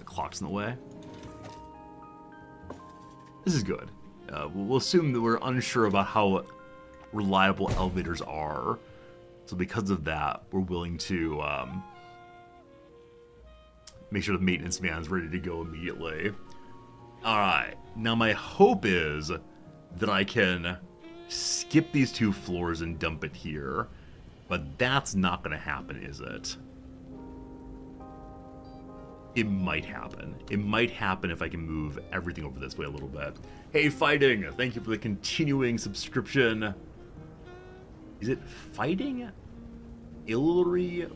Clock's in the way. This is good. We'll assume that we're unsure about how reliable elevators are. So because of that, we're willing to make sure the maintenance man's ready to go immediately. Alright, now my hope is that I can skip these 2 floors and dump it here. But that's not going to happen, is it? It might happen. It might happen if I can move everything over this way a little bit. Hey, Fighting! Thank you for the continuing subscription. Is it Fighting? Illyry?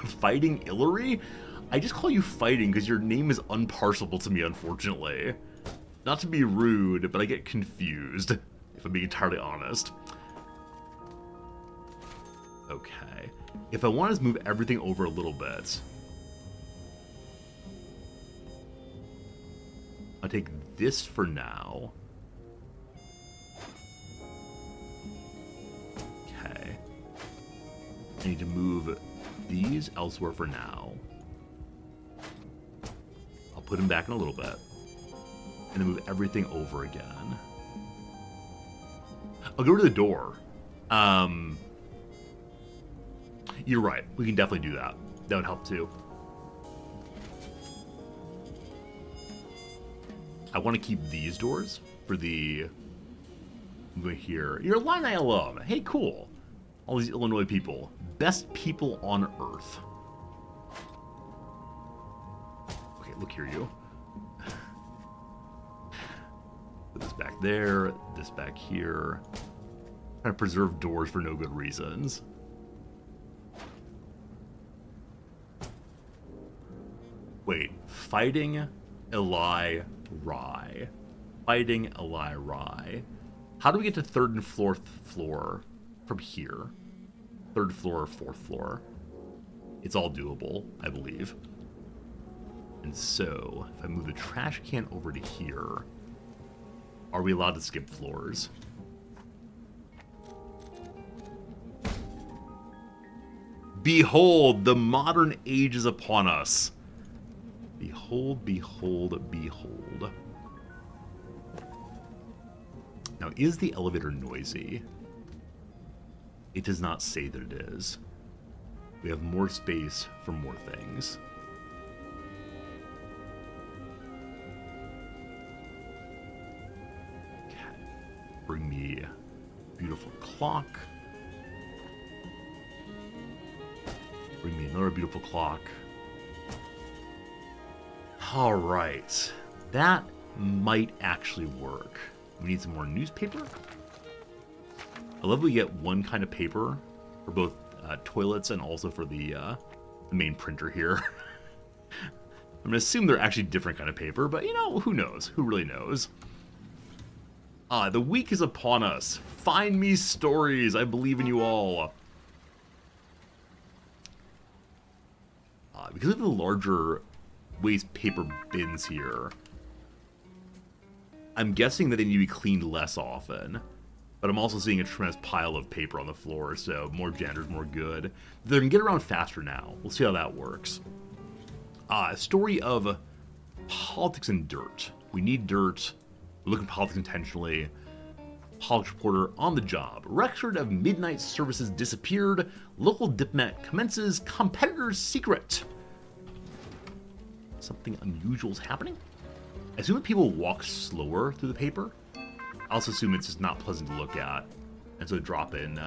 Fighting Illyry? I just call you Fighting because your name is unparsable to me, unfortunately. Not to be rude, but I get confused, if I'm being entirely honest. Okay. If I want to move everything over a little bit, I'll take this for now. Okay. I need to move these elsewhere for now. I'll put them back in a little bit. And then move everything over again. I'll go to the door. You're right. We can definitely do that. That would help too. I want to keep these doors for the... I'm going here. You're a Illini alum. Hey, cool. All these Illinois people. Best people on earth. Okay, look here, you. Put this back there, this back here. Trying to preserve doors for no good reasons. Wait, fighting Eli Rye. Fighting Eli Rye. How do we get to 3rd and 4th floor from here? 3rd floor or 4th floor? It's all doable, I believe. And so, if I move the trash can over to here, are we allowed to skip floors? Behold, the modern age is upon us. Behold, behold, behold. Now, is the elevator noisy? It does not say that it is. We have more space for more things. Okay. Bring me a beautiful clock. Bring me another beautiful clock. All right. That might actually work. We need some more newspaper. I love we get one kind of paper for both toilets and also for the main printer here. I'm going to assume they're actually different kind of paper, but you know, who knows? Who really knows? The week is upon us. Find me stories. I believe in you all. Because of the larger waste paper bins here, I'm guessing that they need to be cleaned less often. But I'm also seeing a tremendous pile of paper on the floor, so more janitors, more good. They can get around faster now. We'll see how that works. A story of politics and dirt. We need dirt. We're looking at politics intentionally. Politics reporter on the job. Record of midnight services disappeared. Local diplomat commences competitor's secret. Something unusual is happening. I assume that people walk slower through the paper. I also assume it's just not pleasant to look at. And so drop in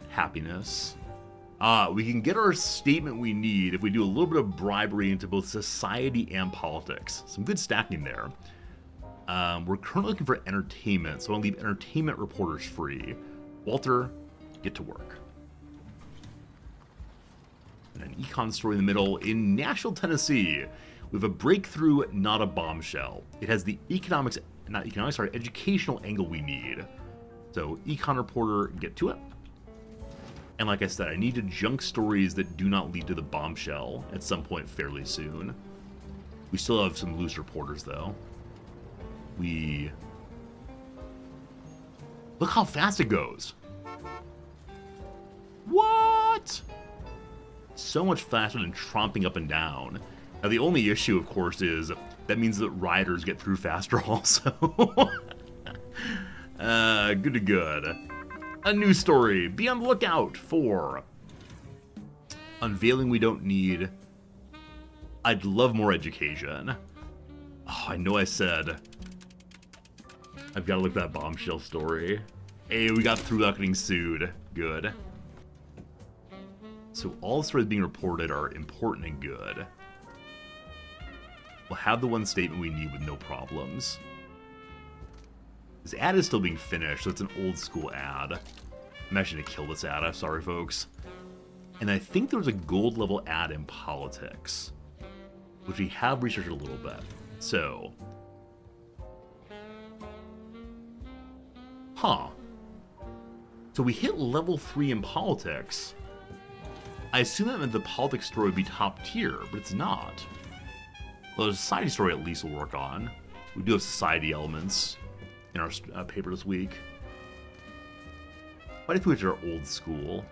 happiness. We can get our statement we need if we do a little bit of bribery into both society and politics. Some good stacking there. We're currently looking for entertainment, so I'll leave entertainment reporters free. Walter, get to work. And an econ story in the middle. In Nashville, Tennessee, we have a breakthrough, not a bombshell. It has the educational angle we need. So, econ reporter, get to it. And like I said, I need junk stories that do not lead to the bombshell at some point fairly soon. We still have some loose reporters, though. Look how fast it goes. What? So much faster than tromping up and down. Now, the only issue, of course, is that means that riders get through faster also. Good to good. A new story. Be on the lookout for unveiling we don't need. I'd love more education. Oh, I know I said I've got to look at that bombshell story. Hey, we got through without getting sued. Good. So all the stories being reported are important and good. We'll have the one statement we need with no problems. This ad is still being finished, so it's an old school ad. I'm actually gonna kill this ad, I'm sorry folks. And I think there was a gold level ad in politics, which we have researched a little bit. So, so we hit level 3 in politics. I assume that meant the politics story would be top tier, but it's not. Well, the society story at least will work on. We do have society elements in our paper this week. What if we went to our old school?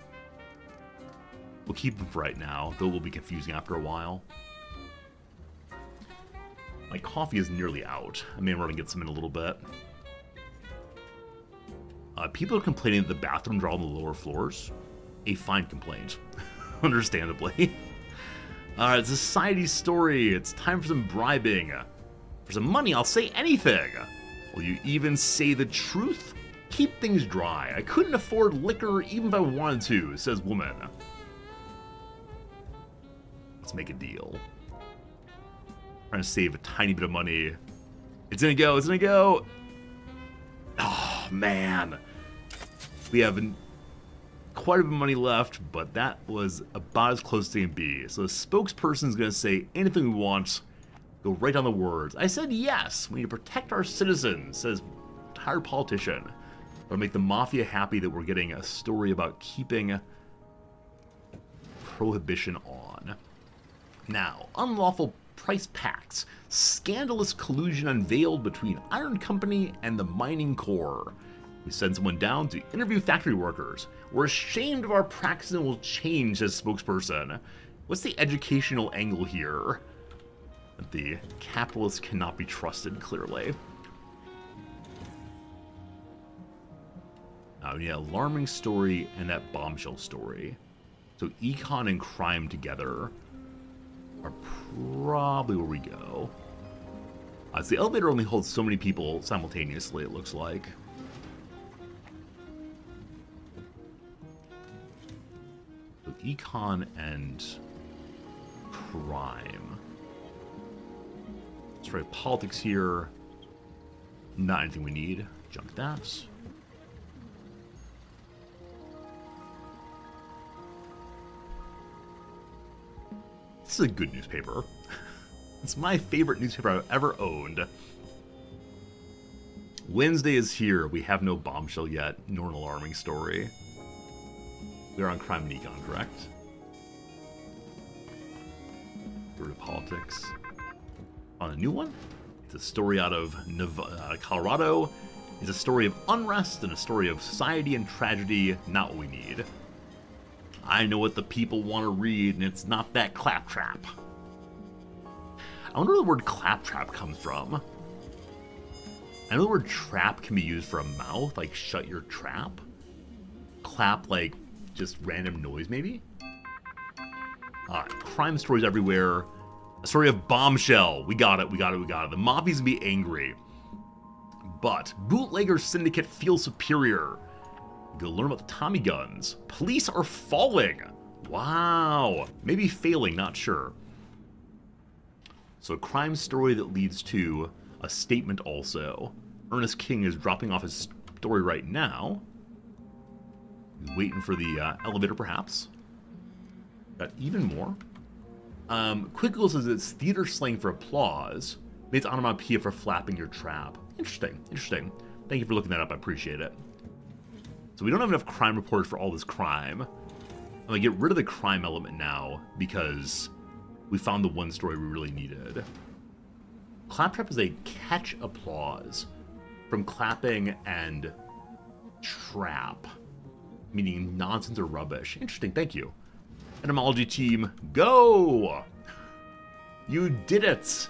We'll keep them for right now, though we'll be confusing after a while. My coffee is nearly out. I may run and get some in a little bit. People are complaining that the bathrooms are all on the lower floors. A fine complaint, understandably. Alright, society story. It's time for some bribing. For some money, I'll say anything. Will you even say the truth? keep things dry. I couldn't afford liquor even if I wanted to, says woman. Let's make a deal. Trying to save a tiny bit of money. It's gonna go, it's gonna go. Oh, man. We have quite a bit of money left, but that was about as close as it can be. So the spokesperson's gonna say anything we want. Go right down the words. I said yes, we need to protect our citizens, says tired politician. Or make the mafia happy that we're getting a story about keeping prohibition on. Now, unlawful price pacts. Scandalous collusion unveiled between Iron Company and the Mining Corps. We send someone down to interview factory workers. We're ashamed of our practice and will change, says spokesperson. What's the educational angle here? That the capitalists cannot be trusted, clearly. Yeah, alarming story and that bombshell story. So econ and crime together are probably where we go. So the elevator only holds so many people simultaneously, it looks like. So econ and crime. Let's try politics here. Not anything we need. Junk that. This is a good newspaper. It's my favorite newspaper I've ever owned. Wednesday is here. We have no bombshell yet, nor an alarming story. We are on Crime and Econ, correct? Go to politics. On a new one? It's a story out of Colorado. It's a story of unrest and a story of society and tragedy. Not what we need. I know what the people want to read, and it's not that claptrap. I wonder where the word claptrap comes from. I know the word trap can be used for a mouth, like shut your trap. Clap, like just random noise, maybe? Alright, crime stories everywhere. A story of bombshell. We got it, we got it, we got it. The mafia's gonna be angry. But bootlegger syndicate feels superior. Go learn about the Tommy guns. Police are falling. Wow. Maybe failing, not sure. So a crime story that leads to a statement also. Ernest King is dropping off his story right now. He's waiting for the elevator, perhaps. Got even more. Quick Google says it's theater slang for applause. It's onomatopoeia for flapping your trap. Interesting, interesting. Thank you for looking that up. I appreciate it. So we don't have enough crime reporters for all this crime. I'm gonna get rid of the crime element now because we found the one story we really needed. Claptrap is a catch applause from clapping and trap, meaning nonsense or rubbish. Interesting, thank you. Etymology team, go! You did it!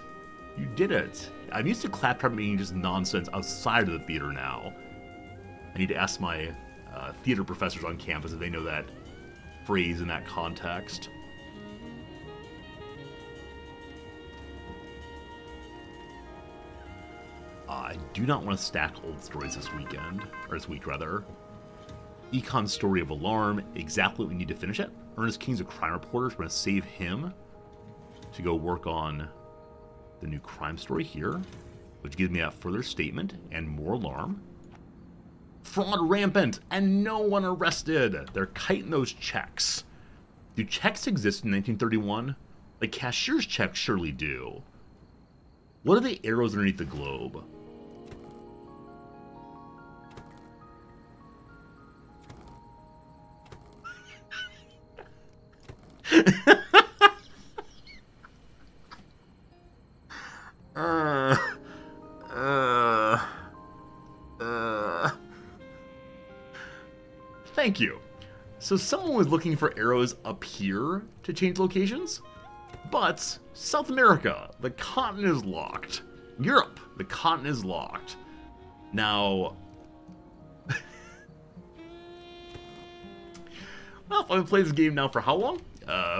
You did it. I'm used to claptrap meaning just nonsense outside of the theater now. I need to ask my theater professors on campus if they know that phrase in that context. I do not want to stack old stories this weekend, or this week rather. Econ story of alarm, exactly what we need to finish it. Ernest King's a crime reporter, so we're going to save him to go work on the new crime story here, which gives me a further statement and more alarm. Fraud rampant and no one arrested. They're kiting those checks. Do checks exist in 1931? Like cashier's checks surely do. What are the arrows underneath the globe? Thank you. So someone was looking for arrows up here to change locations, but South America, the continent is locked. Europe, the continent is locked. Now, well, I've played this game now for how long?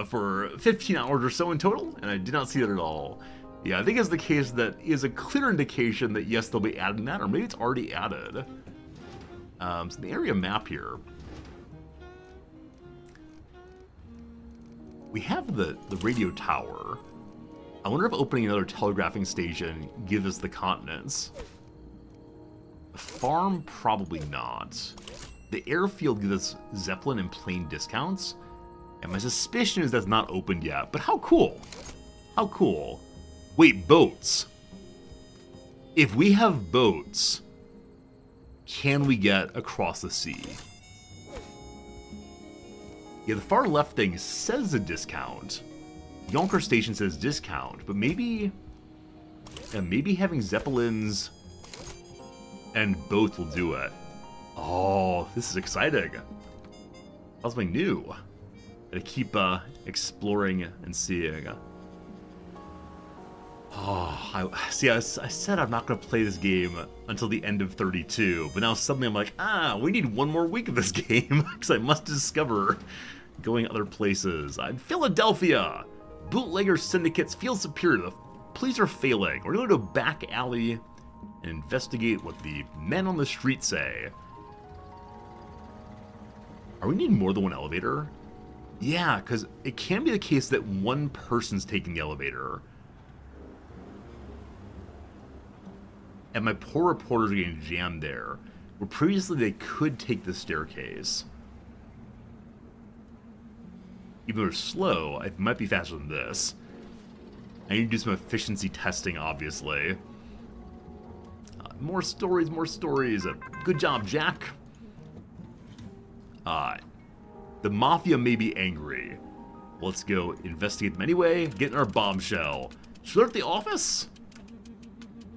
For 15 hours or so in total, and I did not see that at all. Yeah, I think it's the case that is a clear indication that yes, they'll be adding that, or maybe it's already added. So the area map here, we have the radio tower. I wonder if opening another telegraphing station gives us the continents. The farm, probably not. The airfield gives us Zeppelin and plane discounts. And my suspicion is that's not opened yet. But how cool? How cool. Wait, boats. If we have boats, can we get across the sea? Yeah, the far left thing says a discount. Yonker Station says discount, but maybe having Zeppelins and boats will do it. Oh, this is exciting. That's something new. Gotta keep exploring and seeing. Oh, I said I'm not gonna play this game until the end of 32, but now suddenly I'm like, we need one more week of this game because I must discover going other places. I'm Philadelphia. Bootlegger syndicates feel superior. The police are failing. We're going to go to a back alley and investigate what the men on the street say. Are we needing more than one elevator? Yeah, because it can be the case that one person's taking the elevator. And my poor reporters are getting jammed there, where previously they could take the staircase. Even though they're slow, it might be faster than this. I need to do some efficiency testing, obviously. More stories, more stories. Good job, Jack. The Mafia may be angry. Let's go investigate them anyway. Get in our bombshell. Should we alert the office?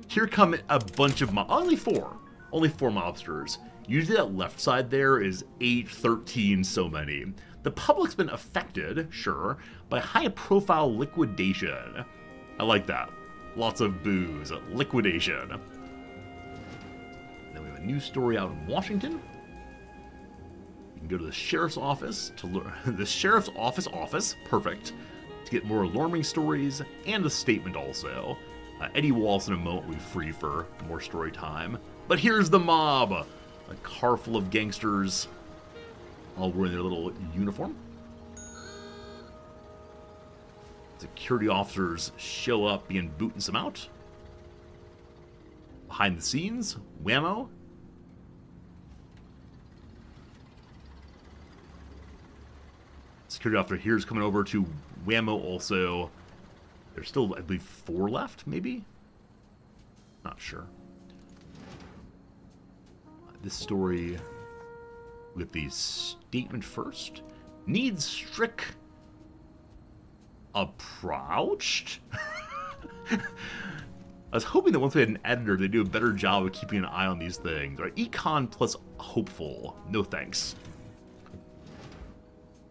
Here come a bunch of only four mobsters. Usually that left side there is 8, 13, so many. The public's been affected, sure, by high-profile liquidation. I like that. Lots of booze. Liquidation. Then we have a news story out in Washington. You can go to the sheriff's office to learn the sheriff's office, perfect, to get more alarming stories and a statement also. Eddie Wallace in a moment will be free for more story time. But here's the mob, a car full of gangsters, all wearing their little uniform. Security officers show up, begin booting some out. Behind the scenes, whammo. Security officer here is coming over to whammo also. There's still, I believe, 4 left, maybe? Not sure. This story with the statement first. Needs strict approached? I was hoping that once we had an editor, they'd do a better job of keeping an eye on these things. Right? Econ plus hopeful. No thanks.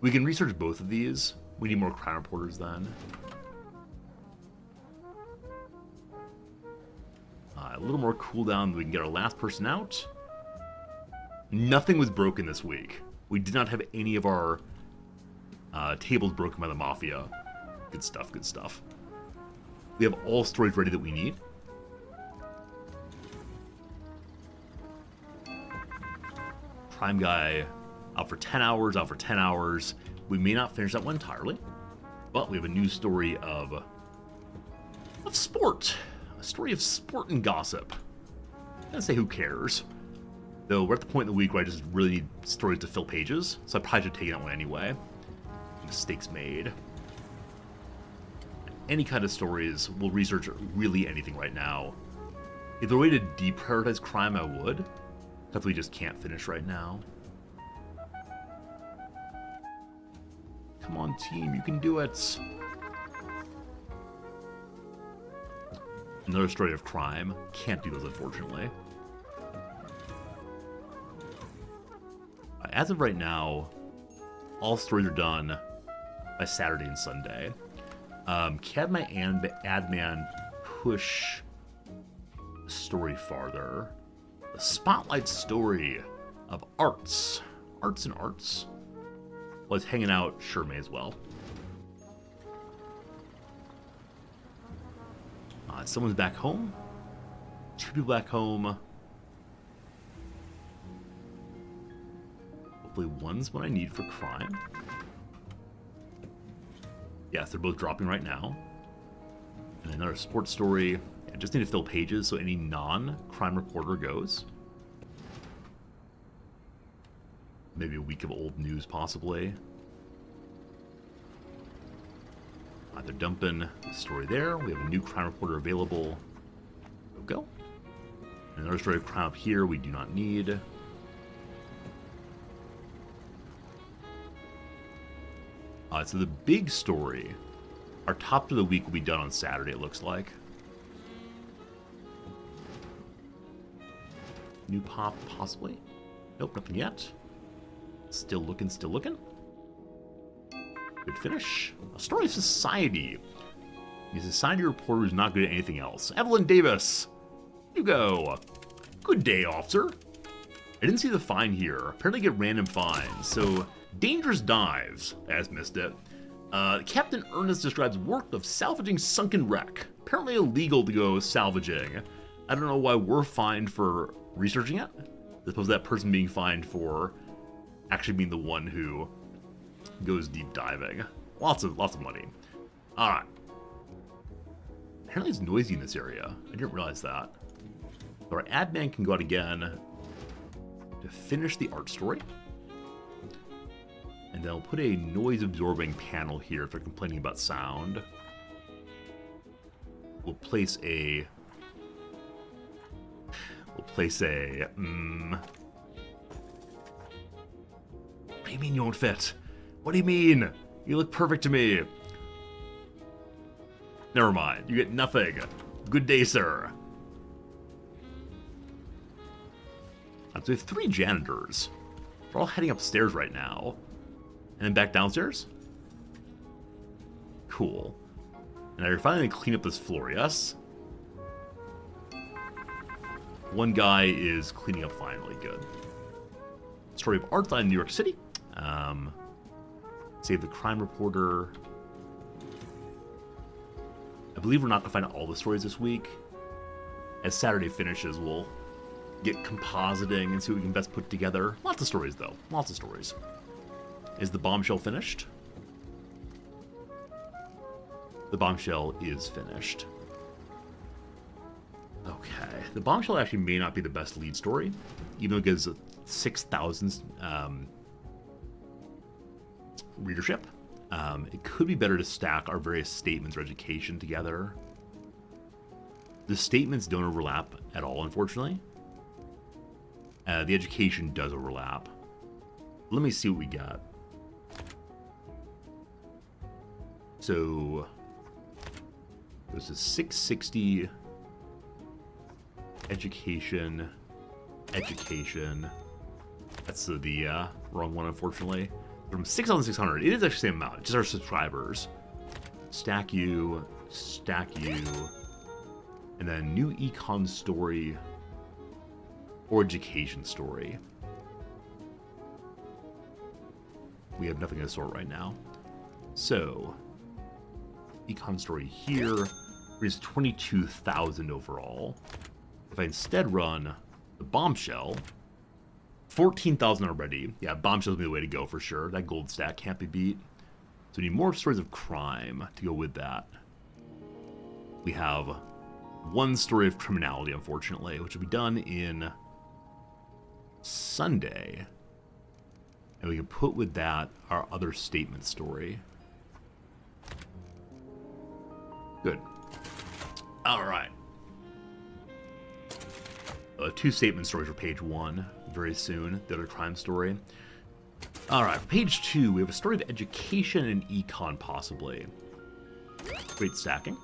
We can research both of these. We need more crime reporters then. A little more cooldown. We can get our last person out. Nothing was broken this week. We did not have any of our tables broken by the Mafia. Good stuff, good stuff. We have all stories ready that we need. Prime Guy out for 10 hours, out for 10 hours. We may not finish that one entirely, but we have a news story of sport. A story of sport and gossip. I'm gonna say who cares. Though we're at the point in the week where I just really need stories to fill pages, so I probably should take that one anyway. Mistakes made. Any kind of stories, we'll research really anything right now. If there were a way to deprioritize crime, I would. Because we just can't finish right now. Come on, team, you can do it. Another story of crime. Can't do those, unfortunately. As of right now, all stories are done by Saturday and Sunday. Can my admin push the story farther? The spotlight story of arts. Arts and arts. Well, it's hanging out, sure, may as well. Someone's back home. 2 people back home. exactly one's what I need for crime. Yes, they're both dropping right now. And another sports story. I just need to fill pages so any non-crime reporter goes. Maybe a week of old news, possibly. They're dumping the story there. We have a new crime reporter available. Go. Another story of crime up here we do not need. So the big story, our top of the week will be done on Saturday, it looks like. New pop, possibly. Nope, nothing yet. Still looking, still looking. Good finish. A story of society. The society reporter who's not good at anything else. Evelyn Davis. You go. Good day, officer. I didn't see the fine here. Apparently get random fines. So, dangerous dives. I just missed it. Captain Ernest describes work of salvaging sunken wreck. Apparently illegal to go salvaging. I don't know why we're fined for researching it. I suppose that person being fined for actually being the one who goes deep diving. Lots of money. Alright. Apparently it's noisy in this area. I didn't realize that. So our ad man can go out again to finish the art story. And then we'll put a noise absorbing panel here if they're complaining about sound. We'll place a what do you mean you won't fit? What do you mean? You look perfect to me. Never mind. You get nothing. Good day, sir. So we have 3 janitors. They're all heading upstairs right now. And then back downstairs? Cool. And now you're finally gonna clean up this floor, yes? One guy is cleaning up finally. Good. Story of art in New York City. Save the crime reporter. I believe we're not going to find all the stories this week. As Saturday finishes, we'll get compositing and see what we can best put together. Lots of stories, though. Lots of stories. Is the bombshell finished? The bombshell is finished. Okay. The bombshell actually may not be the best lead story, even though it gives 6,000 readership. It could be better to stack our various statements or education together. The statements don't overlap at all, unfortunately. The education does overlap. Let me see what we got. So, this is 660 education. That's the wrong one, unfortunately. From 6,600, it is actually the same amount, just our subscribers. Stack you, and then new econ story or education story. We have nothing to sort right now. So, econ story here is 22,000 overall. If I instead run the bombshell, 14,000 already. Yeah, bombshell's be the way to go for sure. That gold stack can't be beat. So we need more stories of crime to go with that. We have 1 story of criminality, unfortunately, which will be done in Sunday. And we can put with that our other statement story. Good. All right. 2 statement stories for page 1 very soon. The other crime story. All right, for page 2, we have a story of education and econ, possibly. Great stacking.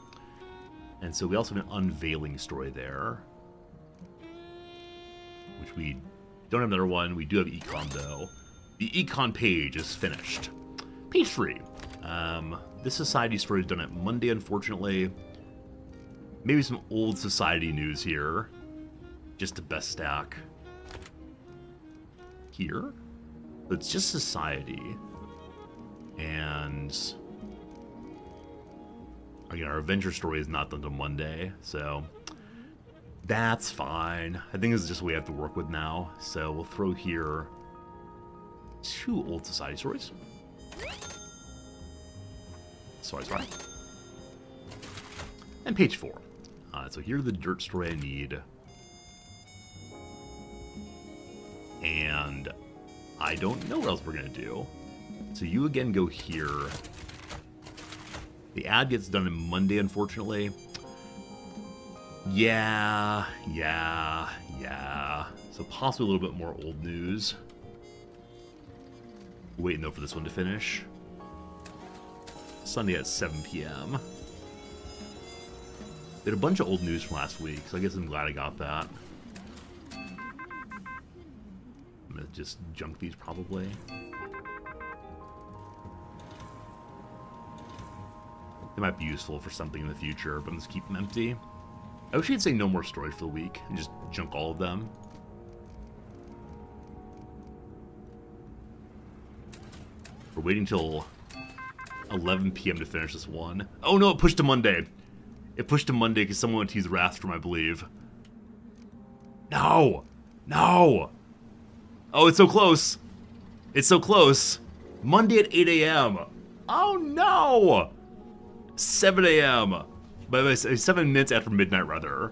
And so we also have an unveiling story there, which we don't have another one. We do have econ, though. The econ page is finished. Page 3. This society story is done at Monday, unfortunately. Maybe some old society news here. Just the best stack. Here. So it's just society. And again, our adventure story is not done until Monday, so that's fine. I think this is just what we have to work with now. So we'll throw here 2 old society stories. Sorry. And page 4. So here's the dirt story I need. And I don't know what else we're going to do. So you again go here. The ad gets done on Monday, unfortunately. Yeah. So possibly a little bit more old news. Waiting though for this one to finish. Sunday at 7 p.m. They had a bunch of old news from last week, so I guess I'm glad I got that. I'm gonna just junk these probably. They might be useful for something in the future, but I'm just keep them empty. I wish you'd say no more stories for the week and just junk all of them. We're waiting till 11 p.m. to finish this one. Oh no, it pushed to Monday. It pushed to Monday because someone went to use Rathdrum, I believe. No! Oh, it's so close. It's so close. Monday at 8 a.m. Oh no! 7 a.m. By the way, 7 minutes after midnight, rather.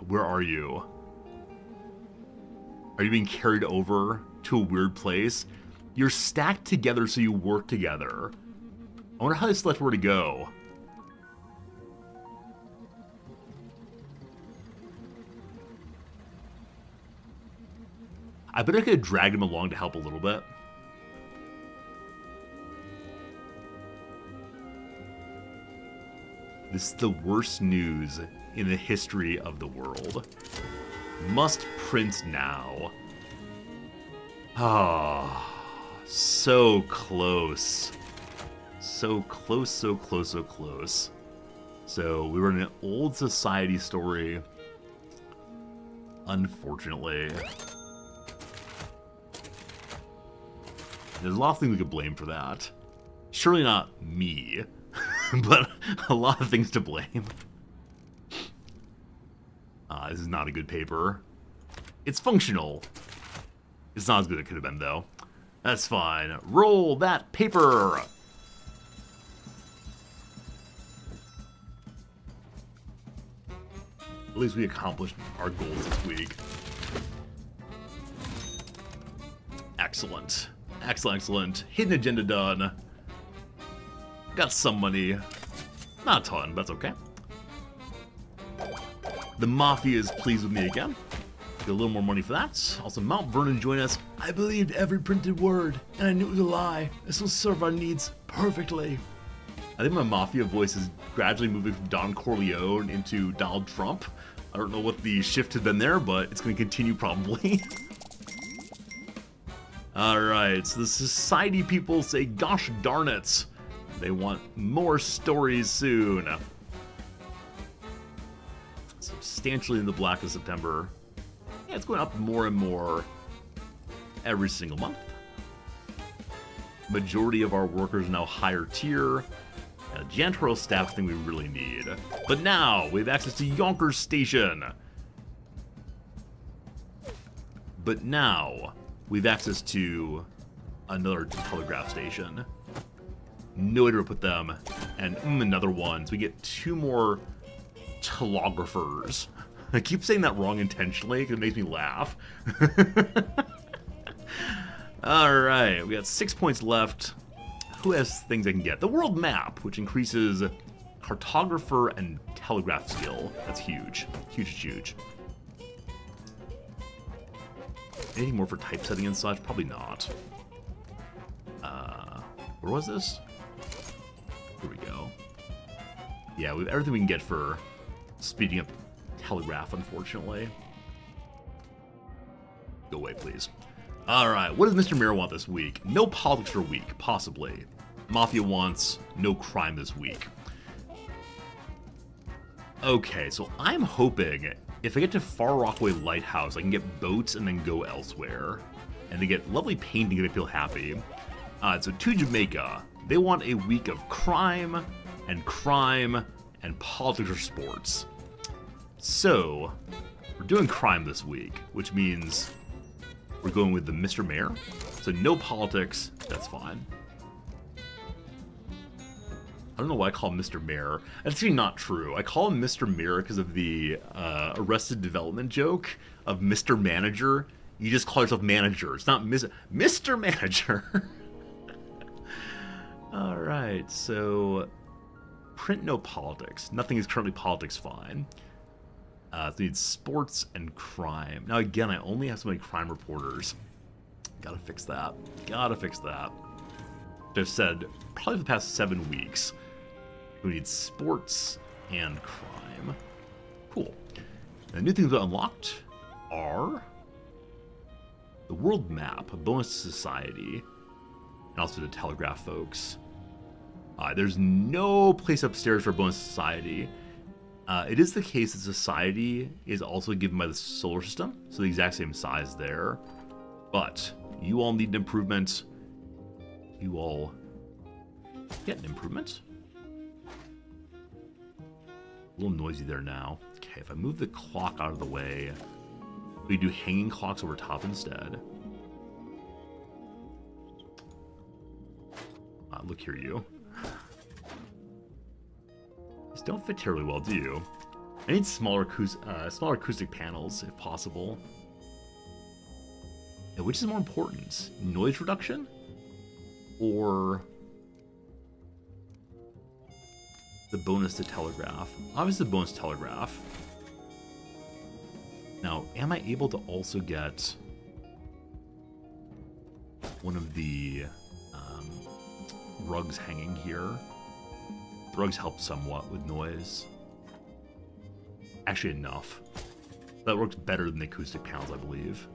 Where are you? Are you being carried over to a weird place? You're stacked together so you work together. I wonder how they select where to go. I bet I could have dragged him along to help a little bit. This is the worst news in the history of the world. Must print now. Ah, so close. So close. So we were in an old society story. Unfortunately. There's a lot of things we could blame for that. Surely not me, but a lot of things to blame. This is not a good paper. It's functional. It's not as good as it could have been, though. That's fine. Roll that paper! At least we accomplished our goals this week. Excellent. Excellent. Hidden agenda done. Got some money. Not a ton, but that's okay. The Mafia is pleased with me again. Get a little more money for that. Also, Mount Vernon joined us. I believed every printed word, and I knew it was a lie. This will serve our needs perfectly. I think my Mafia voice is gradually moving from Don Corleone into Donald Trump. I don't know what the shift has been there, but it's going to continue probably. Alright, so the society people say, gosh darn it. They want more stories soon. Substantially in the black of September. Yeah, it's going up more and more every single month. Majority of our workers are now higher tier. Janitorial staff thing we really need. But now we have access to Yonkers Station. But now we have access to another telegraph station. No idea where to put them. And another one. So we get 2 more telegraphers. I keep saying that wrong intentionally because it makes me laugh. Alright, we got 6 points left. Who has things I can get? The world map, which increases cartographer and telegraph skill. That's huge. Huge. Anything more for typesetting and such? Probably not. Where was this? Here we go. Yeah, we have everything we can get for speeding up telegraph, unfortunately. Go away, please. Alright, what does Mr. Mayor want this week? No politics for a week, possibly. Mafia wants no crime this week. Okay, so I'm hoping if I get to Far Rockaway Lighthouse, I can get boats and then go elsewhere. And to get lovely painting and I feel happy. So to Jamaica, they want a week of crime and politics or sports. So, we're doing crime this week, which means We're going with the Mr. Mayor. So no politics, that's fine. I don't know why I call him Mr. Mayor. That's actually not true. I call him Mr. Mayor because of the Arrested Development joke of Mr. Manager. You just call yourself Manager. It's not Mr. Manager. All right, so print no politics. Nothing is currently politics fine. So we need sports and crime. Now again, I only have so many crime reporters. Gotta fix that. Gotta fix that. I've said probably for the past 7 weeks. We need sports and crime. Cool. And the new things that unlocked are the world map, a bonus to society, and also to telegraph folks. There's no place upstairs for bonus society. It is the case that society is also given by the solar system, so the exact same size there. But you all need an improvement. You all get an improvement. A little noisy there now. Okay, if I move the clock out of the way, we do hanging clocks over top instead. Look here, you. These don't fit terribly well, do you? I need smaller acoustic panels, if possible. Yeah, which is more important? Noise reduction? Or the bonus to telegraph? Obviously the bonus to telegraph. Now, am I able to also get one of the rugs hanging here? The rugs help somewhat with noise. Actually enough. That works better than the acoustic panels, I believe.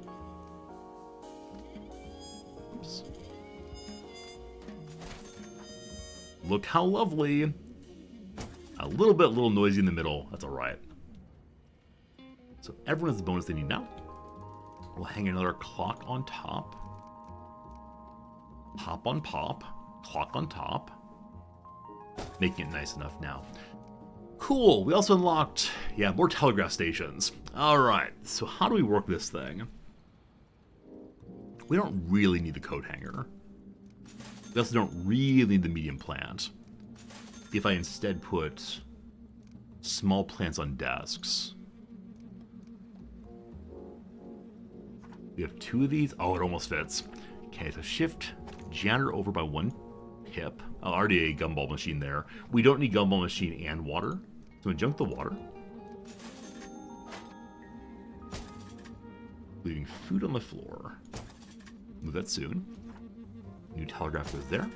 Oops. Look how lovely. A little noisy in the middle. That's alright. So everyone has the bonus they need now. We'll hang another clock on top. Pop on pop. Clock on top. Making it nice enough now. Cool. We also unlocked, more telegraph stations. Alright, so how do we work this thing? We don't really need the coat hanger. We also don't really need the medium plant. If I instead put small plants on desks. We have 2 of these. Oh, it almost fits. Okay, so shift janitor over by 1 pip. Already a gumball machine there. We don't need gumball machine and water. So junk the water. Leaving food on the floor. Move that soon. New telegraph goes there.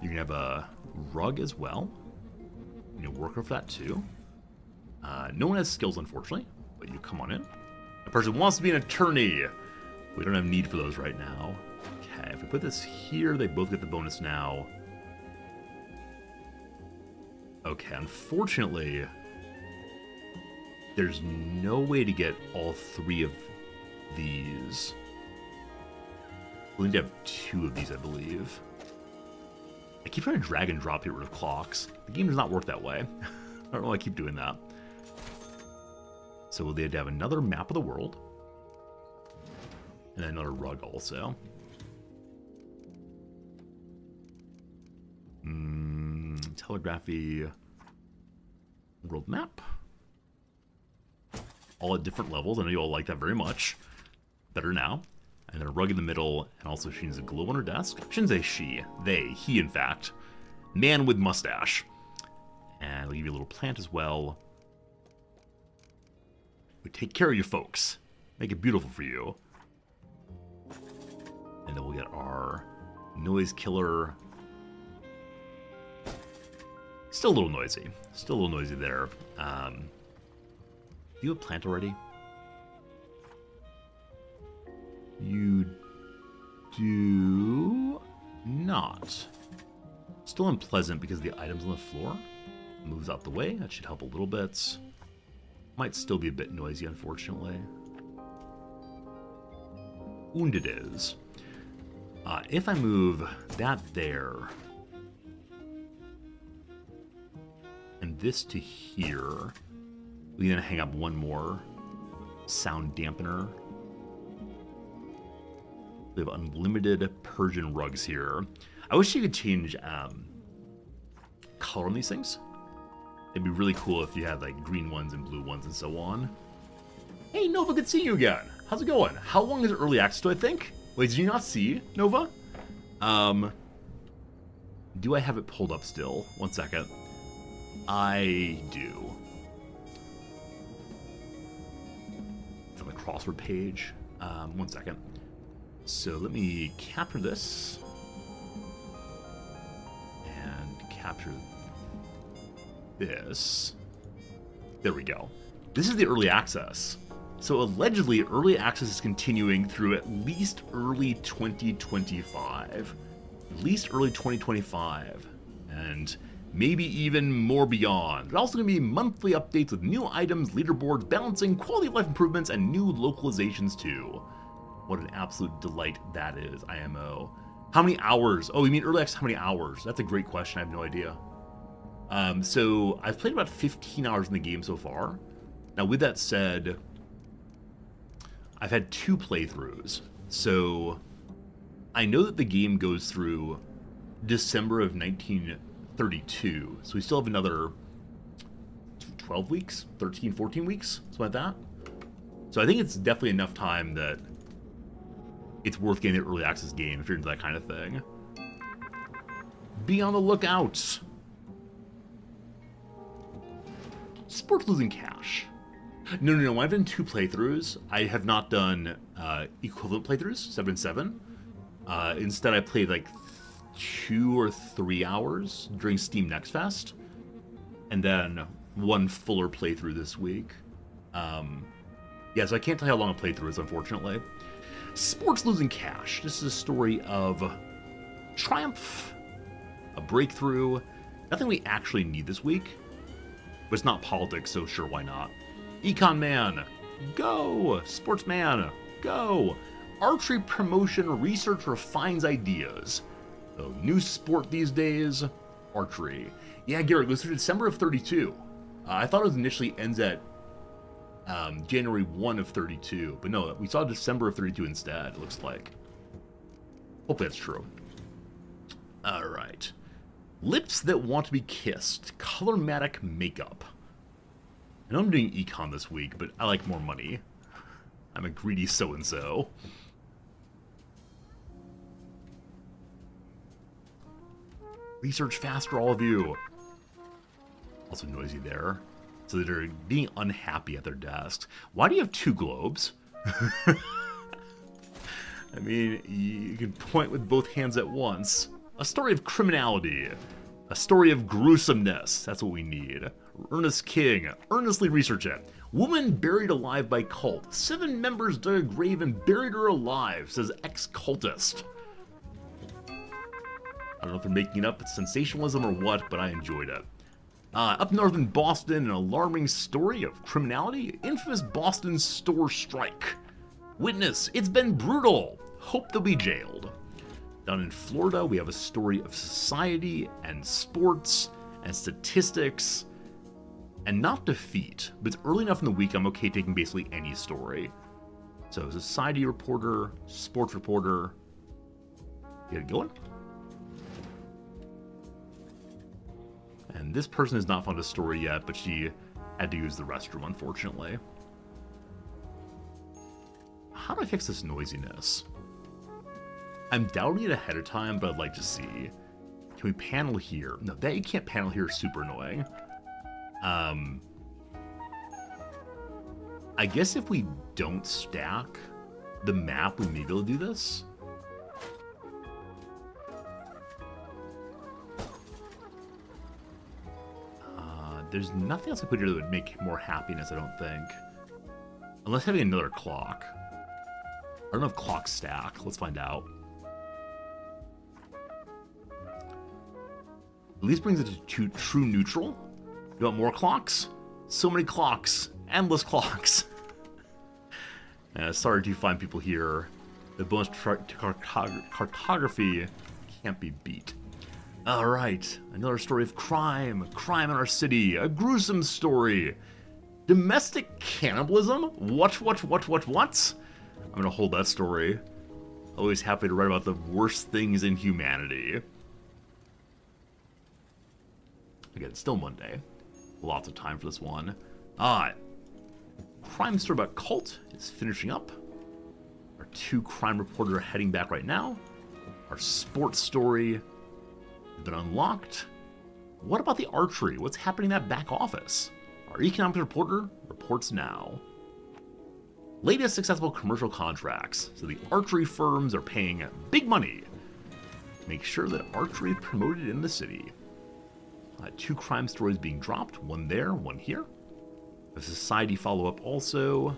You're gonna have a rug as well. You need a worker for that too. No one has skills, unfortunately, but you come on in. A person wants to be an attorney. We don't have need for those right now. Okay, if we put this here, they both get the bonus now. Okay, unfortunately, there's no way to get all 3 of these. We'll need to have 2 of these, I believe. I keep trying to drag and drop to get rid of clocks. The game does not work that way. I don't know why I keep doing that. So they had to have another map of the world. And another rug also. Telegraphy world map. All at different levels. I know you all like that very much. Better now. And then a rug in the middle, and also she needs a glow on her desk. I shouldn't say she. They. He, in fact. Man with mustache. And we'll give you a little plant as well. We take care of you folks. Make it beautiful for you. And then we'll get our noise killer. Still a little noisy. Still a little noisy there. Do you have a plant already? You do not. Still unpleasant because of the items on the floor. Moves out the way. That should help a little bit. Might still be a bit noisy, unfortunately. Wounded is. If I move that there, and this to here, we're gonna hang up one more sound dampener. We have unlimited Persian rugs here. I wish you could change color on these things. It'd be really cool if you had like green ones and blue ones and so on. Hey Nova, good seeing you again. How's it going? How long is early access, do I think? Wait, did you not see Nova? Do I have it pulled up still? 1 second. I do. It's on the crossword page. 1 second. So let me capture this. And capture this. There we go. This is the early access. So allegedly, early access is continuing through at least early 2025. At least early 2025. And maybe even more beyond. There's also going to be monthly updates with new items, leaderboards, balancing, quality of life improvements, and new localizations too. What an absolute delight that is, IMO. How many hours? Oh, you mean early access, how many hours? That's a great question, I have no idea. So I've played about 15 hours in the game so far. Now with that said, I've had 2 playthroughs. So I know that the game goes through December of 1932. So we still have another 12 weeks, 13, 14 weeks, something like that. So I think it's definitely enough time that it's worth getting the early access game if you're into that kind of thing. Be on the lookout. Sports losing cash. No. I've done 2 playthroughs. I have not done equivalent playthroughs, 7 and 7. Instead, I played like 2 or 3 hours during Steam Next Fest, and then 1 fuller playthrough this week. Yeah, so I can't tell you how long a playthrough is, unfortunately. Sports losing cash. This is a story of triumph, a breakthrough. Nothing we actually need this week, but it's not politics, so sure, why not? Econ Man, go! Sportsman, go! Archery promotion research refines ideas. The new sport these days, archery. Yeah, Garrett, it goes through December of 32. I thought it was initially ends at January 1 of 32, but no, we saw December of 32 instead, it looks like. Hopefully that's true. Alright. Lips that want to be kissed. Colormatic makeup. I know I'm doing econ this week, but I like more money. I'm a greedy so-and-so. Research faster, all of you. Also noisy there. So they're being unhappy at their desks. Why do you have 2 globes? I mean, you can point with both hands at once. A story of criminality. A story of gruesomeness. That's what we need. Ernest King. Earnestly research it. Woman buried alive by cult. 7 members dug a grave and buried her alive, says ex-cultist. I don't know if they're making it up, it's sensationalism or what, but I enjoyed it. Up north in Boston, an alarming story of criminality. Infamous Boston store strike. Witness, it's been brutal. Hope they'll be jailed. Down in Florida, we have a story of society and sports and statistics and not defeat, but it's early enough in the week I'm okay taking basically any story. So society reporter, sports reporter, get it going. And this person has not found a story yet, but she had to use the restroom, unfortunately. How do I fix this noisiness? I'm doubting it ahead of time, but I'd like to see. Can we panel here? No, that you can't panel here is super annoying. I guess if we don't stack the map, we may be able to do this. There's nothing else I could do that would make more happiness, I don't think. Unless having another clock. I don't know if clocks stack. Let's find out. At least brings it to true neutral. You want more clocks? So many clocks. Endless clocks. Sorry to find people here. The bonus cartography can't be beat. Alright, another story of crime. Crime in our city. A gruesome story. Domestic cannibalism? What? I'm gonna hold that story. Always happy to write about the worst things in humanity. Again, it's still Monday. Lots of time for this one. Crime story about Cult is finishing up. Our 2 crime reporters are heading back right now. Our sports story has been unlocked. What about the archery? What's happening in that back office? Our economics reporter reports now. Latest successful commercial contracts. So the archery firms are paying big money. Make sure that archery is promoted in the city. 2 crime stories being dropped. One there, one here. A society follow-up also.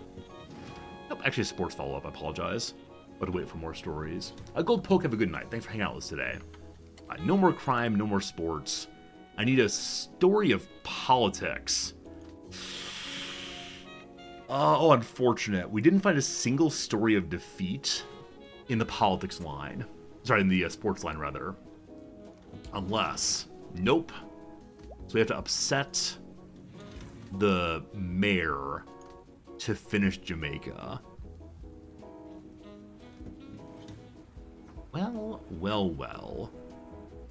Nope, actually a sports follow-up, I apologize. But wait for more stories. Gold Poke, have a good night. Thanks for hanging out with us today. No more crime, no more sports. I need a story of politics. Oh, unfortunate. We didn't find a single story of defeat in the politics line. Sorry, in the sports line, rather. Unless... Nope. So we have to upset the mayor to finish Jamaica. Well.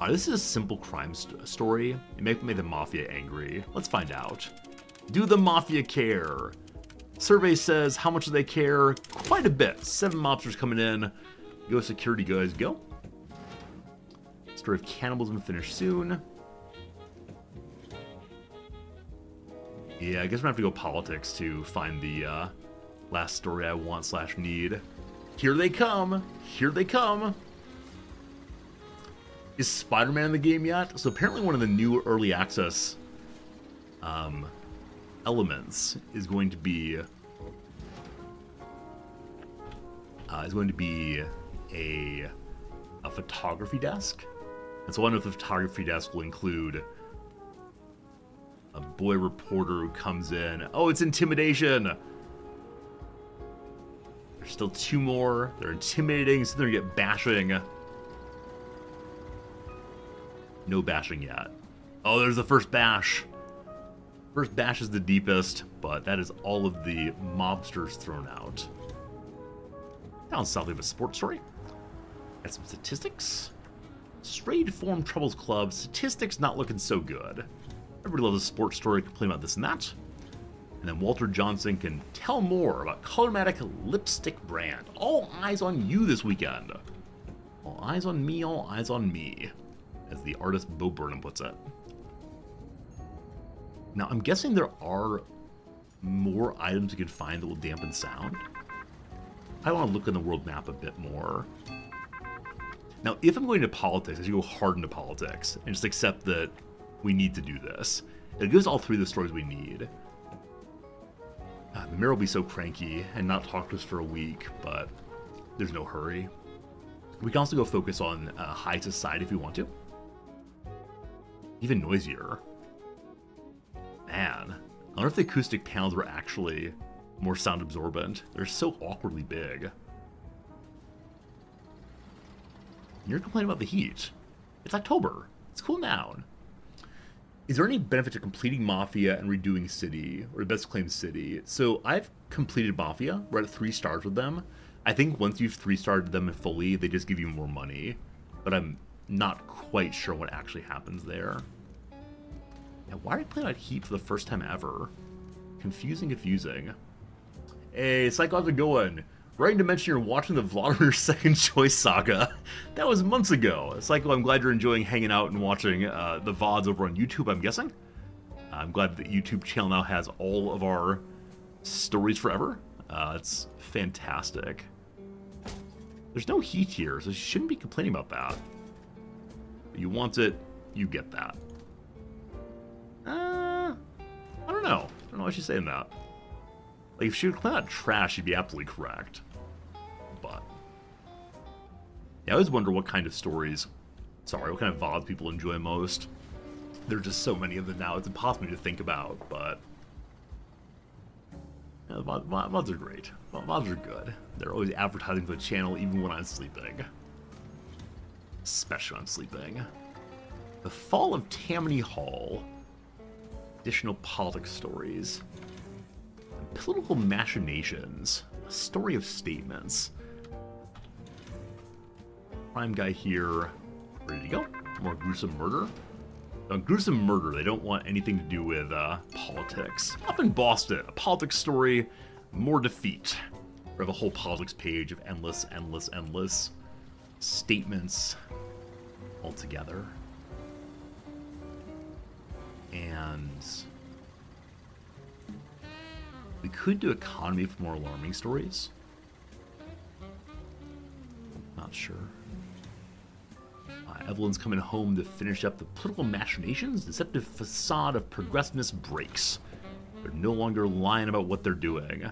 This is a simple crime story. It made the Mafia angry. Let's find out. Do the Mafia care? Survey says, how much do they care? Quite a bit. 7 mobsters coming in. Go security guys, go. Story of cannibalism finished soon. Yeah, I guess we're gonna have to go politics to find the last story I want / need. Here they come! Here they come! Is Spider-Man in the game yet? So apparently one of the new early access elements is going to be a photography desk. And so I wonder if the photography desk will include a boy reporter who comes in. Oh, it's intimidation! There's still 2 more. They're intimidating, so they're gonna get bashing. No bashing yet. Oh, there's the first bash. First bash is the deepest, but that is all of the mobsters thrown out. Down south we have a sports story. Got some statistics. Strayed Form Troubles Club. Statistics not looking so good. Everybody loves a sports story, complain about this and that. And then Walter Johnson can tell more about Colormatic lipstick brand. All eyes on you this weekend. All eyes on me, all eyes on me. As the artist Bo Burnham puts it. Now, I'm guessing there are more items you can find that will dampen sound. I want to look in the world map a bit more. Now, if I'm going to politics, I should go hard into politics and just accept that we need to do this. It gives all 3 of the stories we need. The mayor will be so cranky and not talk to us for a week, but there's no hurry. We can also go focus on high society if we want to. Even noisier. Man, I wonder if the acoustic panels were actually more sound absorbent. They're so awkwardly big. You're complaining about the heat. It's October. It's cool down. Is there any benefit to completing Mafia and redoing City, or Best Claim City? So I've completed Mafia. We're at 3 stars with them. I think once you've 3-starred them fully, they just give you more money. But I'm not quite sure what actually happens there. Now, why are you playing out Heat for the first time ever? Confusing. Hey, Psycho, how's it going? Writing to mention you're watching the Vladimir Second Choice Saga. That was months ago. Psycho, I'm glad you're enjoying hanging out and watching the VODs over on YouTube, I'm guessing. I'm glad the YouTube channel now has all of our stories forever. It's fantastic. There's no heat here, so you shouldn't be complaining about that. You want it, you get that. I don't know. I don't know why she's saying that. Like, if she would clean out trash, she'd be absolutely correct. But yeah, I always wonder what kind of stories, what kind of VODs people enjoy most. There are just so many of them now, it's impossible to think about, but yeah, VODs are great. VODs are good. They're always advertising for the channel even when I'm sleeping. Especially when I'm sleeping. The Fall of Tammany Hall. Additional politics stories. Political machinations. A story of statements. Crime guy here. Ready to go. More gruesome murder. Now, gruesome murder, they don't want anything to do with politics. Up in Boston, a politics story, more defeat. We have a whole politics page of endless statements all together. And we could do economy for more alarming stories. Not sure. Evelyn's coming home to finish up the political machinations. Deceptive facade of progressiveness breaks. They're no longer lying about what they're doing.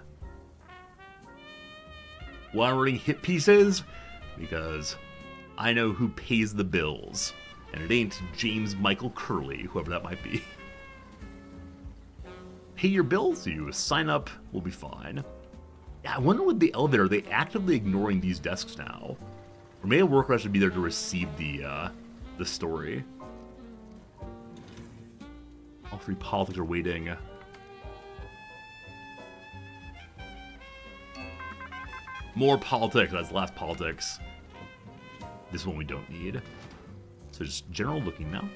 Why I'm writing hit pieces? Because I know who pays the bills. And it ain't James Michael Curley, whoever that might be. Pay your bills, you sign up, we'll be fine. Yeah, I wonder with the elevator, are they actively ignoring these desks now? Or maybe a worker has to be there to receive the story. All three politics are waiting. More politics, that's the last politics. This one we don't need. So just general looking now.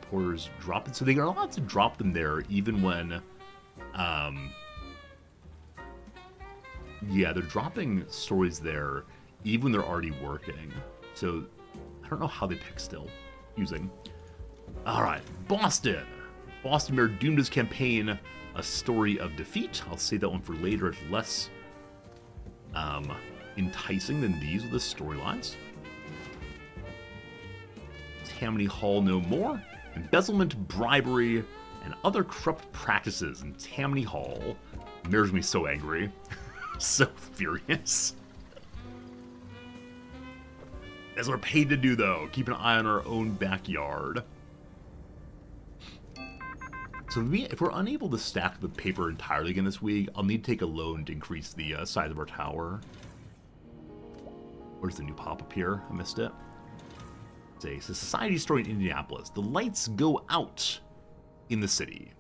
Porters drop it. So they are allowed to drop them there even when... yeah, they're dropping stories there even when they're already working. So I don't know how they pick still. Using. Alright, Boston. Boston Mayor doomed his campaign a story of defeat. I'll save that one for later. It's less enticing than these with the storylines. Tammany Hall no more. Embezzlement, bribery, and other corrupt practices in Tammany Hall. The mayor's gonna be so angry. So furious. As we're paid to do, though. Keep an eye on our own backyard. So if we're unable to stack the paper entirely again this week, I'll need to take a loan to increase the size of our tower. Where's the new pop-up here? I missed it. It's a society story in Indianapolis. The lights go out in the city.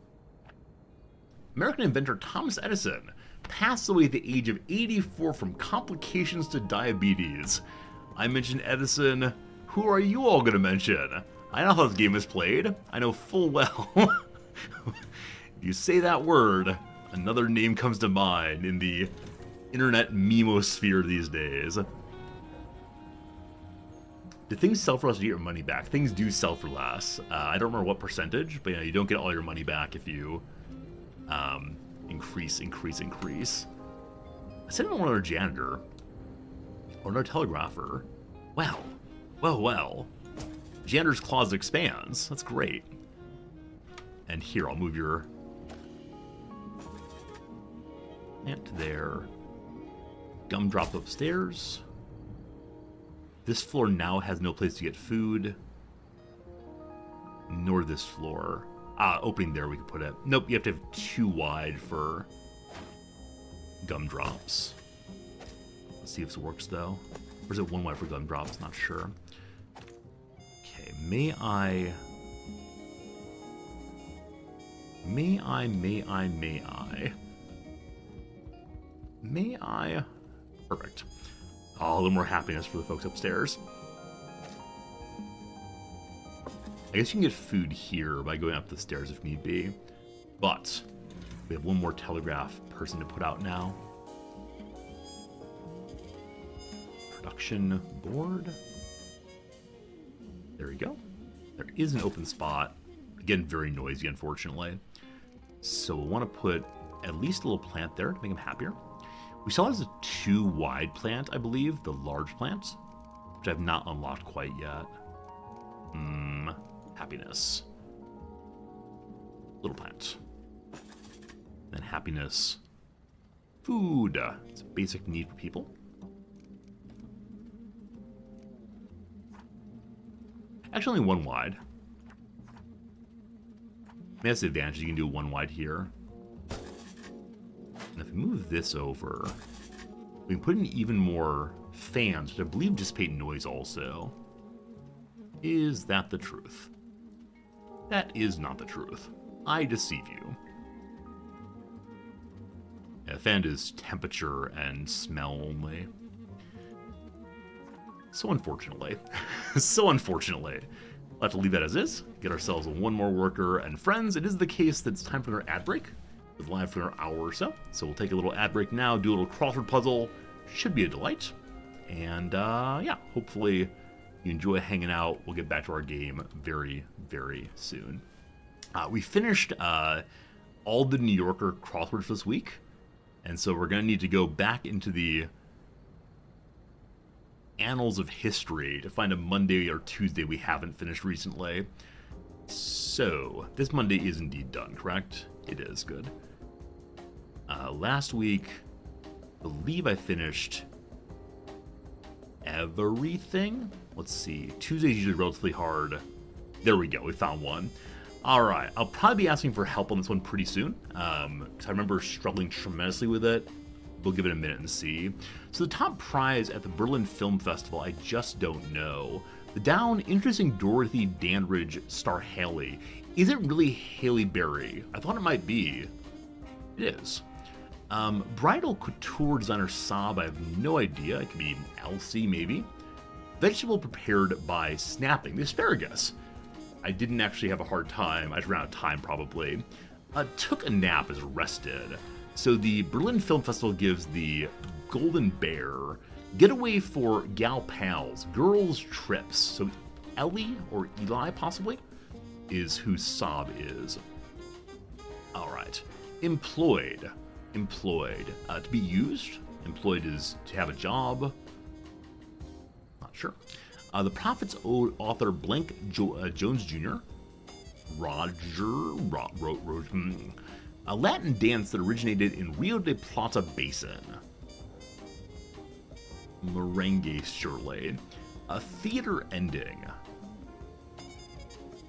American inventor Thomas Edison passed away at the age of 84 from complications to diabetes. I mentioned Edison. Who are you all going to mention? I know how this game is played. I know full well. If you say that word, another name comes to mind in the internet memosphere these days. Do things sell for less to get your money back? Things do sell for less. I don't remember what percentage, but you don't get all your money back if you increase. I sent another janitor or another telegrapher. Well. Janitor's closet expands. That's great. And here, I'll move your plant there. Gumdrop upstairs. This floor now has no place to get food. Nor this floor. Opening there we can put it. Nope, you have to have 2 wide for gumdrops. Let's see if this works though. Or is it 1 wide for gumdrops? Not sure. Okay, may I... Perfect. Oh, a little more happiness for the folks upstairs. I guess you can get food here by going up the stairs if need be. But we have 1 more telegraph person to put out now. Production board. There we go. There is an open spot. Again, very noisy, unfortunately. So we'll want to put at least a little plant there to make him happier. We saw it as a 2 wide plant, I believe, the large plant, which I've not unlocked quite yet. Happiness. Little plant. Then happiness. Food. It's a basic need for people. Actually, only 1 wide. That's the advantage. You can do 1 wide here. And if we move this over, we can put in even more fans, which I believe dissipate noise also. Is that the truth? That is not the truth. I deceive you. Yeah, fan is temperature and smell only. So unfortunately. So unfortunately. We'll have to leave that as is. Get ourselves one more worker. And friends, it is the case that it's time for another ad break. We're live for an hour or so. So we'll take a little ad break now, do a little crossword puzzle. Should be a delight. And yeah, hopefully you enjoy hanging out. We'll get back to our game very, very soon. We finished all the New Yorker crosswords this week. And so we're going to need to go back into the annals of history to find a Monday or Tuesday we haven't finished recently. So, this Monday is indeed done, correct? It is, good. Last week, I believe I finished everything. Let's see, Tuesday's usually relatively hard. There we go, we found one. Alright, I'll probably be asking for help on this one pretty soon, because I remember struggling tremendously with it. We'll give it a minute and see. So the top prize at the Berlin Film Festival, I just don't know. The down, interesting Dorothy Dandridge star Haley. Is it really Halle Berry? I thought it might be. It is. Bridal couture designer Saab, I have no idea. It could be Elsie, maybe. Vegetable prepared by snapping. The asparagus. I didn't actually have a hard time. I just ran out of time, probably. Took a nap is rested. So the Berlin Film Festival gives the Golden Bear Getaway for Gal Pals, Girls Trips. So Ellie, or Eli possibly, is who Saab is. Alright. Employed. Employed. To be used. Employed is to have a job. Not sure. The Prophets owed author Blank Jones Jr. A Latin dance that originated in Rio de Plata Basin. Merengue, surely. A theater ending.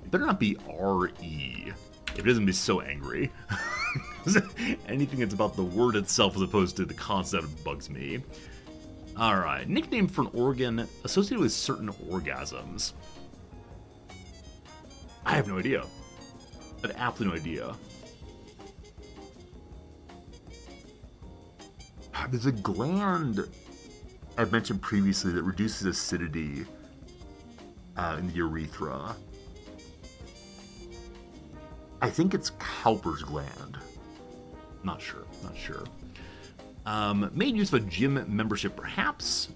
It better not be R.E. If it doesn't be so angry. Anything that's about the word itself as opposed to the concept bugs me. Alright, nickname for an organ associated with certain orgasms. I have no idea. I have absolutely no idea. There's a gland I've mentioned previously that reduces acidity in the urethra. I think it's Cowper's gland. Not sure. Made use of a gym membership, perhaps.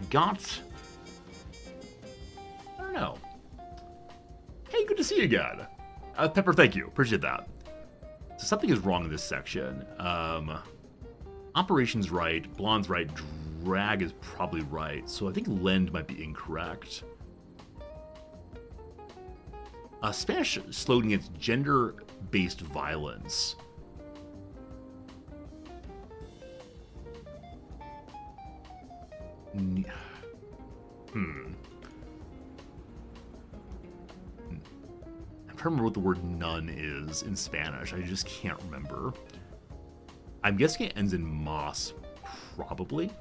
Got... I don't know. Hey, good to see you again. Pepper, thank you. Appreciate that. So something is wrong in this section. Operation's right, blonde's right, drag is probably right, so I think lend might be incorrect. Spanish slogan against gender-based violence. I'm trying to remember what the word nun is in Spanish. I just can't remember. I'm guessing it ends in mas, probably.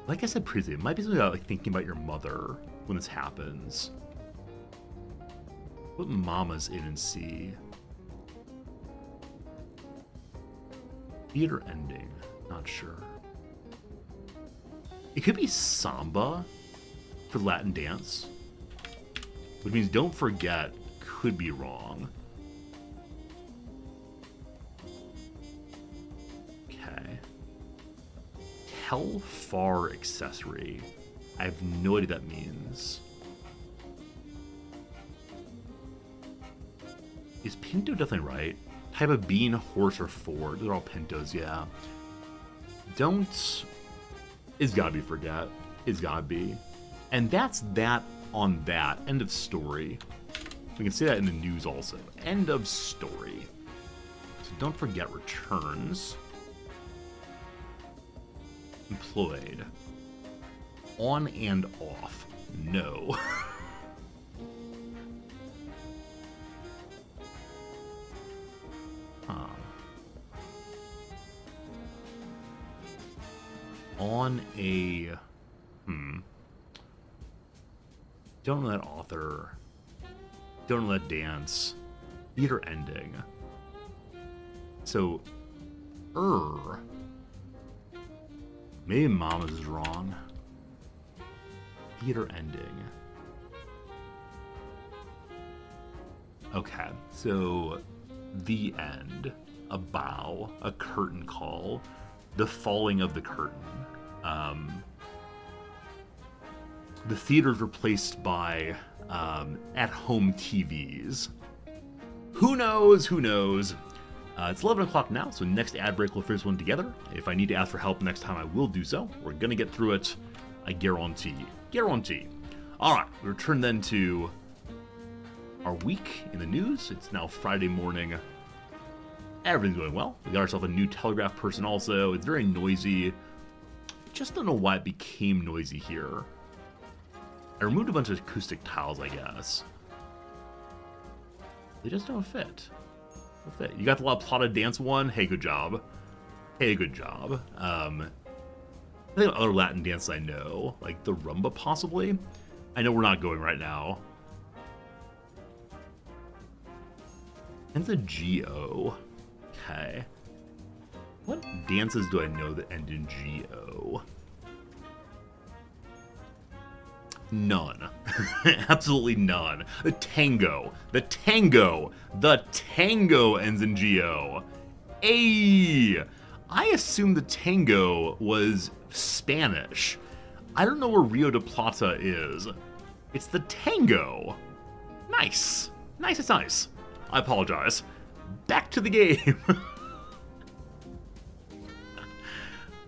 Like I said previously, it might be something about like thinking about your mother when this happens. Put mama's in and see. Theater ending, not sure. It could be samba for Latin dance, which means don't forget could be wrong. Okay. Tell far accessory. I have no idea what that means. Is Pinto definitely right? Type of bean, horse, or Ford. Those are all Pintos, yeah. Don't... It's gotta be forget. It's gotta be. And that's that on that. End of story. We can say that in the news also. End of story. So don't forget returns. Employed. On and off. No. Huh. On a... Don't know that author. Don't know that dance. Theater ending. So, maybe Mama's is wrong. theater ending. Okay, so the end, a bow, a curtain call, the falling of the curtain. The theater's replaced by at-home TVs. Who knows? Who knows? It's 11 o'clock now, so next ad break we'll finish one together. If I need to ask for help next time, I will do so. We're going to get through it, I guarantee. Guarantee. All right, we return then to our week in the news. It's now Friday morning. Everything's going well. We got ourselves a new Telegraph person also. It's very noisy. Just don't know why it became noisy here. I removed a bunch of acoustic tiles, I guess. They just don't fit. You got the La Plata dance one? Hey, good job. Hey, good job. I think other Latin dances I know, like the rumba possibly. I know we're not going right now. And the G-O. Okay. What dances do I know that end in G-O? None. Absolutely none. The tango ends in G-O. Ay! I assumed the tango was Spanish. I don't know where Rio de Plata is. It's the tango. Nice. Nice, nice. I apologize. Back to the game.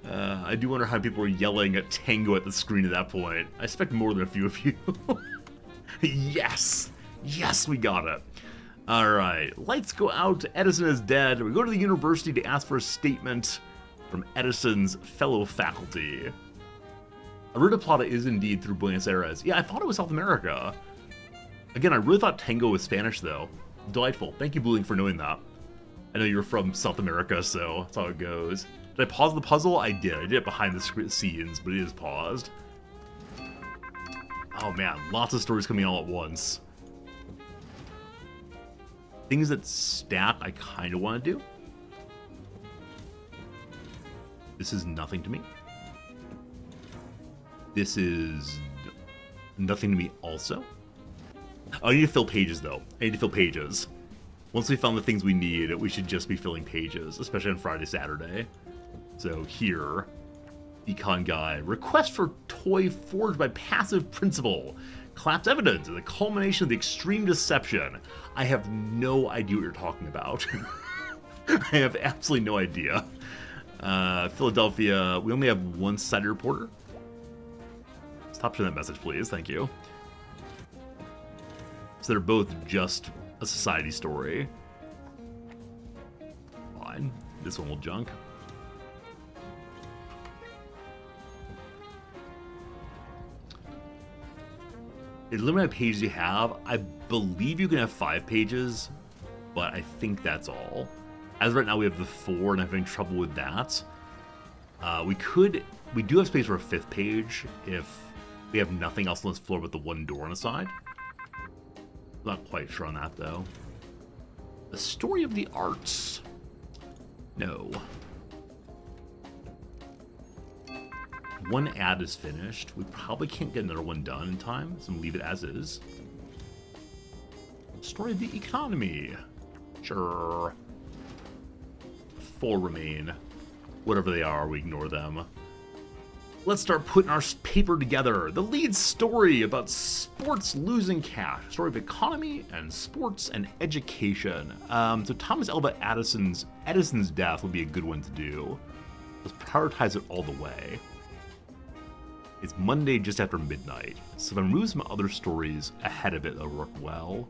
I do wonder how people were yelling at tango at the screen at that point. I expect more than a few of you. Yes! Yes, we got it. Alright, lights go out. Edison is dead. We go to the university to ask for a statement from Edison's fellow faculty. Rio de Plata is indeed through Buenos Aires. Yeah, I thought it was South America. Again, I really thought tango was Spanish, though. Delightful. Thank you, Blueling, for knowing that. I know you're from South America, so that's how it goes. Did I pause the puzzle? I did. I did it behind the scenes, but it is paused. Oh man, lots of stories coming all at once. Things that stack I kind of want to do. This is nothing to me. This is nothing to me also. Oh, I need to fill pages, though. I need to fill pages. Once we found the things we need, we should just be filling pages, especially on Friday, Saturday. So here, Econ Guy. Request for toy forged by passive principle. Collapse evidence is the culmination of the extreme deception. I have no idea what you're talking about. I have absolutely no idea. Philadelphia, we only have one Society reporter. Stop sharing that message, please. Thank you. So they're both just a Society story. Fine. This one will junk. Limit how many pages you have. I believe you can have 5 pages, but I think that's all. As of right now, we have the 4, and I'm having trouble with that. We do have space for a 5th page if we have nothing else on this floor but the one door on the side. Not quite sure on that, though. The Story of the Arts. No. One ad is finished. We probably can't get another one done in time, so I'm gonna leave it as is. Story of the Economy. Sure. 4 remain. Whatever they are, we ignore them. Let's start putting our paper together. The lead story about sports losing cash. Story of economy and sports and education. So Thomas Alva Edison's death would be a good one to do. Let's prioritize it all the way. It's Monday just after midnight, so if I remove some other stories ahead of it, that'll work well.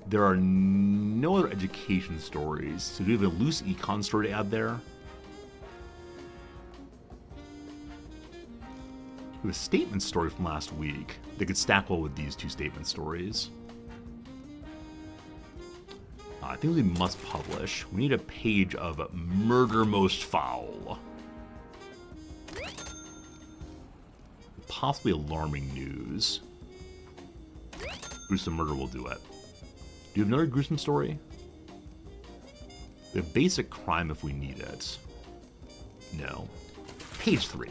There are no other education stories, so do we have a loose econ story to add there? We have a statement story from last week that could stack well with these 2 statement stories. I think we must publish. We need a page of Murder Most Foul. Possibly alarming news. Gruesome murder will do it. Do you have another gruesome story? We have basic crime if we need it. No. Page 3.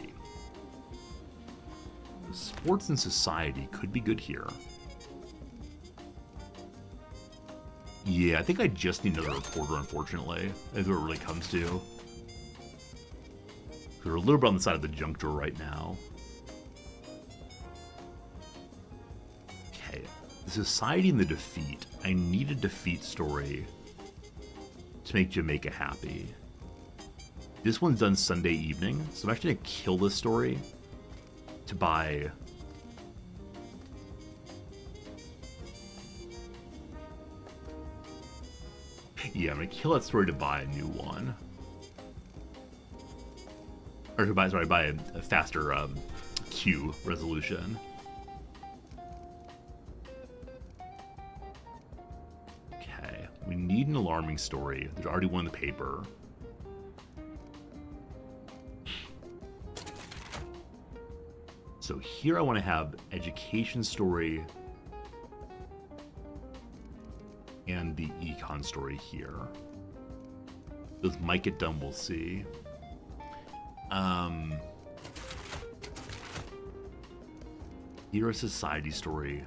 Sports and society could be good here. Yeah, I think I just need another reporter, unfortunately. That's what it really comes to. We're a little bit on the side of the junk drawer right now. Okay. The society and the defeat. I need a defeat story to make Jamaica happy. This one's done Sunday evening, so I'm actually going to kill this story to buy... Yeah, I'm going to kill that story to buy a new one. Or to buy, sorry, buy a faster queue resolution. Okay, we need an alarming story. There's already one in the paper. So here I want to have education story and the econ story here. Those might get done, we'll see. Here a society story.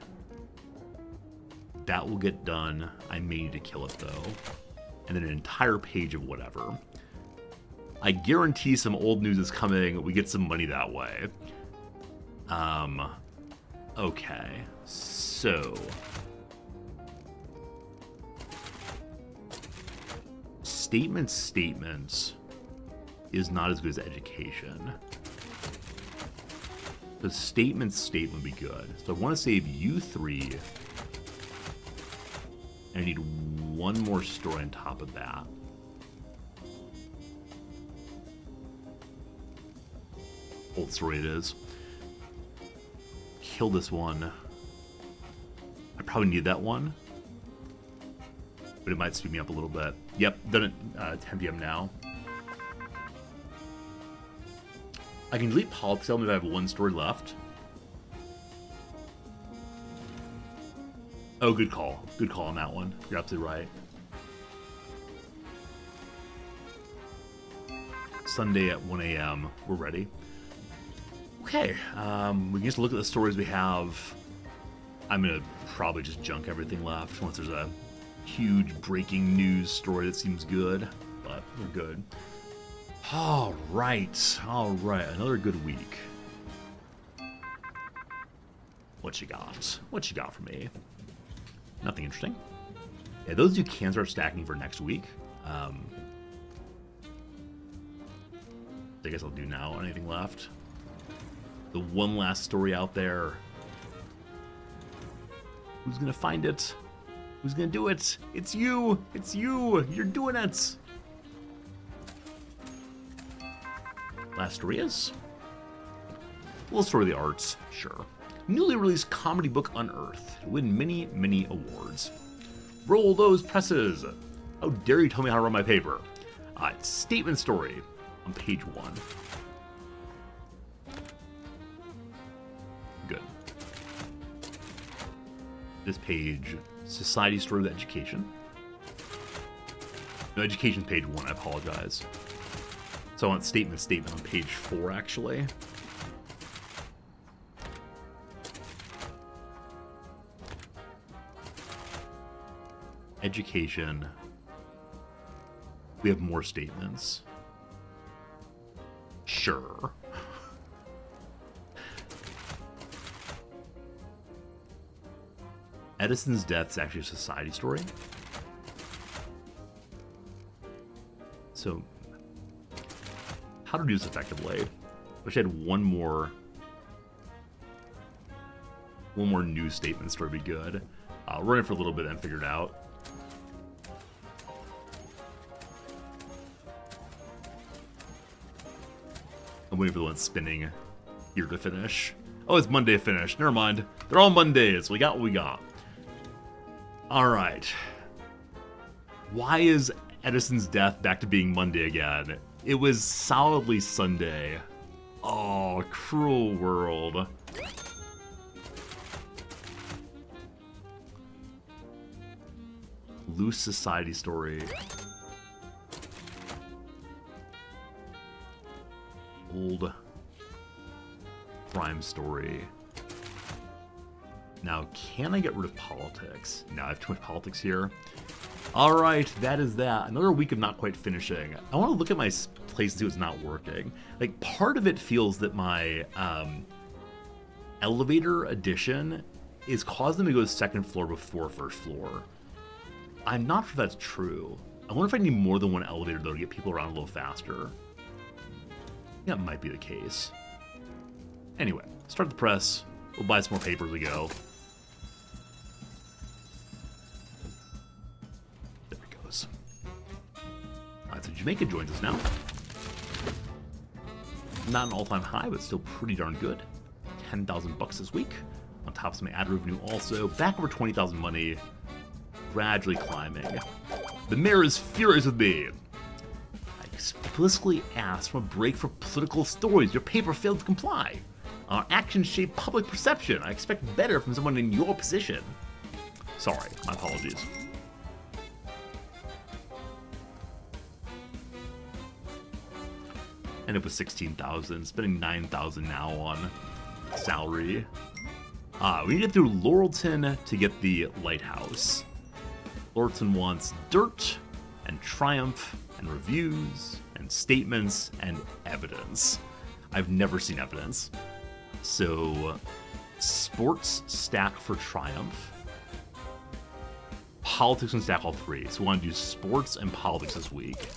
That will get done. I may need to kill it though. And then an entire page of whatever. I guarantee some old news is coming. We get some money that way. Okay. So... Statements is not as good as education. The statement would be good. So I want to save you 3. And I need one more story on top of that. Old story it is. Kill this one. I probably need that one. But it might speed me up a little bit. Yep, done at 10 p.m. now. I can delete politics element if I have one story left. Oh, good call. Good call on that one. You're absolutely right. Sunday at 1 a.m. We're ready. Okay, we can just look at the stories we have. I'm going to probably just junk everything left once there's a huge breaking news story that seems good, but we're good. All right, another good week. What you got? What you got for me? Nothing interesting. Yeah, those you can start stacking for next week. I guess I'll do now. Anything left? The one last story out there. Who's gonna find it? Who's gonna do it? It's you! It's you! You're doing it! Last story is... Little story of the arts, sure. Newly released comedy book Unearthed. Win many, many awards. Roll those presses! How dare you tell me how to run my paper? It's statement story on page 1. Good. This page... Society story with education. No, education's page 1, I apologize. So I want statement on page 4, actually. Education. We have more statements. Sure. Edison's death is actually a society story. So, how to do this effectively? Wish I had one more news statement story would be good. I'll run it for a little bit and figure it out. I'm waiting for the one spinning here to finish. Oh, it's Monday finish. Never mind. They're all Mondays. We got what we got. Alright. Why is Edison's death back to being Monday again? It was solidly Sunday. Oh, cruel world. Loose society story. Old. crime story. Now, can I get rid of politics? No, I have too much politics here. Alright, that is that. Another week of not quite finishing. I want to look at my place and see what's not working. Like, part of it feels that my elevator addition is causing them to go to second floor before first floor. I'm not sure if that's true. I wonder if I need more than one elevator, though, to get people around a little faster. That might be the case. Anyway, start the press. We'll buy some more paper as we go. There it goes. Alright, so Jamaica joins us now. Not an all-time high, but still pretty darn good. 10,000 bucks this week. On top of some ad revenue also. Back over 20,000 money. Gradually climbing. The mayor is furious with me. I explicitly asked for a break for political stories. Your paper failed to comply. Our actions shape public perception. I expect better from someone in your position. Sorry, my apologies. End up with 16,000, spending 9,000 now on salary. We need to get through Laurelton to get the lighthouse. Laurelton wants dirt and triumph and reviews and statements and evidence. I've never seen evidence. So, sports stack for triumph. Politics and stack all three. So we want to do sports and politics this week.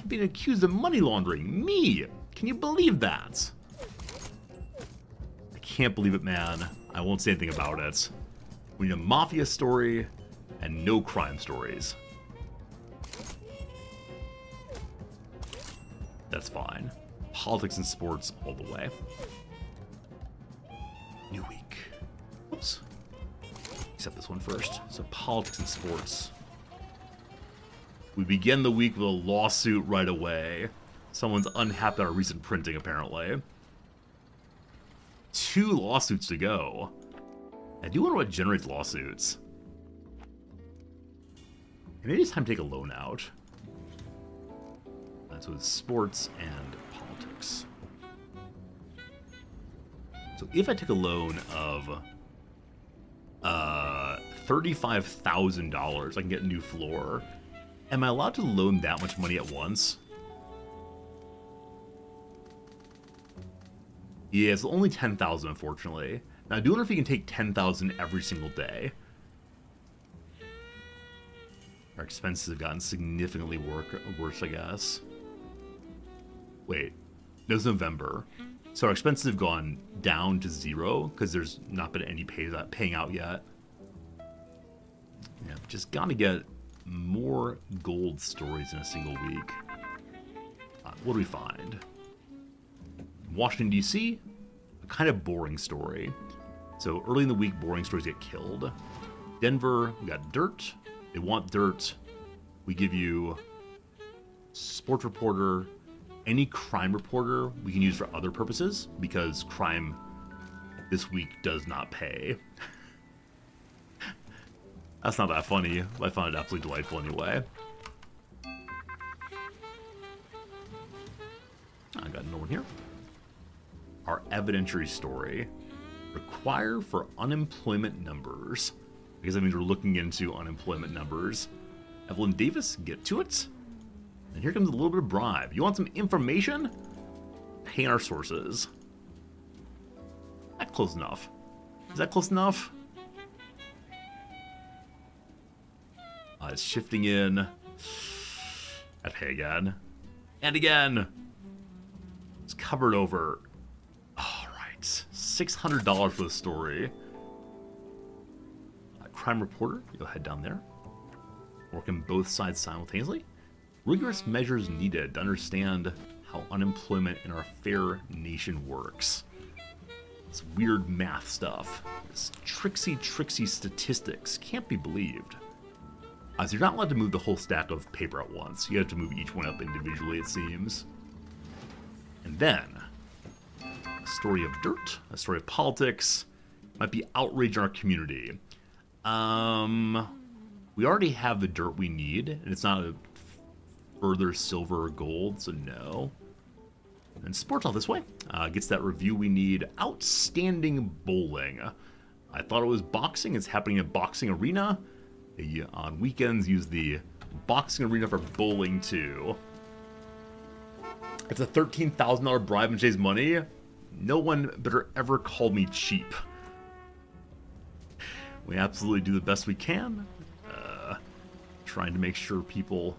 Being accused of money laundering. Me! Can you believe that? I can't believe it, man. I won't say anything about it. We need a mafia story and no crime stories. That's fine. Politics and sports all the way. New week. Oops. Accept this one first. So politics and sports. We begin the week with a lawsuit right away. Someone's unhappy at our recent printing, apparently. 2 lawsuits to go. I do wonder what generates lawsuits. Maybe it's time to take a loan out. So it's sports and politics. So if I take a loan of $35,000, I can get a new floor. Am I allowed to loan that much money at once? Yeah, it's only 10,000, unfortunately. Now, I do wonder if you can take 10,000 every single day. Our expenses have gotten significantly worse, I guess. Wait, it was November. So our expenses have gone down to 0 because there's not been any paying out yet. Yeah, just gotta get more gold stories in a single week. What do we find? Washington, D.C., a kind of boring story. So early in the week, boring stories get killed. Denver, we got dirt. They want dirt. We give you sports reporter, any crime reporter we can use for other purposes, because crime this week does not pay. That's not that funny. I found it absolutely delightful anyway. I got another one here. Our evidentiary story. Require for unemployment numbers. Because that means we're looking into unemployment numbers. Evelyn Davis, get to it. And here comes a little bit of bribe. You want some information? Pay our sources. That's close enough. Is that close enough? It's shifting in. I'd pay again. And again. It's covered over. Alright. $600 for the story. Crime reporter, you'll head down there. Working both sides simultaneously. Rigorous measures needed to understand how unemployment in our fair nation works. It's weird math stuff. This tricksy statistics can't be believed. So you're not allowed to move the whole stack of paper at once. You have to move each one up individually, it seems. And then, a story of dirt, a story of politics, might be outrage in our community. We already have the dirt we need, and it's not a further silver or gold, so no. And Sports All This Way gets that review we need. Outstanding bowling. I thought it was boxing. It's happening at Boxing Arena. On weekends, use the Boxing Arena for bowling too. It's a $13,000 bribe and chase money. No one better ever call me cheap. We absolutely do the best we can. Trying to make sure people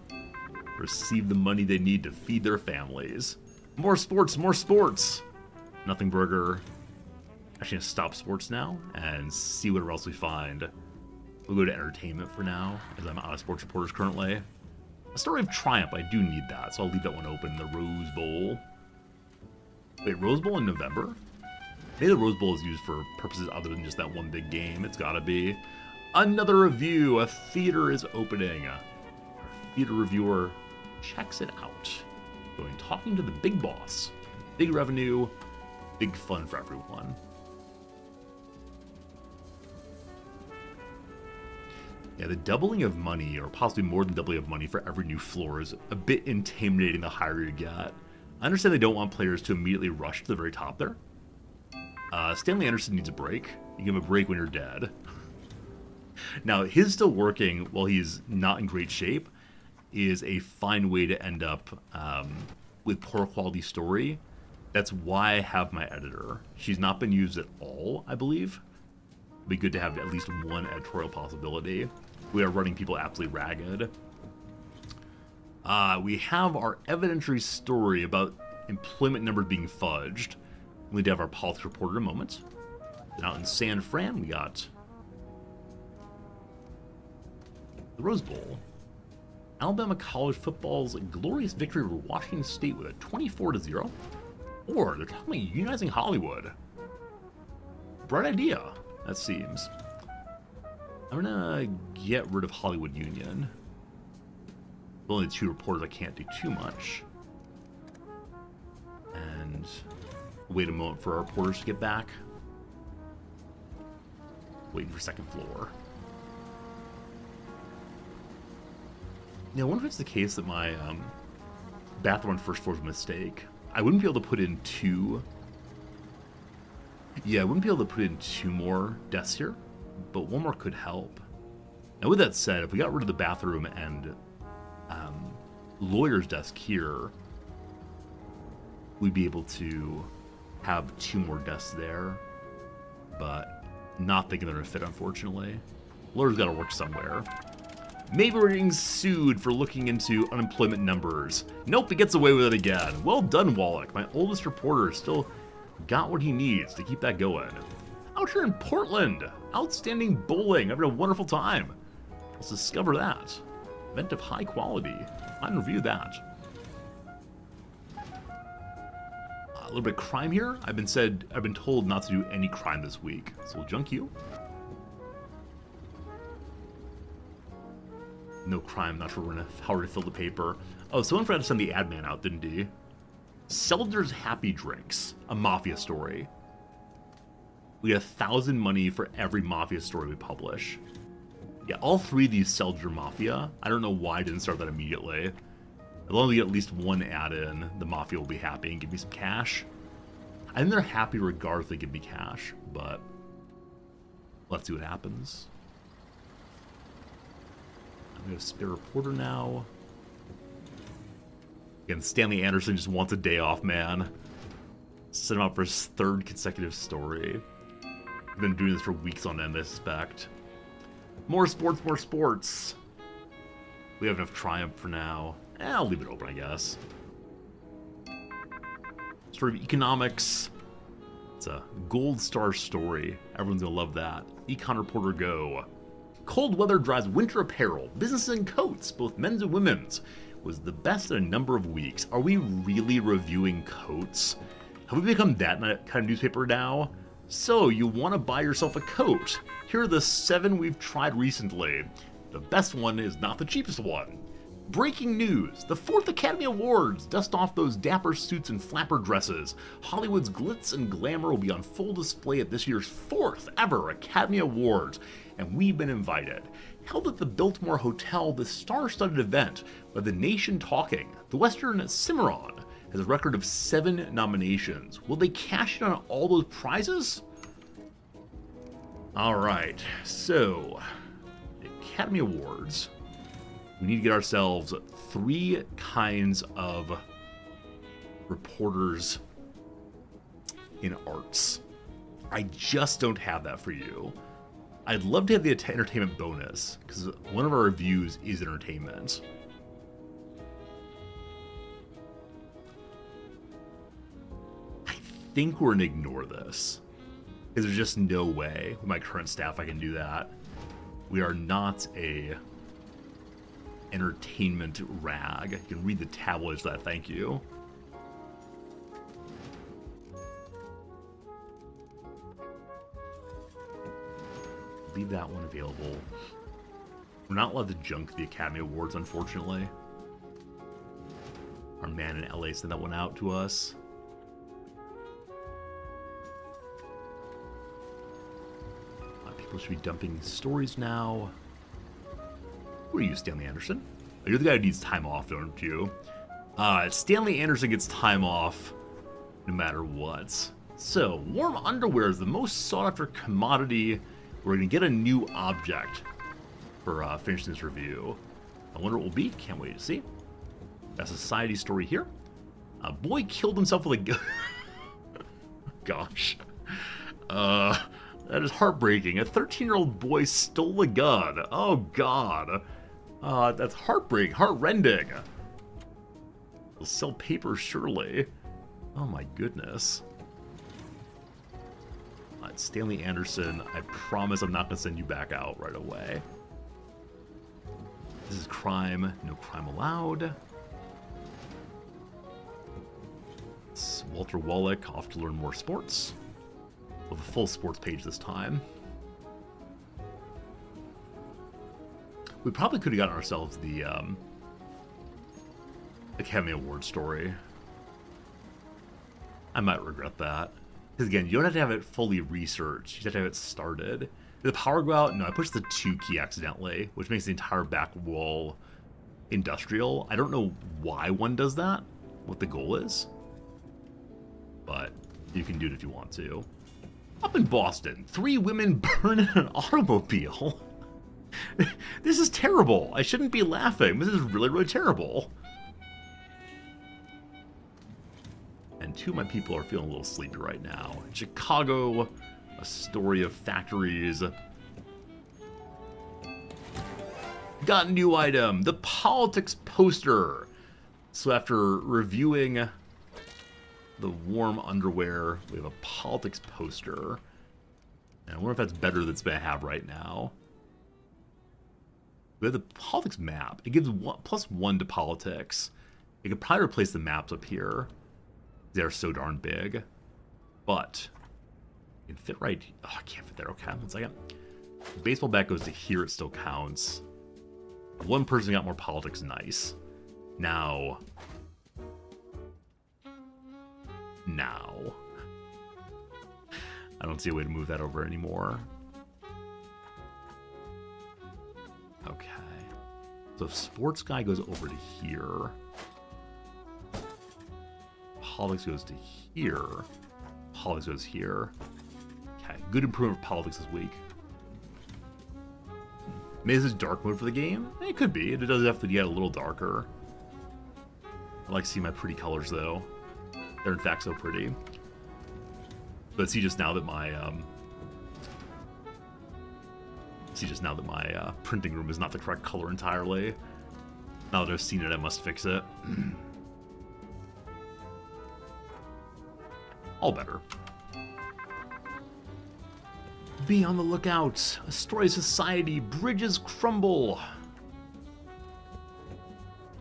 receive the money they need to feed their families. More sports, more sports. Nothing Burger. Actually, gonna stop sports now and see whatever else we find. We'll go to entertainment for now, as I'm out of sports reporters currently. A Story of Triumph, I do need that, so I'll leave that one open. The Rose Bowl. Wait, Rose Bowl in November? Maybe the Rose Bowl is used for purposes other than just that one big game. It's gotta be. Another review. A theater is opening. Our theater reviewer checks it out. Going talking to the big boss. Big revenue, big fun for everyone. Yeah, the doubling of money, or possibly more than doubling of money for every new floor is a bit intimidating the higher you get. I understand they don't want players to immediately rush to the very top there. Stanley Anderson needs a break. You give him a break when you're dead. Now, his still working while he's not in great shape is a fine way to end up with poor quality story. That's why I have my editor. She's not been used at all, I believe. It'd be good to have at least one editorial possibility. We are running people absolutely ragged. We have our evidentiary story about employment numbers being fudged. We need to have our politics reporter in a moment. Then out in San Fran, we got the Rose Bowl. Alabama college football's glorious victory over Washington State with a 24-0. Or they're talking about unionizing Hollywood. Bright idea, that seems. I'm gonna get rid of Hollywood Union. Only two reporters, I can't do too much. And wait a moment for our reporters to get back. Waiting for second floor. Now, I wonder if it's the case that my bathroom on first floor is a mistake. I wouldn't be able to put in two. Yeah, I wouldn't be able to put in two more desks here, but one more could help. Now, with that said, if we got rid of the bathroom and lawyer's desk here, we'd be able to have two more desks there, but not thinking they're gonna fit, unfortunately. Lawyer's gotta work somewhere. Maybe we're getting sued for looking into unemployment numbers. Nope, he gets away with it again. Well done, Wallach. My oldest reporter still got what he needs to keep that going. Out here in Portland, outstanding bowling, having a wonderful time. Let's discover that. Event of high quality. I'll review that. A little bit of crime here. I've been told not to do any crime this week, so we'll junk you. No crime, not sure how we're gonna fill the paper. Oh, someone forgot to send the ad man out, didn't he? Seltzer's Happy Drinks, a mafia story. We get 1,000 money for every mafia story we publish. Yeah, all three of these Seltzer Mafia. I don't know why I didn't start that immediately. As long as we get at least one ad in, the mafia will be happy and give me some cash. I think they're happy regardless if they give me cash, but let's see what happens. I'm going to spare reporter now. Again, Stanley Anderson just wants a day off, man. Set him up for his third consecutive story. I've been doing this for weeks on end, I suspect. More sports, more sports. We have enough Triumph for now. I'll leave it open, I guess. Story of economics. It's a gold star story. Everyone's gonna love that. Econ Reporter Go. Cold weather drives winter apparel, businesses and coats, both men's and women's, was the best in a number of weeks. Are we really reviewing coats? Have we become that kind of newspaper now? So, you want to buy yourself a coat. Here are the 7 we've tried recently. The best one is not the cheapest one. Breaking news! The 4th Academy Awards! Dust off those dapper suits and flapper dresses. Hollywood's glitz and glamour will be on full display at this year's 4th ever Academy Awards, and we've been invited. Held at the Biltmore Hotel, the star-studded event by The Nation Talking, the Western Cimarron, has a record of 7 nominations. Will they cash in on all those prizes? All right, so the Academy Awards. We need to get ourselves 3 kinds of reporters in arts. I just don't have that for you. I'd love to have the entertainment bonus, because one of our reviews is entertainment. I think we're going to ignore this, because there's just no way with my current staff I can do that. We are not a entertainment rag. You can read the tabloids for that, thank you. Leave that one available. We're not allowed to junk the Academy Awards, unfortunately. Our man in LA sent that one out to us. People should be dumping stories now. Who are you, Stanley Anderson? Oh, you're the guy who needs time off, don't you? Stanley Anderson gets time off no matter what. So, warm underwear is the most sought-after commodity. We're going to get a new object for finishing this review. I wonder what it will be. Can't wait to see. Got a society story here. A boy killed himself with a gun. Gosh. That is heartbreaking. A 13-year-old boy stole a gun. Oh, God. That's heartrending. They'll sell paper, surely. Oh, my goodness. Stanley Anderson, I promise I'm not going to send you back out right away. This is crime. No crime allowed. It's Walter Wallach, off to learn more sports. With a full sports page this time. We probably could have gotten ourselves the Academy Award story. I might regret that. Because again, you don't have to have it fully researched. You just have to have it started. Did the power go out? No, I pushed the 2 key accidentally, which makes the entire back wall industrial. I don't know why one does that, what the goal is. But you can do it if you want to. Up in Boston, 3 women burn in an automobile. This is terrible. I shouldn't be laughing. This is really, really terrible. And 2 of my people are feeling a little sleepy right now. In Chicago, a story of factories. Got a new item, the politics poster. So after reviewing the warm underwear, we have a politics poster. And I wonder if that's better than it's going to have right now. We have the politics map. It gives +1 to politics. It could probably replace the maps up here. They're so darn big. But it can fit right. Oh, I can't fit there. Okay, 1 second. The baseball bat goes to here, it still counts. 1 person got more politics, nice. Now. I don't see a way to move that over anymore. Okay. So if sports guy goes over to here. Politics goes to here. Politics goes here. Okay, good improvement for politics this week. Maybe this is dark mode for the game? It could be. It does have to get a little darker. I like to see my pretty colors, though. They're in fact so pretty. But see just now that my printing room is not the correct color entirely. Now that I've seen it, I must fix it. All better. Be on the lookout. A story of society. Bridges crumble.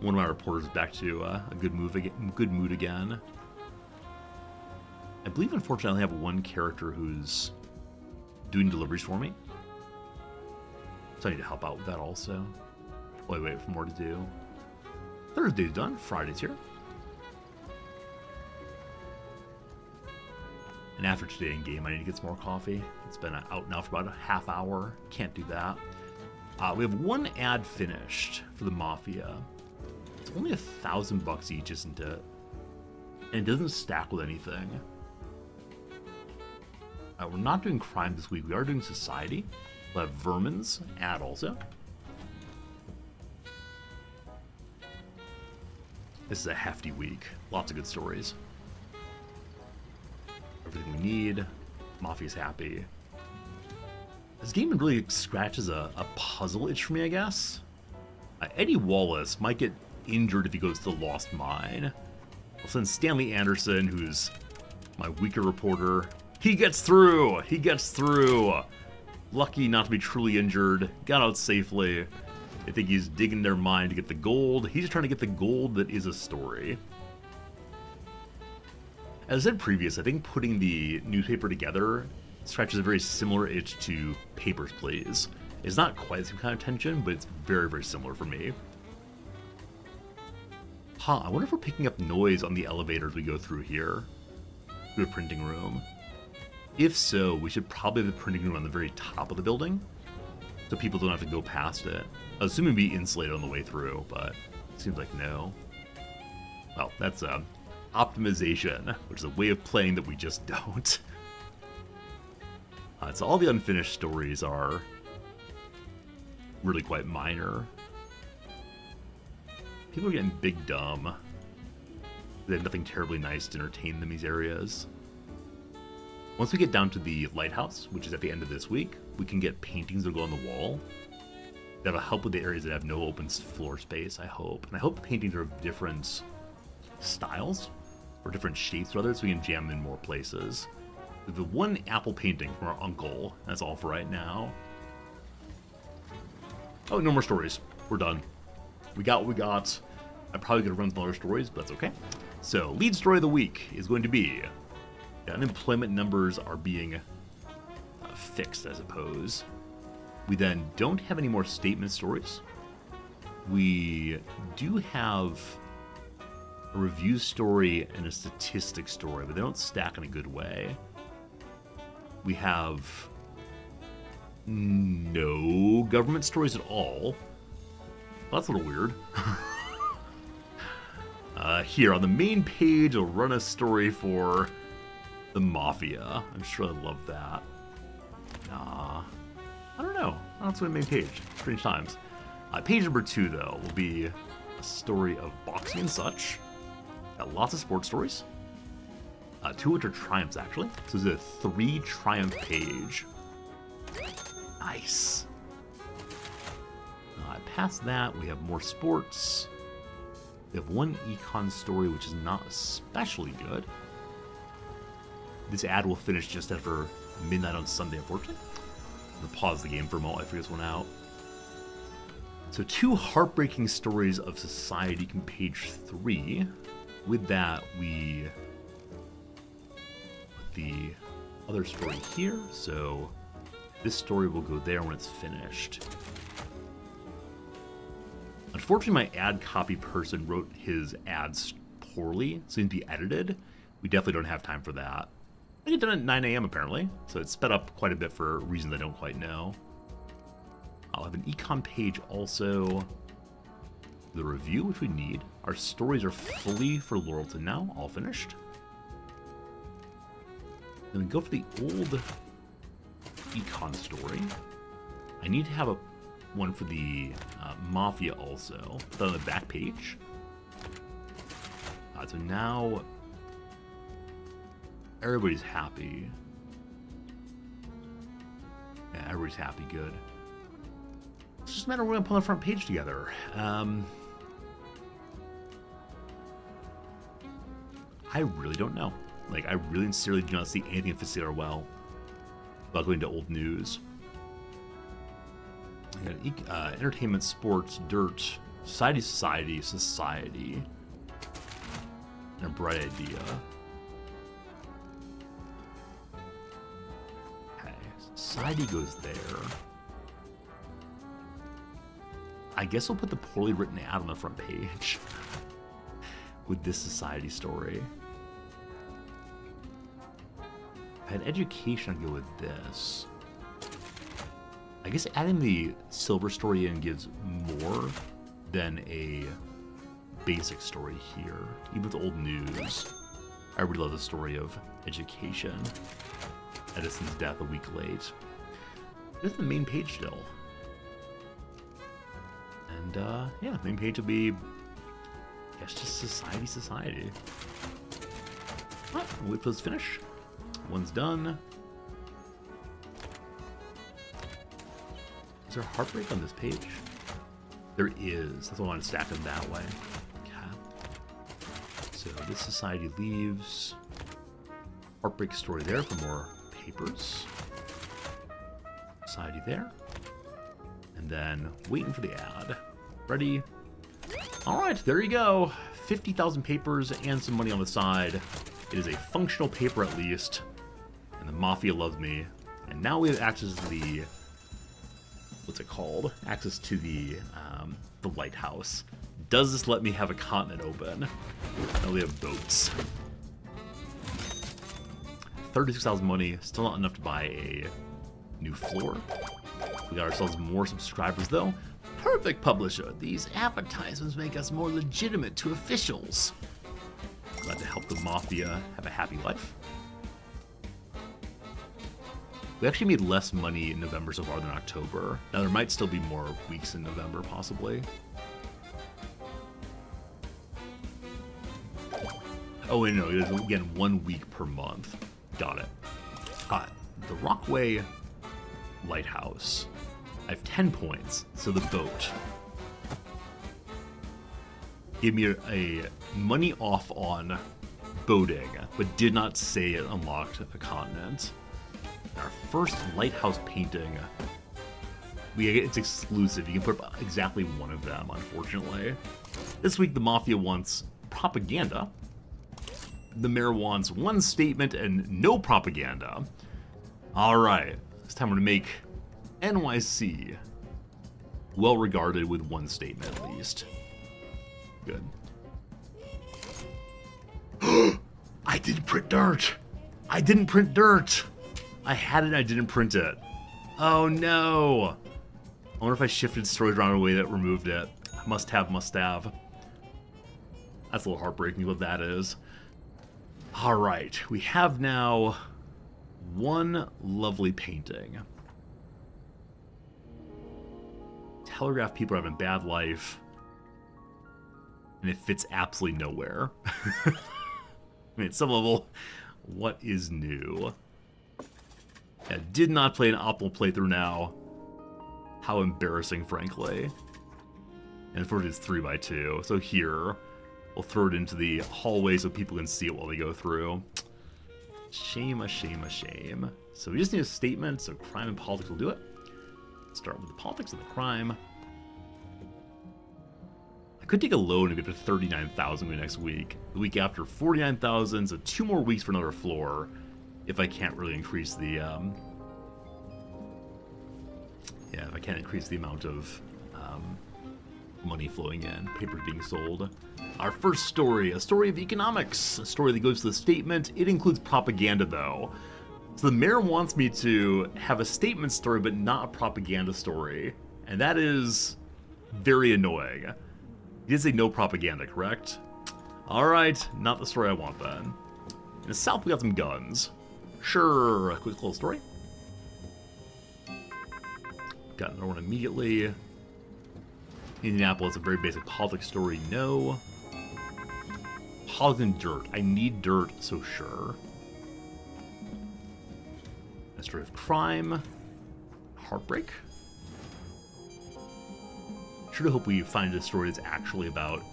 One of my reporters is back to a good mood again. I believe, unfortunately, I only have 1 character who's doing deliveries for me. So I need to help out with that also. Wait for more to do. Thursday's done. Friday's here. And after today in game, I need to get some more coffee. It's been out now for about a half hour. Can't do that. We have 1 ad finished for the Mafia. It's only $1,000 each, isn't it? And it doesn't stack with anything. We're not doing crime this week. We are doing society. We'll have Vermin's ad also. This is a hefty week. Lots of good stories. Everything we need. Mafia's happy. This game really scratches a puzzle itch for me, I guess. Eddie Wallace might get injured if he goes to the Lost Mine. I'll send Stanley Anderson, who's my weaker reporter. He gets through! He gets through! Lucky not to be truly injured. Got out safely. I think he's digging their mine to get the gold. He's trying to get the gold that is a story. As I said previous, I think putting the newspaper together scratches a very similar itch to Papers, Please. It's not quite the same kind of tension, but it's very, very similar for me. Huh, I wonder if we're picking up noise on the elevator as we go through here. Through the printing room. If so, we should probably have the printing room on the very top of the building, so people don't have to go past it. I was assuming it'd be insulated on the way through, but it seems like no. Well, that's optimization, which is a way of playing that we just don't. So all the unfinished stories are really quite minor. People are getting big dumb. They have nothing terribly nice to entertain them in these areas. Once we get down to the lighthouse, which is at the end of this week, we can get paintings that go on the wall. That'll help with the areas that have no open floor space, I hope. And I hope the paintings are of different styles, or different shapes rather, so we can jam them in more places. The one apple painting from our uncle, that's all for right now. Oh, no more stories. We're done. We got what we got. I'm probably going to run some other stories, but that's okay. So, lead story of the week is going to be the unemployment numbers are being fixed, I suppose. We then don't have any more statement stories. We do have a review story and a statistic story, but they don't stack in a good way. We have no government stories at all. Well, that's a little weird. Here on the main page, I'll run a story for the Mafia. I'm sure I'd love that. I don't know. That's the main page. Strange times. Page number 2, though, will be a story of boxing and such. Got lots of sports stories. 2 which are triumphs, actually. So this is a 3 triumph page. Nice. Past that, we have more sports. We have 1 econ story, which is not especially good. This ad will finish just after midnight on Sunday, unfortunately. I'm going to pause the game for a moment. I figure this one out. So 2 heartbreaking stories of society on page 3. With that, we put the other story here. So this story will go there when it's finished. Unfortunately, my ad copy person wrote his ads poorly, so it needs to be edited. We definitely don't have time for that. I get done at 9 a.m. apparently, so it's sped up quite a bit for reasons I don't quite know. I'll have an econ page also. The review, which we need. Our stories are fully for Laurelton now, all finished. Then we go for the old econ story. I need to have one for the Mafia also, but on the back page. So now everybody's happy. Yeah, everybody's happy, good. It's just a matter of we're going to put on the front page together. I really don't know. Like, I really sincerely do not see anything in Facility well about going to old news. Entertainment, sports, dirt, society, and a bright idea. Okay, society goes there. I guess we'll put the poorly written ad on the front page with this society story. If I had education, I'd go with this. I guess adding the silver story in gives more than a basic story here, even with old news. I really love the story of education. Edison's death a week late. This is the main page still. And, yeah, the main page will be, I guess, just society. All right, we'll wait for this to finish. One's done. Is there a heartbreak on this page? There is. That's why I want to stack them that way. Okay. So this society leaves. Heartbreak story there for more papers. Society there. And then waiting for the ad. Ready? All right, there you go. 50,000 papers and some money on the side. It is a functional paper at least. And the Mafia loves me. And now we have access to the... What's it called? Access to the lighthouse. Does this let me have a continent open? No, we have boats. 36,000 money. Still not enough to buy a new floor. We got ourselves more subscribers though. Perfect, publisher. These advertisements make us more legitimate to officials. Glad to help the Mafia have a happy life. We actually made less money in November so far than October. Now there might still be more weeks in November, possibly. Oh wait, no, it is again 1 week per month. Got it. The Rockway Lighthouse. I have 10 points, so the boat. Gave me a money off on boating, but did not say it unlocked a continent. Our first lighthouse painting, it's exclusive. You can put up exactly one of them, unfortunately. This week, the Mafia wants propaganda. The mayor wants one statement and no propaganda. All right, this time we're gonna make NYC well regarded with one statement at least. Good. I didn't print dirt. I didn't print dirt. I had it, I didn't print it. Oh no! I wonder if I shifted storage around in a way that removed it. Must have. That's a little heartbreaking what that is. Alright, we have now one lovely painting. Telegraph people are having a bad life. And it fits absolutely nowhere. I mean, at some level, what is new? I did not play an optimal playthrough now. How embarrassing, frankly. And for it is 3x2. So here, we'll throw it into the hallway so people can see it while they go through. Shame, a shame, a shame. So we just need a statement, so crime and politics will do it. Start with the politics and the crime. I could take a loan and get to 39,000 next week. The week after, 49,000, so 2 more weeks for another floor. If I can't really increase the, if I can't increase the amount of money flowing in, papers being sold. Our first story, a story of economics, a story that goes to the statement. It includes propaganda, though. So the mayor wants me to have a statement story, but not a propaganda story, and that is very annoying. He did say no propaganda, correct? All right, not the story I want then. In the South, we got some guns. Sure, a quick little story. Got another one immediately. Indianapolis, a very basic politics story, no. Politics and dirt. I need dirt, so sure. A story of crime. Heartbreak. Sure hope we find a story that's actually about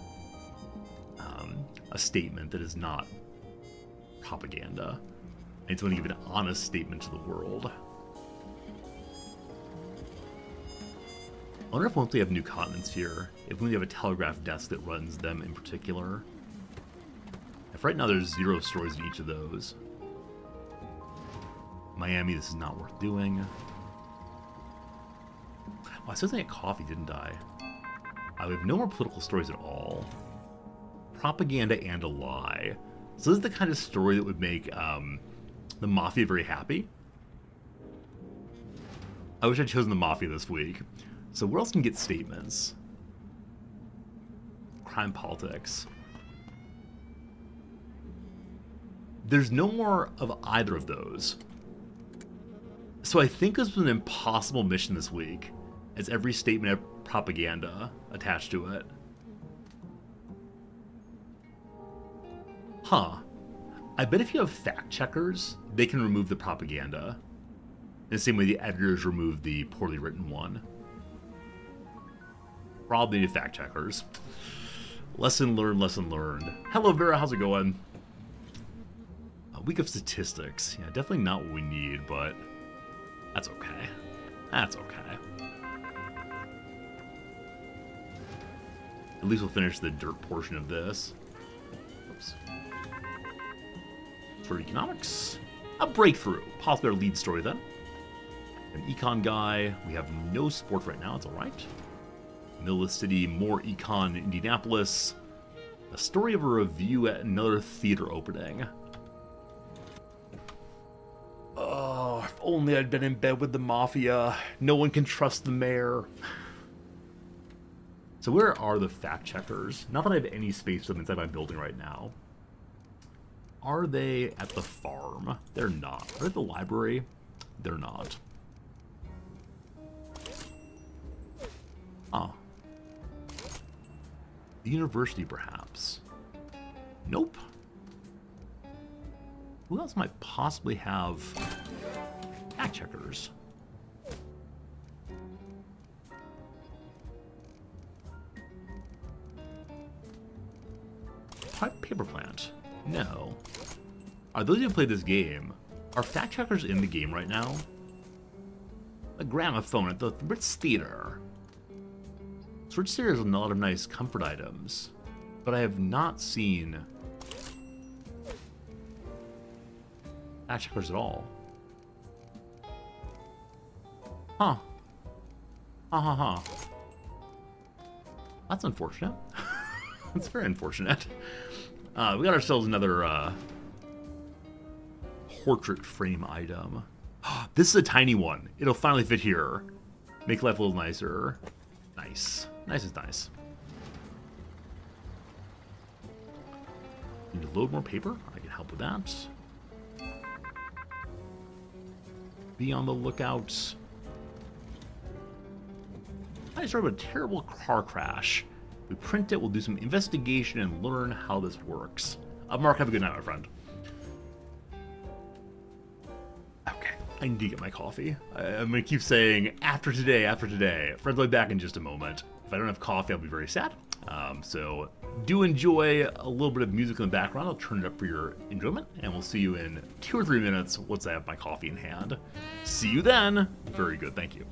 a statement that is not propaganda. I just want to give an honest statement to the world. I wonder if once we have new continents here, if we have a telegraph desk that runs them in particular. If right now there's 0 stories in each of those. Miami, this is not worth doing. Well, I said something at coffee, didn't I? We have no more political stories at all. Propaganda and a lie. So this is the kind of story that would make the Mafia very happy. I wish I'd chosen the Mafia this week. So where else can get statements? Crime, politics. There's no more of either of those. So I think this was an impossible mission this week, as every statement had propaganda attached to it. Huh. I bet if you have fact checkers, they can remove the propaganda. In the same way the editors remove the poorly written one. Probably need fact checkers. Lesson learned, lesson learned. Hello, Vera, how's it going? A week of statistics. Yeah, definitely not what we need, but that's okay. That's okay. At least we'll finish the dirt portion of this. Oops. For economics. A breakthrough. Possibly our lead story then. An econ guy. We have no sports right now, it's alright. Middle of the city, more econ Indianapolis. A story of a review at another theater opening. Oh, if only I'd been in bed with the mafia. No one can trust the mayor. So where are the fact checkers? Not that I have any space for them inside my building right now. Are they at the farm? They're not. Are they at the library? They're not. Ah. The university, perhaps. Nope. Who else might possibly have fact checkers? Paper plant. No. Are those who play this game? Are fact checkers in the game right now? A gramophone at the Ritz Theater. So Ritz Theater has a lot of nice comfort items, but I have not seen fact checkers at all. Huh. Ha ha ha. That's unfortunate. That's very unfortunate. We got ourselves another portrait frame item. This is a tiny one. It'll finally fit here. Make life a little nicer. Nice. Nice is nice. Need to load more paper? I can help with that. Be on the lookout. I just heard of a terrible car crash. We print it, we'll do some investigation and learn how this works. Mark, have a good night, my friend. Okay, I need to get my coffee. I'm going to keep saying, after today, after today. Friends, I'll be back in just a moment. If I don't have coffee, I'll be very sad. So do enjoy a little bit of music in the background. I'll turn it up for your enjoyment, and we'll see you in 2 or 3 minutes once I have my coffee in hand. See you then. Very good, thank you.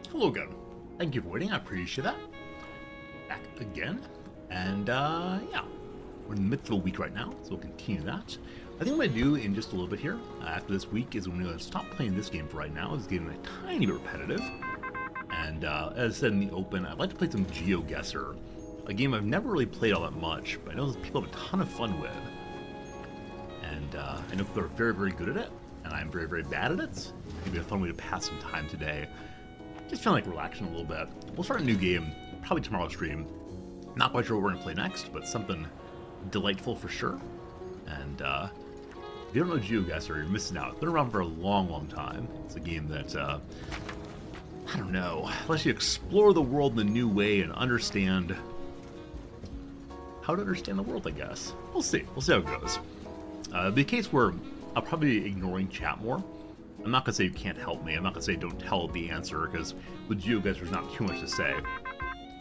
Hello again. Thank you for waiting. I appreciate that. Back again. And, yeah. We're in the midst of a week right now, so we'll continue that. I think what I'm going to do in just a little bit here, after this week, is I'm going to stop playing this game for right now. It's getting a tiny bit repetitive. And, as I said in the open, I'd like to play some GeoGuessr. A game I've never really played all that much, but I know people have a ton of fun with. And, I know people are very, very good at it, and I'm very, very bad at it. It'd be a fun way to pass some time today. Just feeling like relaxing a little bit. We'll start a new game, probably tomorrow's stream. Not quite sure what we're going to play next, but something delightful for sure. And if you don't know GeoGuessr, you're missing out. It's been around for a long, long time. It's a game that, I don't know, lets you explore the world in a new way and understand how to understand the world, I guess. We'll see. We'll see how it goes. The case where I'll probably be ignoring chat more. I'm not going to say you can't help me. I'm not going to say don't tell the answer, because with GeoGuessr there's not too much to say.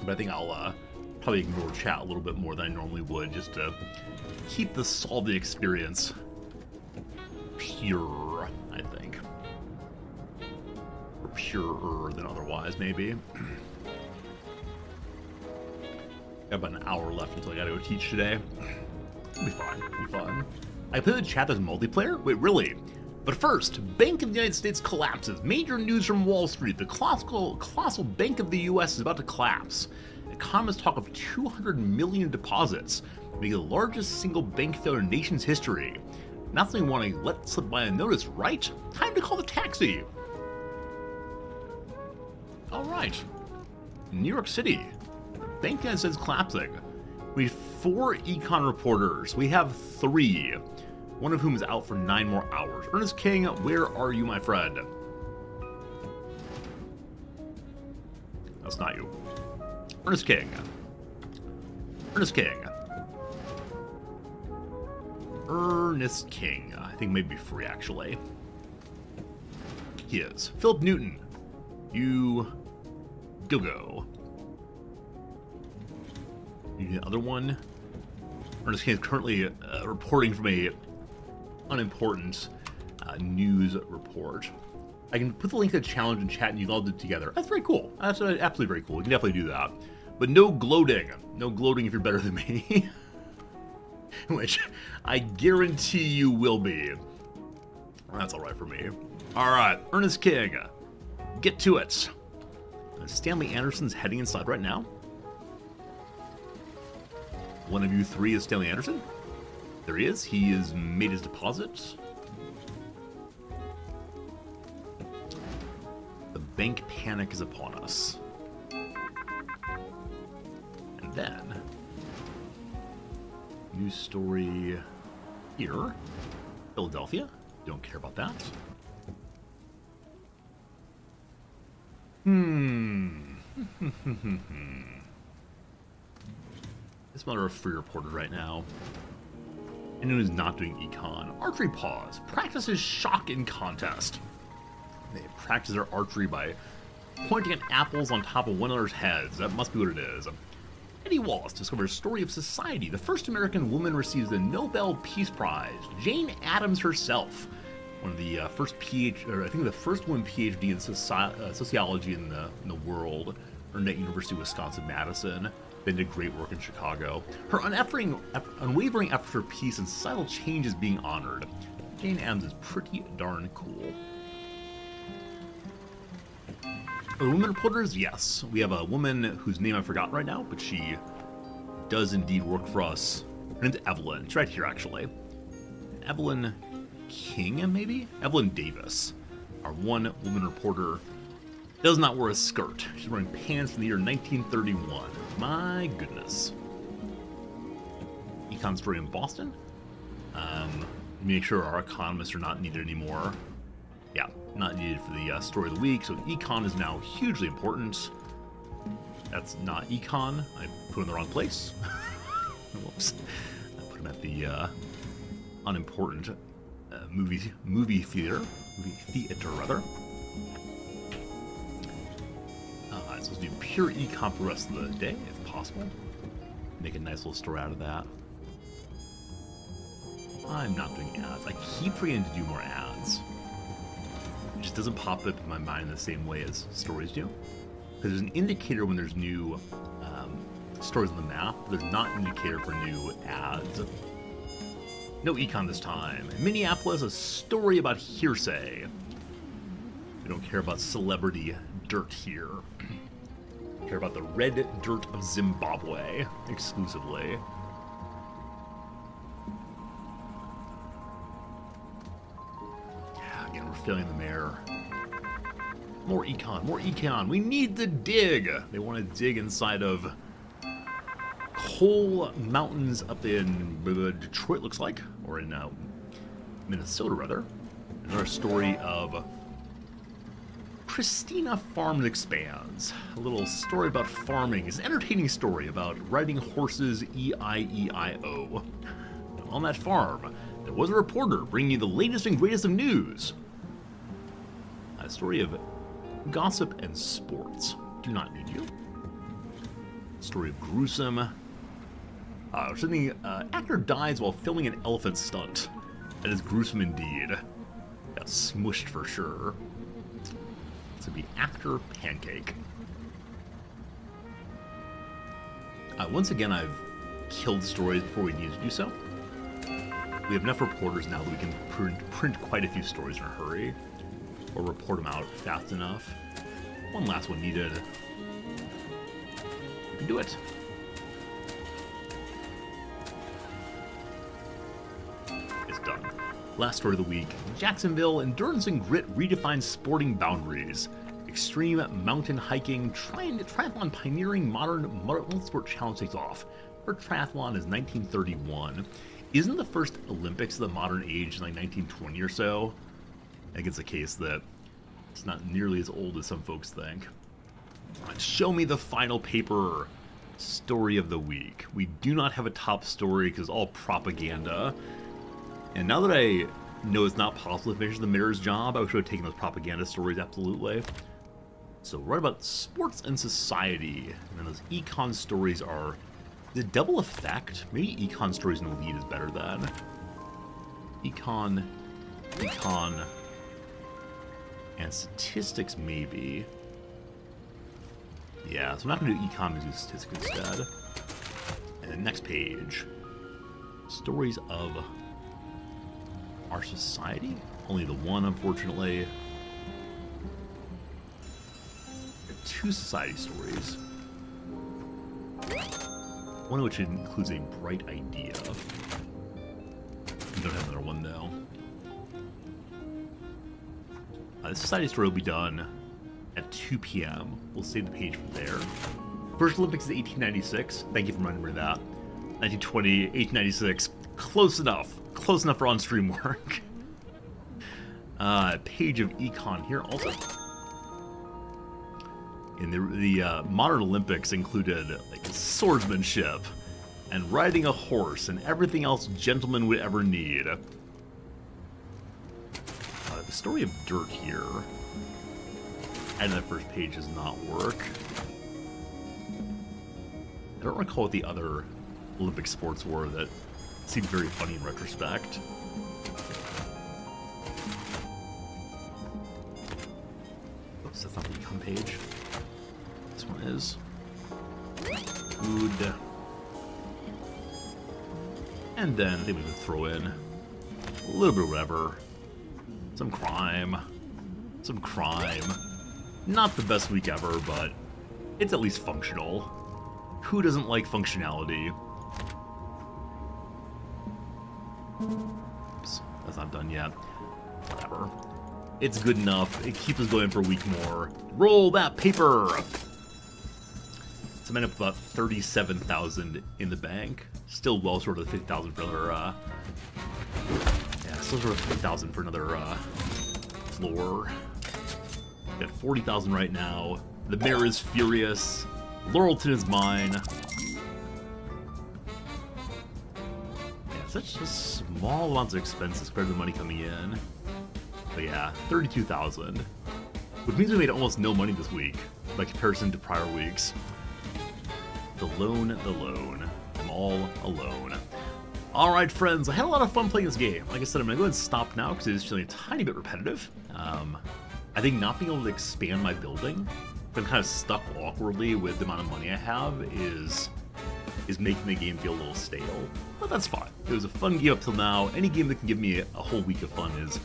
But I think I'll probably ignore chat a little bit more than I normally would, just to keep the solving experience pure, I think. Or purer than otherwise, maybe. Got about an hour left until I gotta go teach today. It'll be fine. It'll be fun. I play the chat as multiplayer? Wait, really? But first, Bank of the United States collapses. Major news from Wall Street. The colossal Bank of the U.S. is about to collapse. Economists talk of 200 million deposits, making it the largest single bank failure in the nation's history. Not something you want to let slip by unnoticed, right? Time to call the taxi. All right. New York City. Bank of the United States collapsing. We have 4 econ reporters. We have 3. One of whom is out for 9 more hours. Ernest King, where are you, my friend? That's not you. Ernest King. Ernest King. Ernest King. I think maybe free, actually. He is. Philip Newton. You... Go. You need the other one. Ernest King is currently reporting from a unimportant news report. I can put the link to the challenge in chat and you can all do it together. That's very cool. That's absolutely very cool. You can definitely do that. But no gloating. No gloating if you're better than me. Which I guarantee you will be. That's alright for me. Alright, Ernest King. Get to it. Stanley Anderson's heading inside right now. One of you three is Stanley Anderson. There he is. He has made his deposit. The bank panic is upon us. And then, news story here. Philadelphia. Don't care about that. This matter of free reported right now. Anyone who's not doing econ. Archery pause. Practices shock in contest. They practice their archery by pointing at apples on top of one another's heads. That must be what it is. Eddie Wallace discovers Story of Society. The first American woman receives the Nobel Peace Prize. Jane Addams herself. One of the first I think the first woman PhD in sociology in the world. Earned at University of Wisconsin-Madison. Then did great work in Chicago. Her unwavering effort for peace and societal change is being honored. Jane Addams is pretty darn cool. Women reporters, yes. We have a woman whose name I forgot right now, but she does indeed work for us. Her name's Evelyn. She's right here, actually. Evelyn King, maybe? Evelyn Davis. Our one woman reporter does not wear a skirt. She's wearing pants from the year 1931. My goodness. Econ story in Boston. Make sure our economists are not needed anymore. Yeah, not needed for the story of the week. So econ is now hugely important. That's not econ. I put it in the wrong place. Whoops. I put him at the unimportant movie theater rather. So let's do pure econ for the rest of the day, if possible. Make a nice little story out of that. I'm not doing ads. I keep forgetting to do more ads. It just doesn't pop up in my mind the same way as stories do. Because there's an indicator when there's new stories on the map. There's not an indicator for new ads. No econ this time. Minneapolis, a story about hearsay. We don't care about celebrity dirt here. We care about the red dirt of Zimbabwe exclusively. Yeah, again, we're failing the mayor. More econ, more econ. We need to dig. They want to dig inside of coal mountains up in Detroit, looks like, or in Minnesota, rather. Another story of Christina Farms Expands. A little story about farming. It's an entertaining story about riding horses, E-I-E-I-O. On that farm, there was a reporter bringing you the latest and greatest of news. A story of gossip and sports. Do not need you. Story of gruesome. Actor dies while filming an elephant stunt. That is gruesome indeed. Got smushed for sure. To be actor pancake. Once again, I've killed stories before we need to do so. We have enough reporters now that we can print quite a few stories in a hurry, or report them out fast enough. One last one needed. We can do it. It's done. Last story of the week. Jacksonville, endurance and grit redefine sporting boundaries. Extreme mountain hiking, triathlon pioneering modern multi-sport challenge takes off. First triathlon is 1931. Isn't the first Olympics of the modern age like 1920 or so? I think it's the case that it's not nearly as old as some folks think. Show me the final paper. Story of the week. We do not have a top story because it's all propaganda. And now that I know it's not possible to finish the Mirror's job, I should have taken those propaganda stories, absolutely. So right about sports and society, and then those econ stories are the double effect. Maybe econ stories in the lead is better than econ, and statistics maybe. Yeah, so I'm not going to do econ, I'm going to do statistics instead. And then next page, stories of our society? Only the one, unfortunately. 2 society stories. One of which includes a bright idea. We don't have another one, though. The society story will be done at 2 p.m. We'll save the page from there. First Olympics is 1896. Thank you for remembering that. 1920, 1896. Close enough. Close enough for on-stream work. Page of econ here also. In the modern Olympics included like swordsmanship and riding a horse and everything else gentlemen would ever need. The story of dirt here. And that first page does not work. I don't recall what the other Olympic sports were that seemed very funny in retrospect. Oops, that's not the econ page. This one is. Food. And then I think we can throw in a little bit of whatever. Some crime. Some crime. Not the best week ever, but it's at least functional. Who doesn't like functionality? Oops, that's not done yet. Whatever. It's good enough. It keeps us going for a week more. Roll that paper! So I'm ending up with about 37,000 in the bank. Still well short of the 50,000 for another, still short of 50,000 for another, floor. Got 40,000 right now. The mayor is furious. Laurelton is mine. Yeah, such just small amounts of expenses compared to the money coming in. But yeah, 32,000. Which means we made almost no money this week by comparison to prior weeks. The loan. I'm all alone. Alright, friends, I had a lot of fun playing this game. Like I said, I'm going to go ahead and stop now because it is feeling a tiny bit repetitive. I think not being able to expand my building, if I'm kind of stuck awkwardly with the amount of money I have, is making the game feel a little stale. But that's fine. It was a fun game up till now. Any game that can give me a whole week of fun is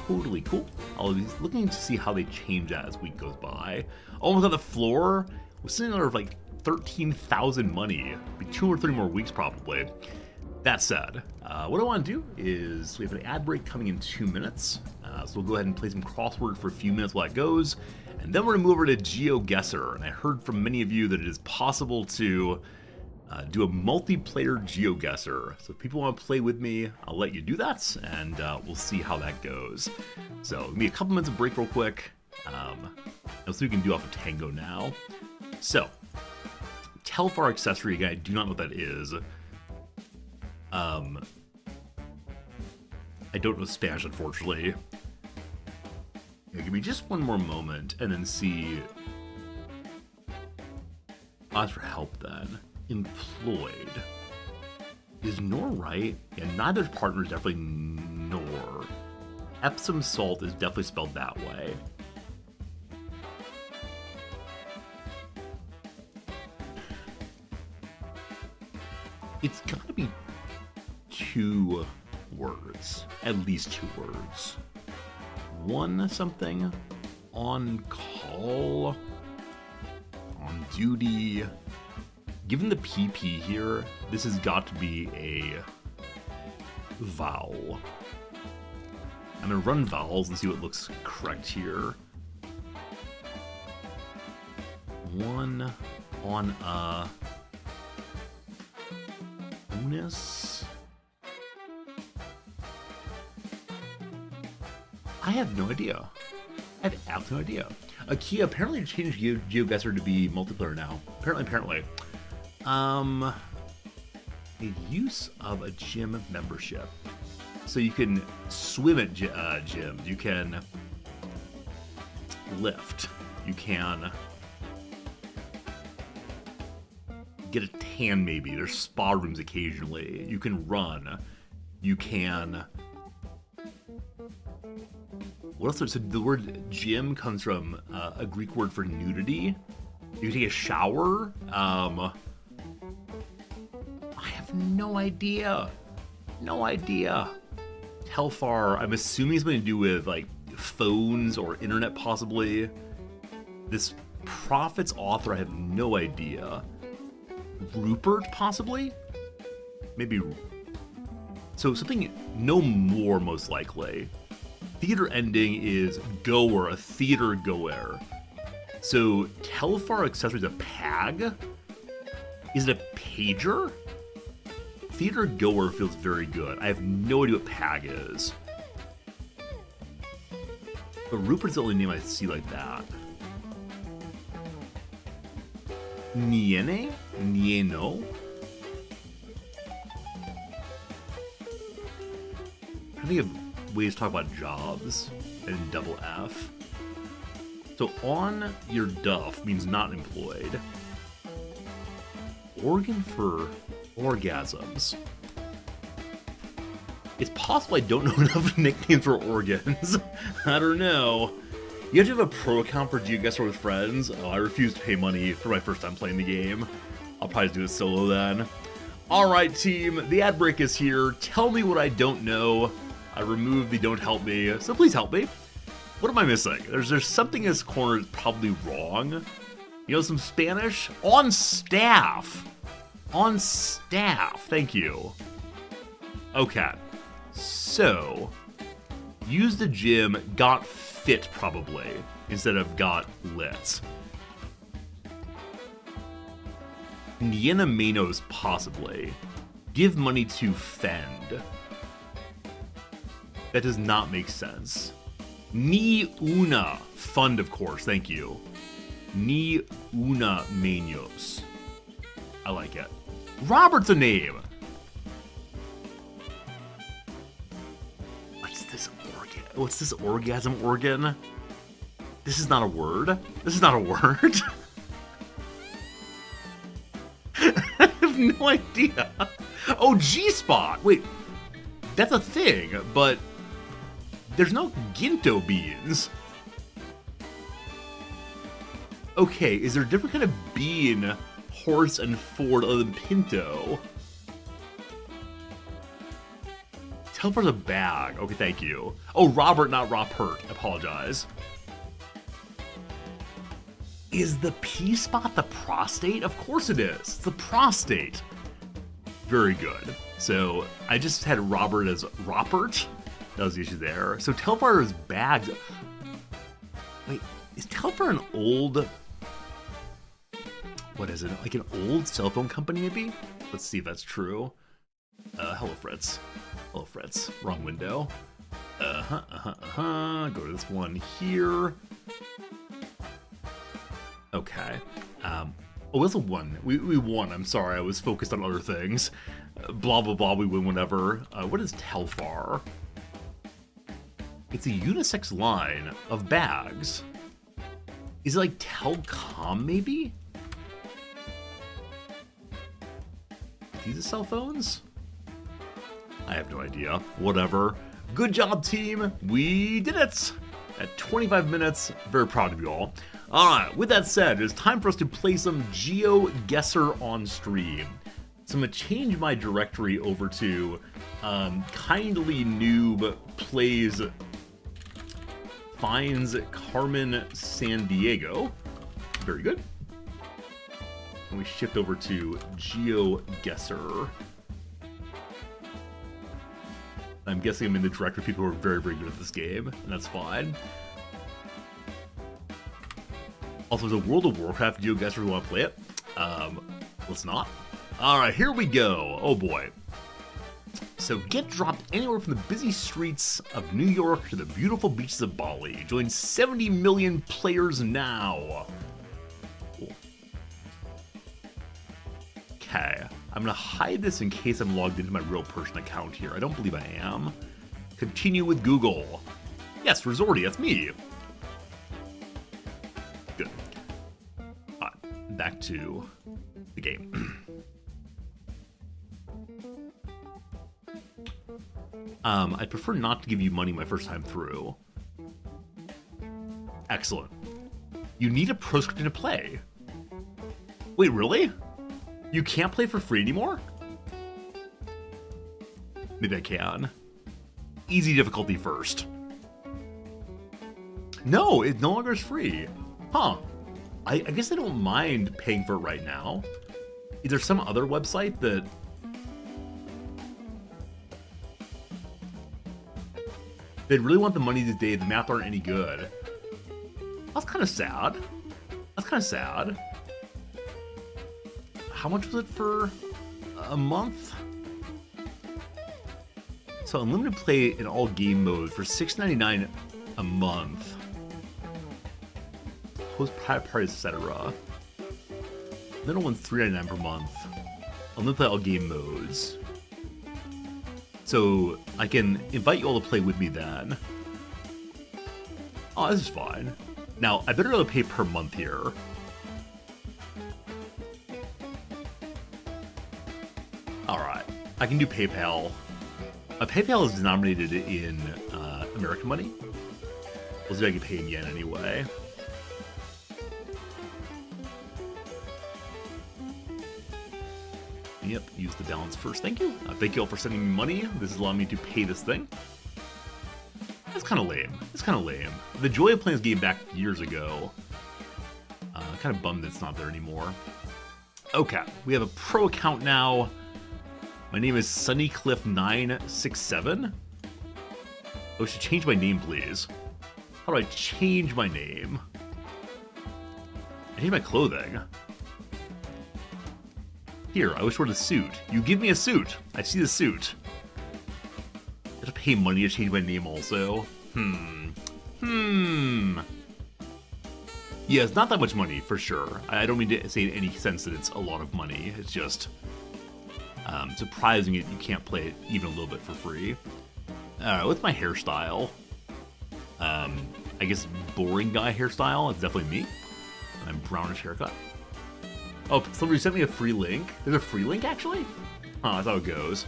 totally cool. I'll be looking to see how they change that as week goes by. Almost on the floor, we're sitting there with like 13,000 money. Be 2 or 3 more weeks probably. That said, what I want to do is we have an ad break coming in 2 minutes. So we'll go ahead and play some crossword for a few minutes while it goes. And then we're going to move over to GeoGuessr. And I heard from many of you that it is possible to do a multiplayer GeoGuessr. So if people want to play with me, I'll let you do that. And we'll see how that goes. So give me a couple minutes of break real quick. And so we can do off of Tango now. So, Telfar accessory, again, I do not know what that is. I don't know Spanish, unfortunately. Yeah, give me just one more moment and then see. Ask for help then. Employed. Is Nor right? Yeah, neither partner is definitely Nor. Epsom salt is definitely spelled that way. It's gotta be 2 words. At least 2 words. One something. On call. On duty. Given the PP here, this has got to be a vowel. I'm gonna run vowels and see what looks correct here. One on a bonus. I have no idea. I have absolutely no idea. Kia apparently changed GeoGuessr to be multiplayer now. Apparently. The use of a gym membership. So you can swim at gyms. You can lift. You can get a tan maybe. There's spa rooms occasionally. You can run. You can... What else? So the word gym comes from a Greek word for nudity. You can take a shower. I have no idea. No idea. Telfar, I'm assuming something to do with like phones or internet possibly. This Prophet's author, I have no idea. Rupert possibly? Maybe. So something no more most likely. Theater ending is goer, a theater goer. So Telfar accessory is a pag? Is it a pager? Theater goer feels very good. I have no idea what pag is. But Rupert's the only name I see like that. Niene? Nieno? I think of ways to talk about jobs and double F. So on your duff means not employed. Organ for orgasms. It's possible I don't know enough nicknames for organs. I don't know. You have to have a pro account for GeoGuessr with friends. Oh, I refuse to pay money for my first time playing the game. I'll probably do it solo then. Alright team, the ad break is here. Tell me what I don't know. I removed the don't help me, so please help me. What am I missing? There's something in this corner that's probably wrong. You know some Spanish? On staff. On staff, thank you. Okay, so use the gym, got fit probably, instead of got lit. Niena Menos possibly. Give money to Fend. That does not make sense. Ni una. Fund, of course, thank you. Ni una Menos. I like it. Robert's a name. What's this organ? What's this orgasm organ? This is not a word. This is not a word. I have no idea. Oh, G-spot. Wait, that's a thing, but there's no Ginto beans. Okay, is there a different kind of bean, horse, and Ford other than Pinto? Teleport's a bag. Okay, thank you. Oh, Robert, not Ropert. I apologize. Is the P-spot the prostate? Of course it is. It's the prostate. Very good. So I just had Robert as Ropert. That was the issue there. So Telfar is bags. Wait, is Telfar an old... What is it? Like an old cell phone company, maybe? Let's see if that's true. Hello, Fritz. Hello, Fritz. Wrong window. Go to this one here. Okay. Oh, it's a one. We won. I'm sorry. I was focused on other things. Blah, blah, blah. We win whatever. What is Telfar? It's a unisex line of bags. Is it like Telcom, maybe? These are cell phones? I have no idea. Whatever. Good job, team. We did it! At 25 minutes. Very proud of you all. Alright, with that said, it's time for us to play some GeoGuessr on stream. So I'm going to change my directory over to Kindly Noob Plays Finds Carmen San Diego. Very good. And we shift over to GeoGuessr. I'm guessing I'm in the directory of people who are very, very good at this game, and that's fine. Also, there's a World of Warcraft GeoGuessr who want to play it. Let's not. Alright, here we go. Oh boy. So get dropped anywhere from the busy streets of New York to the beautiful beaches of Bali. Join 70 million players now. Cool. Okay. I'm going to hide this in case I'm logged into my real person account here. I don't believe I am. Continue with Google. Yes, Resorty, that's me. Good. Back to the game. I'd prefer not to give you money my first time through. Excellent. You need a proscription to play. Wait, really? You can't play for free anymore? Maybe I can. easy difficulty first. No, it no longer is free. Huh. I guess I don't mind paying for it right now. Is there some other website that... They really want the money these days. The math aren't any good. That's kind of sad. That's kind of sad. How much was it for a month? So unlimited play in all game modes for $6.99 a month. Post party, etc. Middle one's $3.99 per month. Unlimited play all game modes. So I can invite you all to play with me then. Oh, this is fine. Now I better really pay per month here. All right, I can do PayPal. PayPal is denominated in American money. Let's see if I can pay in yen anyway. Yep, use the balance first. Thank you. Thank you all for sending me money. This is allowing me to pay this thing. That's kind of lame. It's kind of lame. The joy of playing this game back years ago. Kind of bummed it's not there anymore. Okay, we have a pro account now. My name is Sunnycliff967. Oh, I should change my name, please. How do I change my name? I change my clothing. Here, I wish I wore the suit. You give me a suit. I see the suit. I have to pay money to change my name also. Yeah, it's not that much money, for sure. I don't mean to say in any sense that it's a lot of money. It's just surprising that you can't play it even a little bit for free. What's my hairstyle? I guess boring guy hairstyle. It's definitely me. I'm brownish haircut. Oh, somebody sent me a free link. There's a free link, actually? Huh, that's how it goes.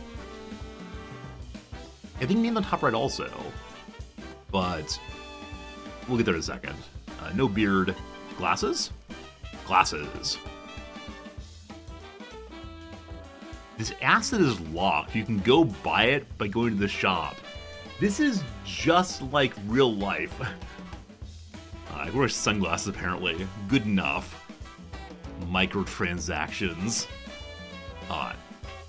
I think named on top right also. But we'll get there in a second. No beard. Glasses? Glasses. This acid is locked. You can go buy it by going to the shop. This is just like real life. I wear sunglasses, apparently. Good enough. Microtransactions. Odd.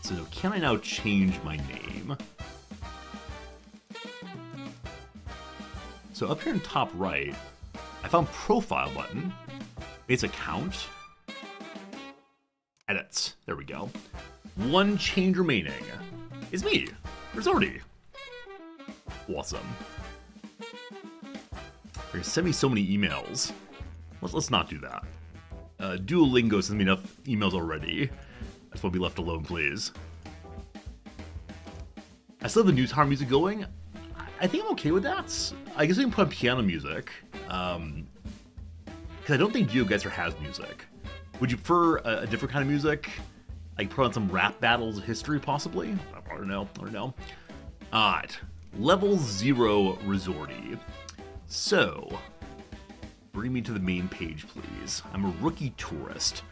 So can I now change my name? So up here in top right, I found profile button. It's account. Edits. There we go. One change remaining. It's me, Rizordi. Awesome. You're gonna send me so many emails. Let's not do that. Duolingo sends me enough emails already. I just want to be left alone, please. I still have the New Tower music going. I think I'm okay with that. I guess we can put on piano music. Because I don't think GeoGuessr has music. Would you prefer a different kind of music? Like put on some rap battles of history, possibly? I don't know. Alright. Level 0 Rizordi. So, bring me to the main page, please. I'm a rookie tourist.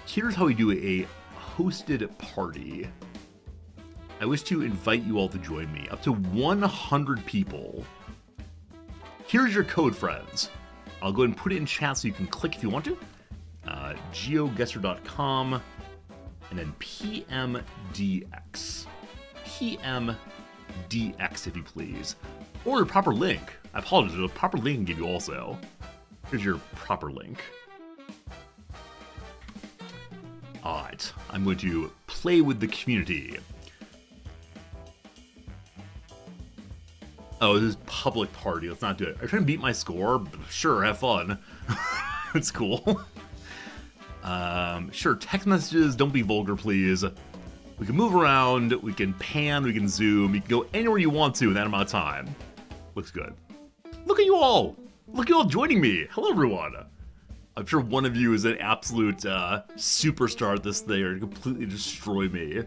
Here's how we do a hosted party. I wish to invite you all to join me. Up to 100 people. Here's your code, friends. I'll go ahead and put it in chat so you can click if you want to. GeoGuessr.com and then PMDX. PMDX, if you please. Or a proper link. I apologize, there's a proper link I can give you also. Here's your proper link. Alright, I'm going to play with the community. Oh, this is public party. Let's not do it. Are you trying to beat my score? Sure, have fun. It's cool. Sure, text messages, don't be vulgar, please. We can move around, we can pan, we can zoom, you can go anywhere you want to in that amount of time. Looks good. Look at you all! Look at you all joining me! Hello, everyone! I'm sure one of you is an absolute superstar at this thing or completely destroy me.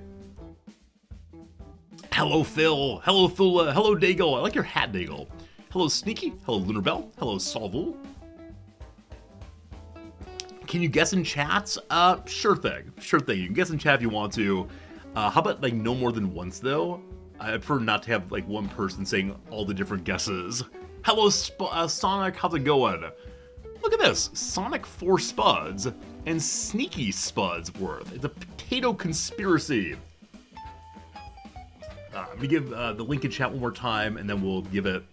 Hello, Phil! Hello, Phil! Hello, Daigle! I like your hat, Daigle. Hello, Sneaky! Hello, Lunar Bell! Hello, Solvul! Can you guess in chat? Sure thing. Sure thing. You can guess in chat if you want to. How about like no more than once though? I prefer not to have like one person saying all the different guesses. Hello, Sonic, how's it going? Look at this, Sonic 4 Spuds and Sneaky Spudsworth. It's a potato conspiracy. I'm gonna give the link in chat one more time, and then we'll give it,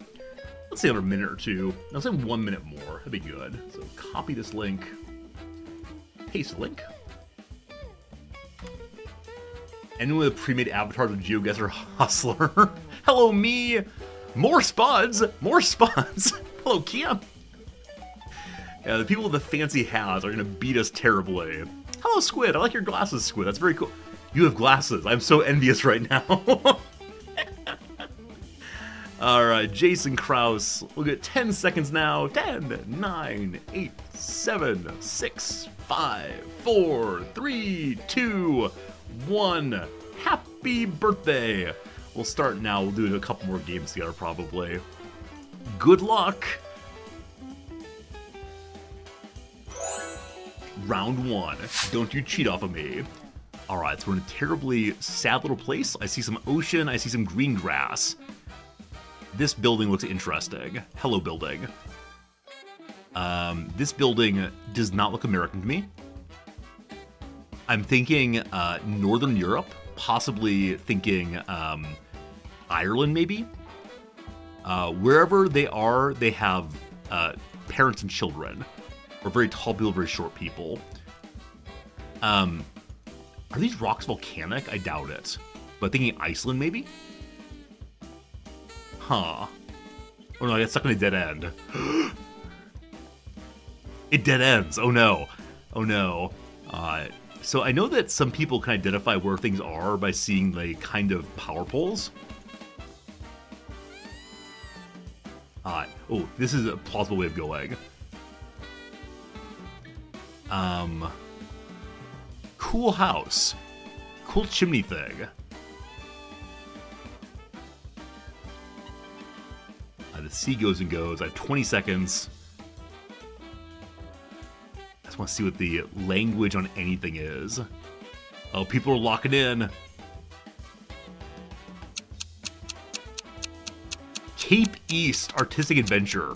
let's say, another minute or two. I'll say 1 minute more. That'd be good. So copy this link, paste the link. Anyone with a pre-made avatar of the GeoGuessr Hustler. Hello, me. More Spuds. More Spuds. Hello, Kia. Yeah, the people with the fancy hats are gonna beat us terribly. Hello, Squid. I like your glasses, Squid. That's very cool. You have glasses. I'm so envious right now. All right, Jason Krause. We'll get 10 seconds now. 10, 9, 8, 7, 6, 5, 4, 3, 2, 1. Happy birthday. We'll start now. We'll do a couple more games together probably. Good luck. Round 1. Don't you cheat off of me. Alright, so we're in a terribly sad little place. I see some ocean, I see some green grass. This building looks interesting. Hello, building. This building does not look American to me. I'm thinking Northern Europe, possibly thinking Ireland maybe. Wherever they are, they have parents and children. Or very tall people, very short people. Are these rocks volcanic? I doubt it. But thinking Iceland, maybe? Huh. Oh no, I got stuck in a dead end. It dead ends. Oh no. Oh no. So I know that some people can identify where things are by seeing the kind of power poles. Oh, this is a plausible way of going. Cool house. Cool chimney thing. The sea goes and goes. I have 20 seconds. I just want to see what the language on anything is. Oh, people are locking in. Cape East Artistic Adventure.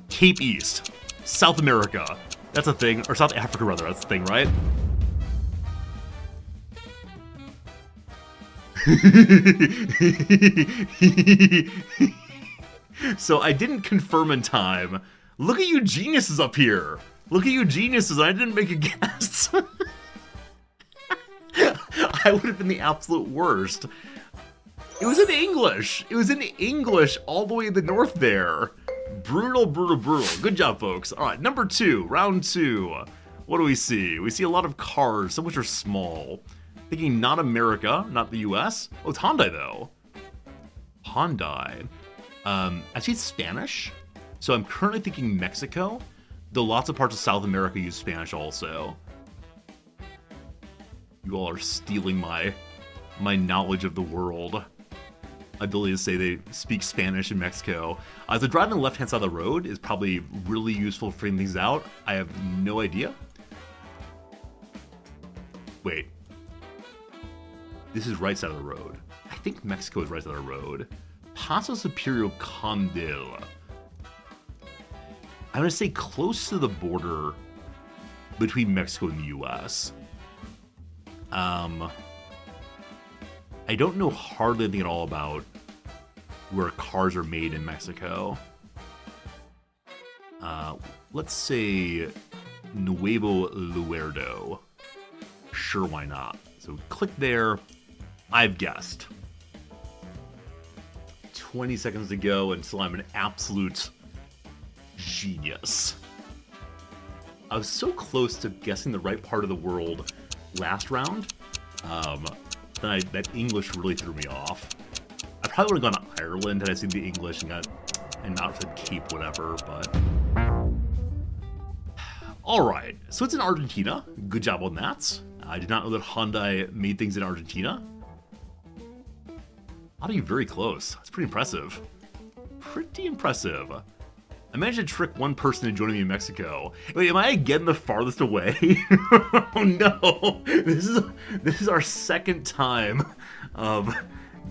Cape East. South America. That's a thing. Or South Africa, rather. That's a thing, right? So I didn't confirm in time. Look at you geniuses up here. Look at you geniuses. I didn't make a guess. I would have been the absolute worst. It was in English. It was in English all the way in the north there. Brutal, brutal, brutal. Good job, folks. All right, number 2, round 2. What do we see? We see a lot of cars, some of which are small. Thinking not America, not the US. Oh, it's Hyundai, though. Hyundai. I see Spanish. So I'm currently thinking Mexico, though lots of parts of South America use Spanish also. You all are stealing my knowledge of the world. My ability to say they speak Spanish in Mexico. So driving on the left-hand side of the road is probably really useful for figuring things out. I have no idea. Wait. This is right side of the road. I think Mexico is right side of the road. Paso Superior Condil. I'm going to say close to the border between Mexico and the US. I don't know hardly anything at all about where cars are made in Mexico. Let's say Nuevo Laredo. Sure, why not? So click there. I've guessed. 20 seconds to go until I'm an absolute genius. I was so close to guessing the right part of the world last round. Then that English really threw me off. I probably would have gone to Ireland had I seen the English and not said Cape whatever, but... Alright, so it's in Argentina. Good job on that. I did not know that Hyundai made things in Argentina. Ought to be very close. That's pretty impressive. Pretty impressive. I managed to trick one person into joining me in Mexico. Wait, am I again the farthest away? Oh no! This is our second time of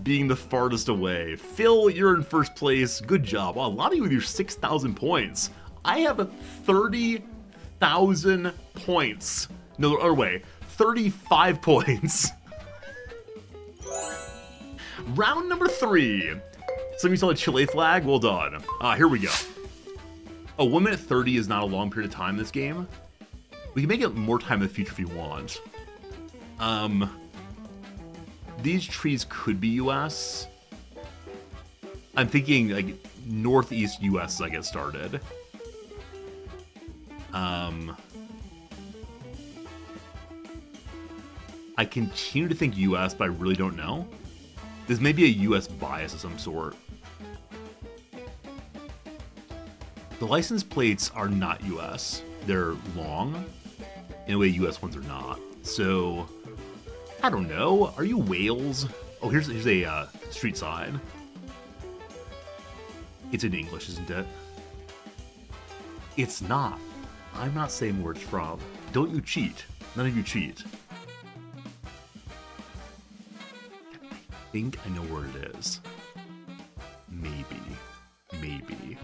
being the farthest away. Phil, you're in first place. Good job. Wow, a lot of you with your 6,000 points. I have 30,000 points. No, the other way. 35 points. Round number 3. Some of you saw the Chile flag. Well done. Here we go. Oh, 1 minute 30 is not a long period of time in this game. We can make it more time in the future if you want. These trees could be US. I'm thinking like northeast US as I get started. I continue to think US, but I really don't know. This may be a US bias of some sort. The license plates are not US. They're long, in a way US ones are not. So, I don't know. Are you Wales? Oh, here's a street sign. It's in English, isn't it? It's not. I'm not saying where it's from. Don't you cheat. None of you cheat. I think I know where it is. Maybe. Maybe.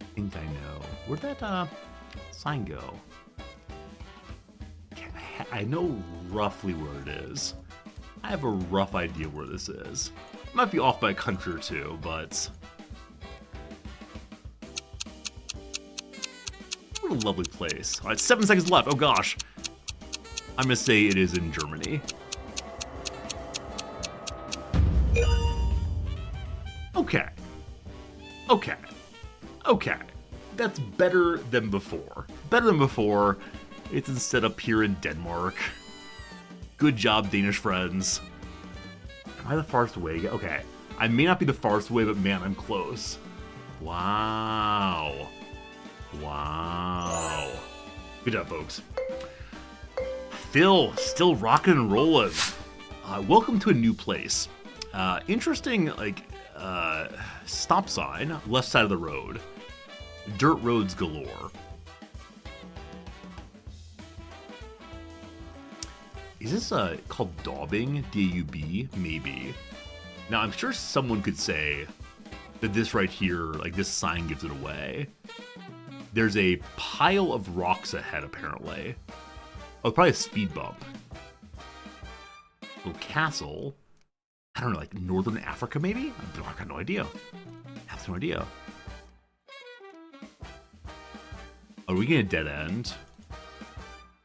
I think I know. Where'd that sign go? I know roughly where it is. I have a rough idea where this is. Might be off by a country or two, but... what a lovely place. Alright, 7 seconds left. Oh gosh. I'm gonna say it is in Germany. Okay. Okay. Okay. That's better than before. Better than before. It's instead up here in Denmark. Good job, Danish friends. Am I the farthest away? Okay. I may not be the farthest away, but man, I'm close. Wow. Wow. Good job, folks. Phil, still rocking and rolling. Welcome to a new place. Interesting, like, stop sign, left side of the road. Dirt roads galore. Is this called daubing? D-A-U-B? Maybe. Now, I'm sure someone could say that this right here, like this sign gives it away. There's a pile of rocks ahead, apparently. Oh, probably a speed bump. Little castle. I don't know, like Northern Africa, maybe? I've got no idea. I have no idea. Are we getting a dead end?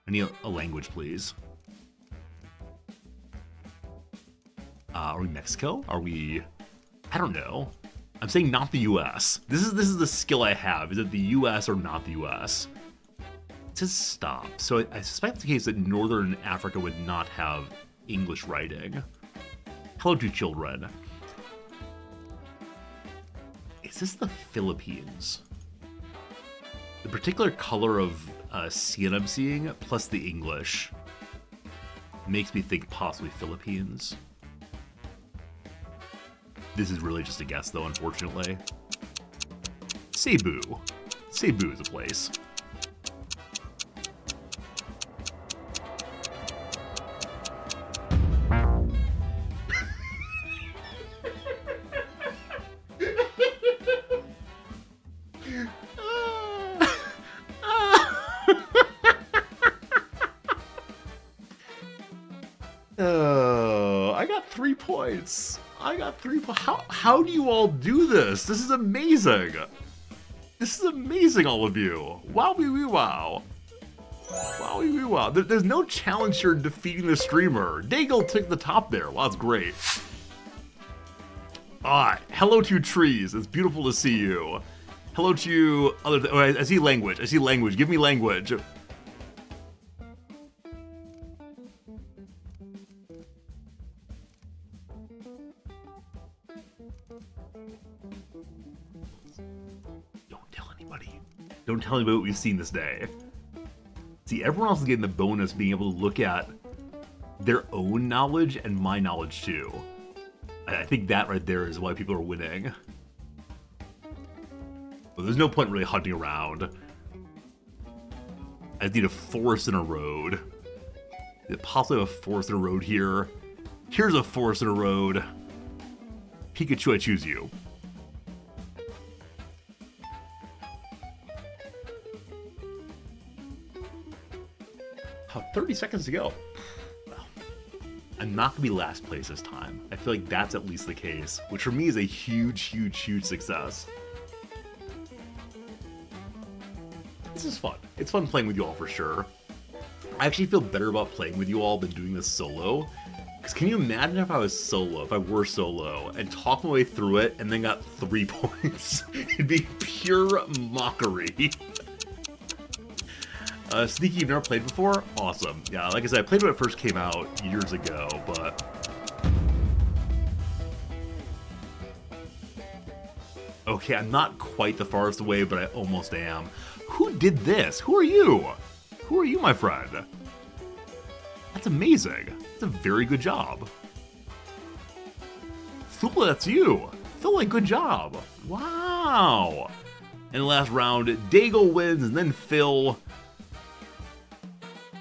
I need a language, please. Are we Mexico? Are we... I don't know. I'm saying not the US. This is the skill I have. Is it the US or not the US? It says stop. So I suspect it's the case that Northern Africa would not have English writing. Hello to children. Is this the Philippines? The particular color of skin I'm seeing, plus the English, makes me think possibly Philippines. This is really just a guess, though, unfortunately. Cebu. Cebu is a place. I got 3 points. I got 3 points. How do you all do this? This is amazing. This is amazing, all of you. Wow. Wow. There's no challenge here in defeating the streamer. Daigle took the top there. Wow, that's great. Hello to trees. It's beautiful to see you. Hello to other... Oh, I see language. Give me language. Don't tell anybody what we've seen this day. See, everyone else is getting the bonus being able to look at their own knowledge and my knowledge too. I think that right there is why people are winning. But there's no point really hunting around. I just need a forest and a road. Possibly a forest and a road here. Here's a forest and a road. Pikachu, I choose you. 30 seconds to go. Well, I'm not going to be last place this time. I feel like that's at least the case, which for me is a huge, huge, huge success. This is fun. It's fun playing with you all for sure. I actually feel better about playing with you all than doing this solo. Because can you imagine if I was solo, if I were solo, and talked my way through it and then got 3 points? It'd be pure mockery. Sneaky, you've never played before? Awesome. Yeah, like I said, I played when it first came out years ago, but... Okay, I'm not quite the farthest away, but I almost am. Who did this? Who are you? Who are you, my friend? That's amazing. That's a very good job. Phil, that's you. Phil, good job. Wow. In the last round, Daigo wins, and then Phil...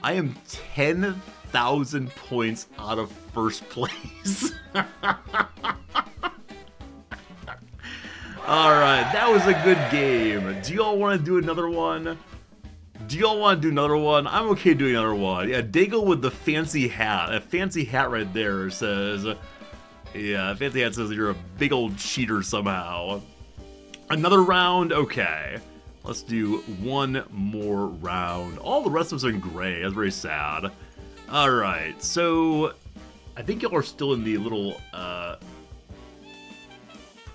I am 10,000 points out of first place. Alright, that was a good game. Do y'all want to do another one? I'm okay doing another one. Yeah, Daigo with the fancy hat. A fancy hat right there says... Yeah, fancy hat says you're a big old cheater somehow. Another round? Okay. Let's do one more round. All the rest of us are in gray. That's very sad. Alright, so... I think y'all are still in the little,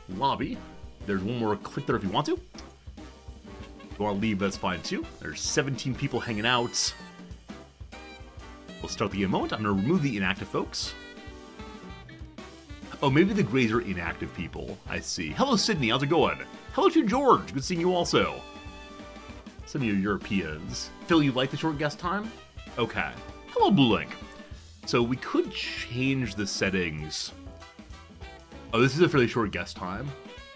lobby. There's one more click there if you want to. If you want to leave, that's fine too. There's 17 people hanging out. We'll start the game in a moment. I'm going to remove the inactive folks. Oh, maybe the grays are inactive people. I see. Hello, Sydney. How's it going? Hello to George. Good seeing you also. Some of you Europeans. Phil, you like the short guest time? Okay. Hello, Blue Link. So we could change the settings. Oh, this is a fairly short guest time.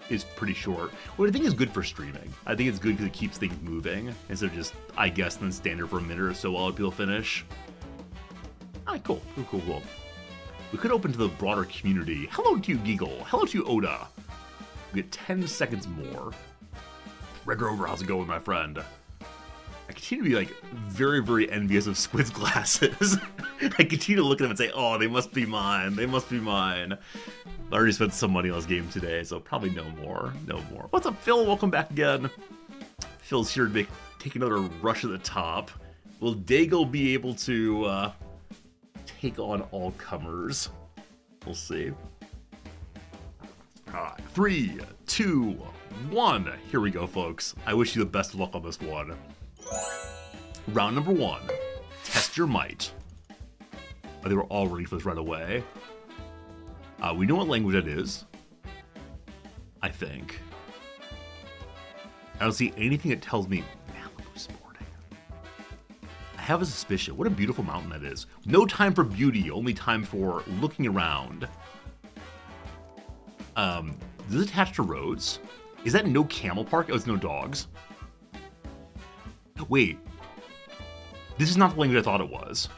It's pretty short. What I think is good for streaming. I think it's good because it keeps things moving instead of just, I guess, then standard for a minute or so while people finish. Alright, cool. Cool. We could open to the broader community. Hello to you, Giggle. Hello to you, Oda. We get 10 seconds more. Red Rover, how's it going, my friend? I continue to be, like, very, very envious of Squid's glasses. I continue to look at them and say, oh, they must be mine. They must be mine. I already spent some money on this game today, so probably no more. What's up, Phil? Welcome back again. Phil's here to take another rush at the top. Will Daigo be able to take on all comers? We'll see. All right, 3, 2, 1. Here we go, folks. I wish you the best of luck on this one. Round number 1. Test your might. Oh, they were all ready for this right away. We know what language that is. I think. I don't see anything that tells me Malibu Sporting. I have a suspicion. What a beautiful mountain that is. No time for beauty, only time for looking around. This is attached to roads. Is that no camel park? Oh, it's no dogs. Wait. This is not the language I thought it was.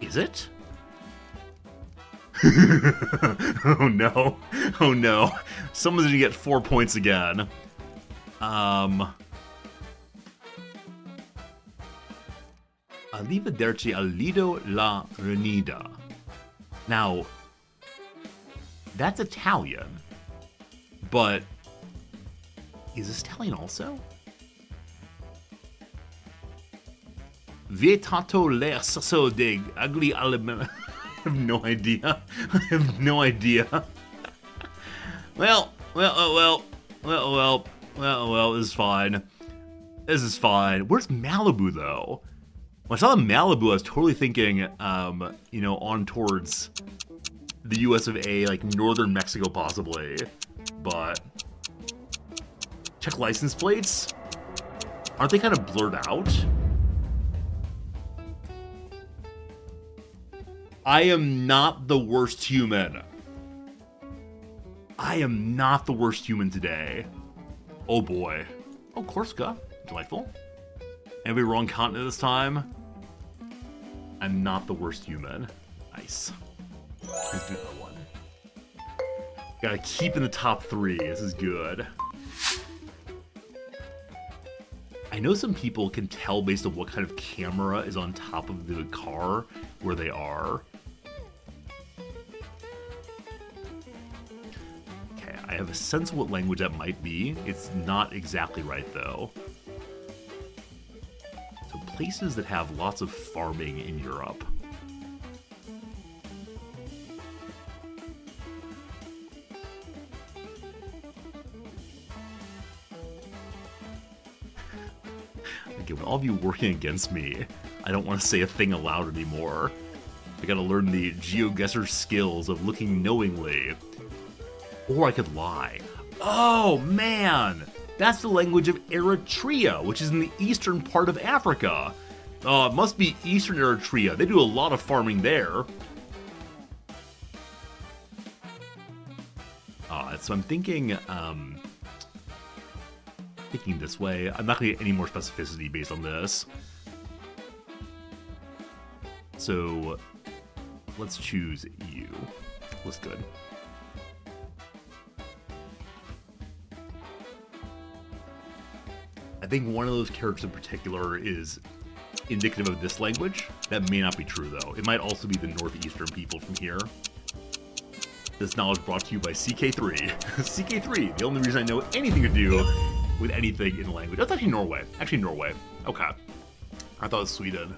Is it? Oh no. Oh no. Someone's gonna get 4 points again. Arrivederci al Lido la Renida. Now, that's Italian, but is this Italian also? Vietato l'esso de agli alimenti. I have no idea. I have no idea. Well, this is fine. This is fine. Where's Malibu, though? When I saw the Malibu, I was totally thinking, you know, on towards the US of A, like northern Mexico possibly. But check license plates. Aren't they kind of blurred out? I am not the worst human. I am not the worst human today. Oh boy. Oh, Corsica. Delightful. Anybody wrong continent this time? I'm not the worst human. Nice. Let's do that one. Gotta keep in the top 3. This is good. I know some people can tell based on what kind of camera is on top of the car where they are. Okay, I have a sense of what language that might be. It's not exactly right though. So places that have lots of farming in Europe. With all of you working against me, I don't want to say a thing aloud anymore. I gotta learn the GeoGuessr skills of looking knowingly. Or I could lie. Oh man! That's the language of Eritrea, which is in the eastern part of Africa. It must be eastern Eritrea. They do a lot of farming there. So I'm thinking, this way. I'm not going to get any more specificity based on this. So let's choose you. Looks good. I think one of those characters in particular is indicative of this language. That may not be true though. It might also be the northeastern people from here. This knowledge brought to you by CK3. CK3, the only reason I know anything to do with anything in the language. That's actually Norway. Okay. I thought it was Sweden.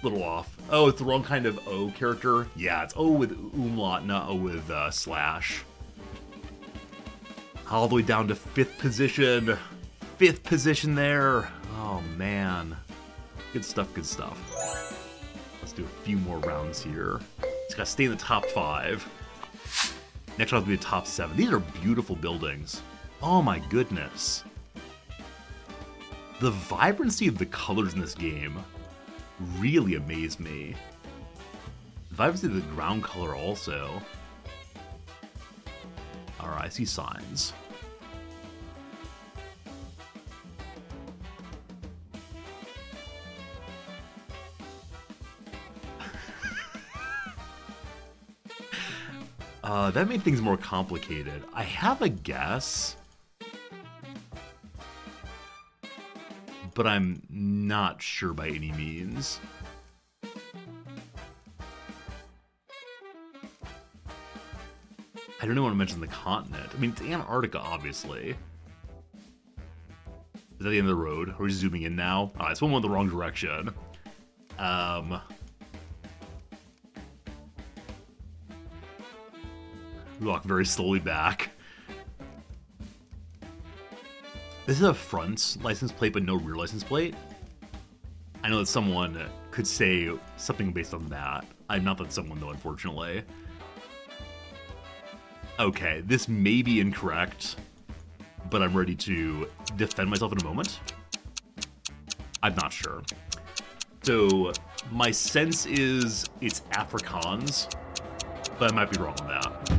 Little off. Oh, it's the wrong kind of O character. Yeah, it's O with umlaut, not O with slash. All the way down to 5th position. 5th position there. Oh, man. Good stuff, good stuff. Let's do a few more rounds here. Just gotta stay in the top 5. Next round will be the top 7. These are beautiful buildings. Oh my goodness. The vibrancy of the colors in this game really amazed me. The vibrancy of the ground color also. Alright, I see signs. That made things more complicated. I have a guess, but I'm not sure by any means. I don't know want to mention the continent. I mean, it's Antarctica, obviously. Is that the end of the road? Are we zooming in now? Alright, so we went the wrong direction. We walk very slowly back. This is a front license plate, but no rear license plate. I know that someone could say something based on that. I'm not that someone, though, unfortunately. Okay, this may be incorrect, but I'm ready to defend myself in a moment. I'm not sure. So, my sense is it's Afrikaans, but I might be wrong on that.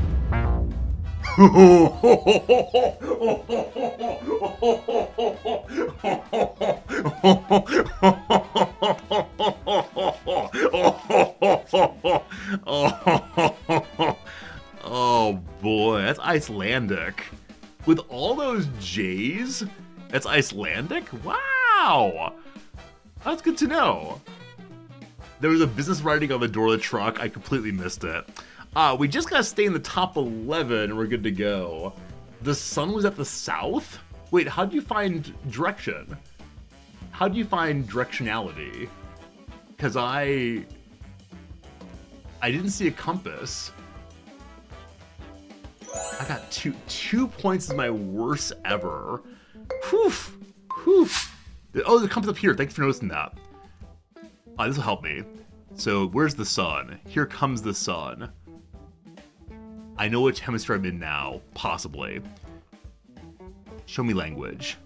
Oh boy, that's Icelandic. With all those J's, that's Icelandic? Wow! That's good to know. There was a business writing on the door of the truck. I completely missed it. We just gotta stay in the top 11 and we're good to go. The sun was at the south? Wait, how do you find direction? How do you find directionality? Because I didn't see a compass. I got two points is my worst ever. Whew. Whew. Oh, the compass up here. Thanks for noticing that. This will help me. So, where's the sun? Here comes the sun. I know which hemisphere I'm in now, possibly. Show me language.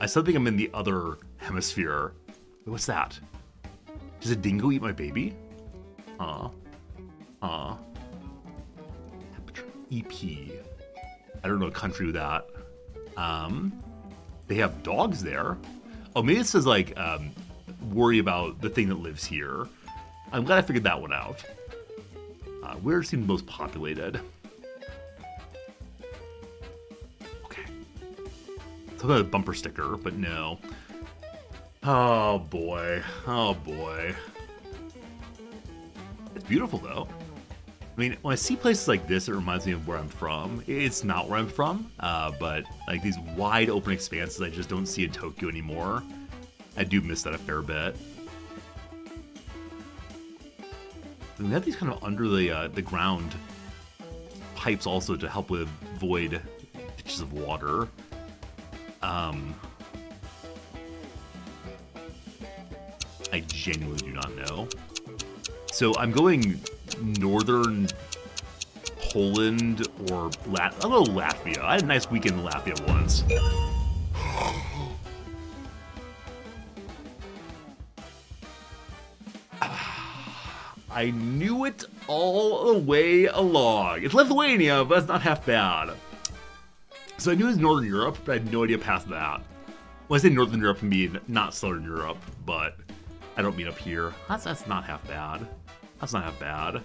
I still think I'm in the other hemisphere. What's that? Does a dingo eat my baby? EP. I don't know a country with that. They have dogs there. Oh, maybe it says like, worry about the thing that lives here. I'm glad I figured that one out. Where seems most populated? Okay. Something like a bumper sticker, but no. Oh boy. Oh boy. It's beautiful though. I mean, when I see places like this, it reminds me of where I'm from. It's not where I'm from, but like these wide open expanses I just don't see in Tokyo anymore. I do miss that a fair bit. And we have these kind of under the ground pipes also to help with void ditches of water. I genuinely do not know. So I'm going northern Poland or I'll go Latvia. I had a nice weekend in Latvia once. I knew it all the way along. It's Lithuania, but it's not half bad. So I knew it was Northern Europe, but I had no idea past that. When I say Northern Europe, I mean not Southern Europe, but I don't mean up here. That's not half bad. That's not half bad.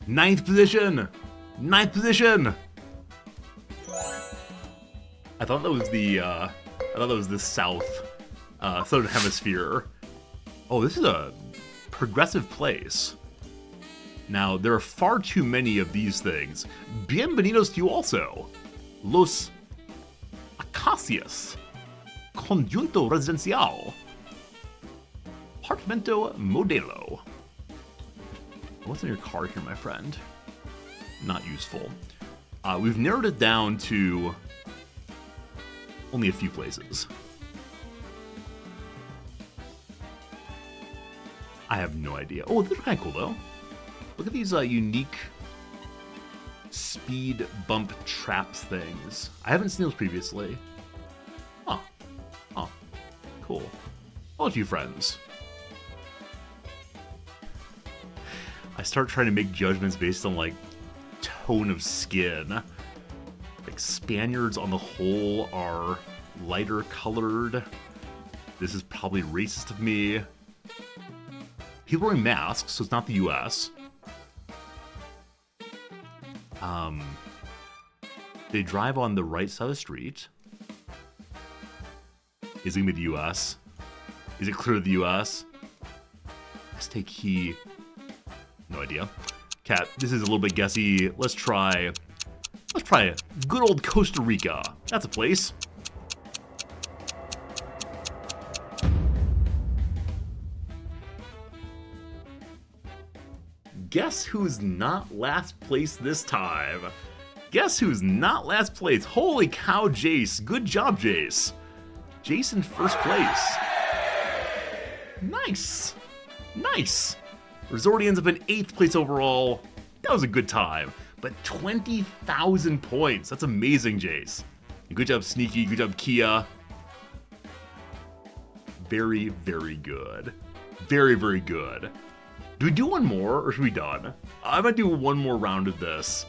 9th position! 9th position! I thought that was the Southern Hemisphere. Oh, this is a progressive place. Now, there are far too many of these things. Bienvenidos to you also. Los Acacias. Conjunto Residencial. Apartamento Modelo. What's in your car here, my friend? Not useful. We've narrowed it down to only a few places. I have no idea. Oh, these are kind of cool, though. Look at these unique speed bump traps things. I haven't seen those previously. Huh. Huh. Cool. All of you friends. I start trying to make judgments based on, like, tone of skin. Like, Spaniards on the whole are lighter colored. This is probably racist of me. People wearing masks, so it's not the US. They drive on the right side of the street. Is it gonna be the US? Is it clear the US? Let's take key. No idea. Cat, this is a little bit guessy. Let's try good old Costa Rica. That's a place. Guess who's not last place this time? Guess who's not last place? Holy cow, Jace. Good job, Jace. Jace in first place. Nice. Nice. Resorty ends up in 8th place overall. That was a good time. But 20,000 points. That's amazing, Jace. Good job, Sneaky. Good job, Kia. Very, very good. Very, very good. Do we do one more, or should we be done? I might do one more round of this.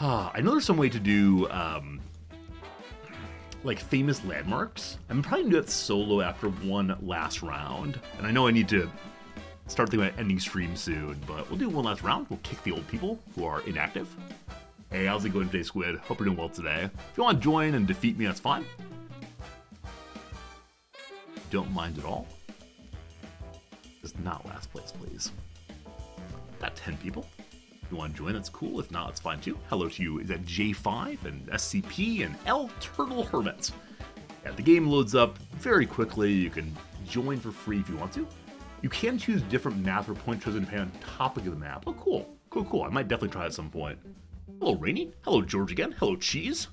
I know there's some way to do, like, famous landmarks. I'm probably gonna do that solo after one last round. And I know I need to start thinking about ending stream soon, but we'll do one last round. We'll kick the old people who are inactive. Hey, how's it going today, Squid? Hope you're doing well today. If you want to join and defeat me, that's fine. Don't mind at all. Just not last place, please. Got 10 people. If you want to join, that's cool. If not, it's fine too. Hello to you. Is that J5 and SCP and L Turtle Hermit? Yeah, the game loads up very quickly. You can join for free if you want to. You can choose different maps or point chosen depending on topic of the map. Oh, cool. Cool, cool. I might definitely try at some point. Hello, Rainy. Hello, George again. Hello, Cheese.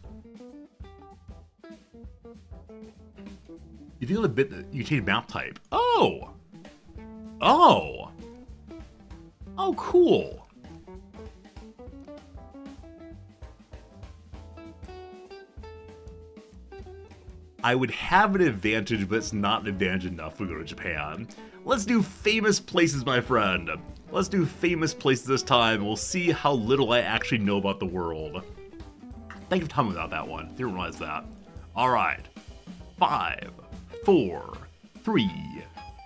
You feel a bit that you change map type. Oh! Oh! Oh, cool. I would have an advantage, but it's not an advantage enough if we go to Japan. Let's do famous places, my friend. Let's do famous places this time. We'll see how little I actually know about the world. Thank you for telling me about that one. Didn't realize that. All right. 5, 4, 3,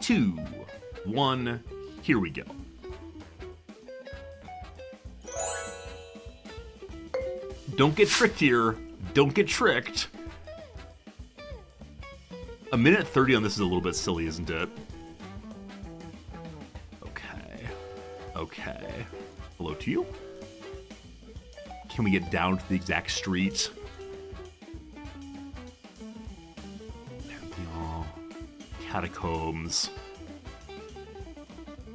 2, 1. Here we go. Don't get tricked here. Don't get tricked. A minute 30 on this is a little bit silly, isn't it? Okay. Okay. Hello to you. Can we get down to the exact street? Pantheon. Catacombs.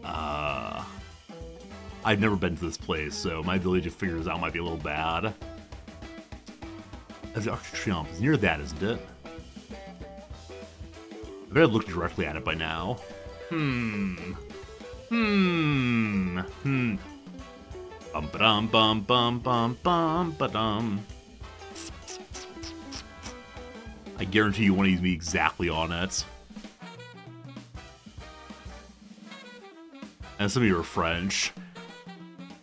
I've never been to this place, so my ability to figure this out might be a little bad. The Arc de Triomphe is near that, isn't it? I better look directly at it by now. Bum ba-dum bum bum bum bum ba-dum. I guarantee you one of these will be exactly on it. And some of you are French.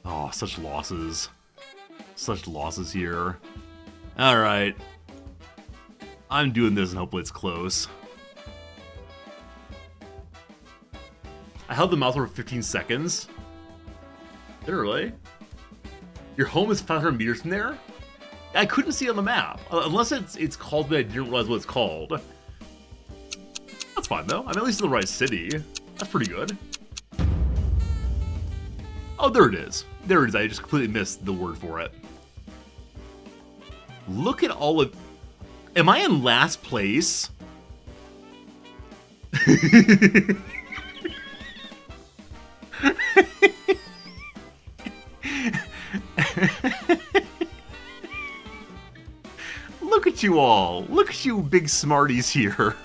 Oh, such losses. Such losses here. Alright. I'm doing this and hopefully it's close. I held the mouse for 15 seconds. Literally. Your home is 500 meters from there? I couldn't see it on the map. Unless it's called, but I didn't realize what it's called. That's fine though. I'm at least in the right city. That's pretty good. Oh, there it is. There it is. I just completely missed the word for it. Look at all of... Am I in last place? Look at you all. Look at you big smarties here.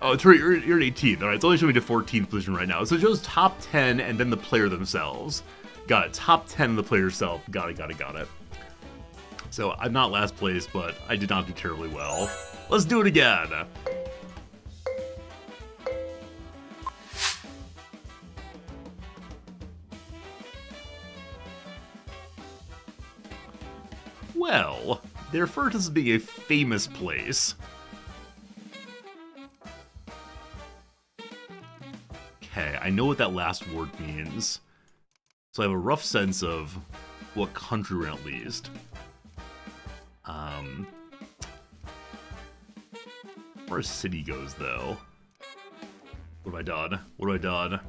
Oh, it's right, you're at 18th. All right, it's only showing me to 14th position right now. So it shows top 10 and then the player themselves. Got it. Top 10 and the player itself. Got it. So I'm not last place, but I did not do terribly well. Let's do it again. Well, they refer to this as being a famous place. Okay, I know what that last word means. So I have a rough sense of what country we're in at least. As far as city goes, though. What have I done?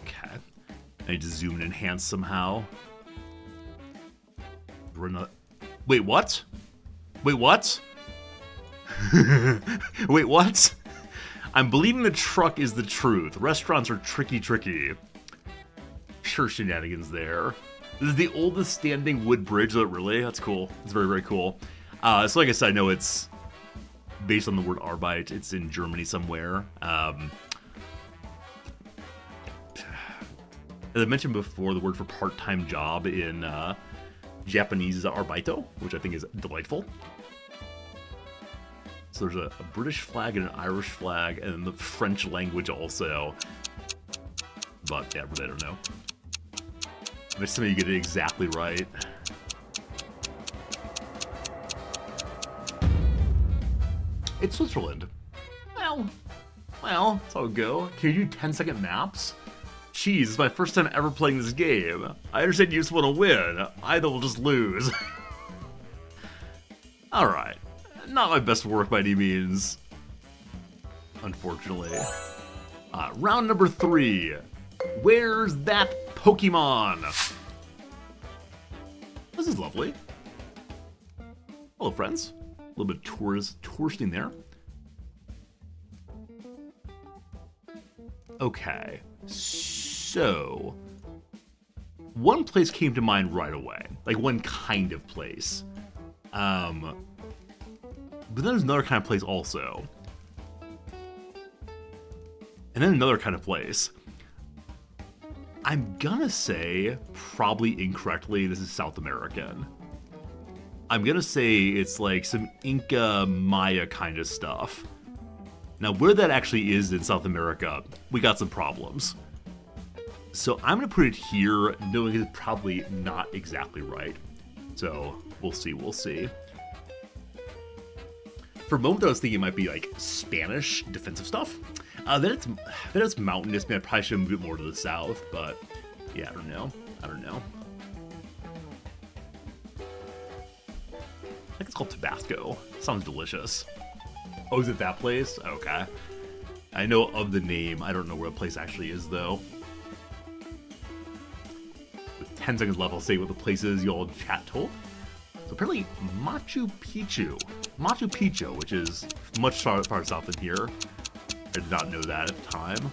Okay. I need to zoom and enhance somehow. Wait, what? Wait, what? Wait, what? I'm believing the truck is the truth. Restaurants are tricky. Pure shenanigans there. This is the oldest standing wood bridge, though, really? That's cool. It's very, very cool. So like I said, I know it's based on the word Arbeit. It's in Germany somewhere. As I mentioned before, the word for part-time job in Japanese is Arbeito, which I think is delightful. So there's a British flag and an Irish flag, and then the French language also. But yeah, really, I don't know. Maybe some of you get it exactly right. It's Switzerland. Well, that's how it go. Can you do 10-second maps? Jeez, it's my first time ever playing this game. I understand you just want to win. I will just lose. Alright. Not my best work by any means. Unfortunately. Round number 3. Where's that Pokemon? This is lovely. Hello, friends. A little bit of touristing there. Okay. So, one place came to mind right away. Like, one kind of place. But then there's another kind of place also. And then another kind of place. I'm gonna say, probably incorrectly, this is South American. I'm gonna say it's like some Inca Maya kind of stuff. Now, where that actually is in South America, we got some problems. So I'm gonna put it here, knowing it's probably not exactly right. So we'll see. For a moment, I was thinking it might be like Spanish defensive stuff. Then it's mountainous. Man, I probably should move it more to the south, but yeah, I don't know. I think it's called Tabasco. Sounds delicious. Oh, is it that place? Okay. I know of the name. I don't know where the place actually is, though. With 10 seconds left, I'll say what the place is you all chat told. So apparently, Machu Picchu, which is much far south than here. I did not know that at the time.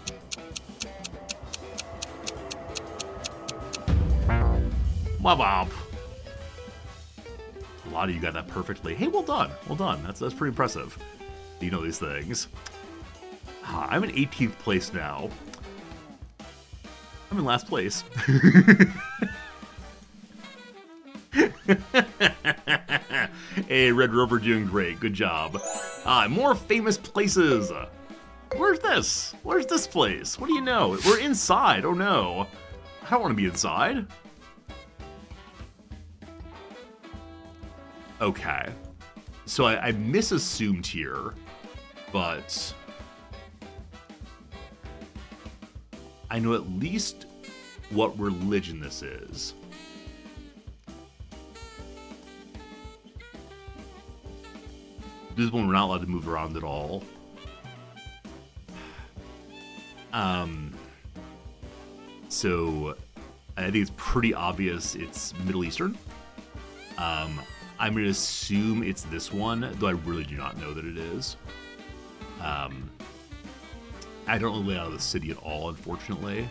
Wow. A lot of you got that perfectly. Hey, well done. That's pretty impressive. You know these things. I'm in 18th place now. I'm in last place. Hey, Red Rover doing great. Good job. More famous places. Where's this? Where's this place? What do you know? We're inside. Oh no. I don't want to be inside. Okay. So I misassumed here, but I know at least what religion this is. This one we're not allowed to move around at all. So I think it's pretty obvious it's Middle Eastern. I'm going to assume it's this one, though I really do not know that it is. I don't really lay out of the city at all, unfortunately.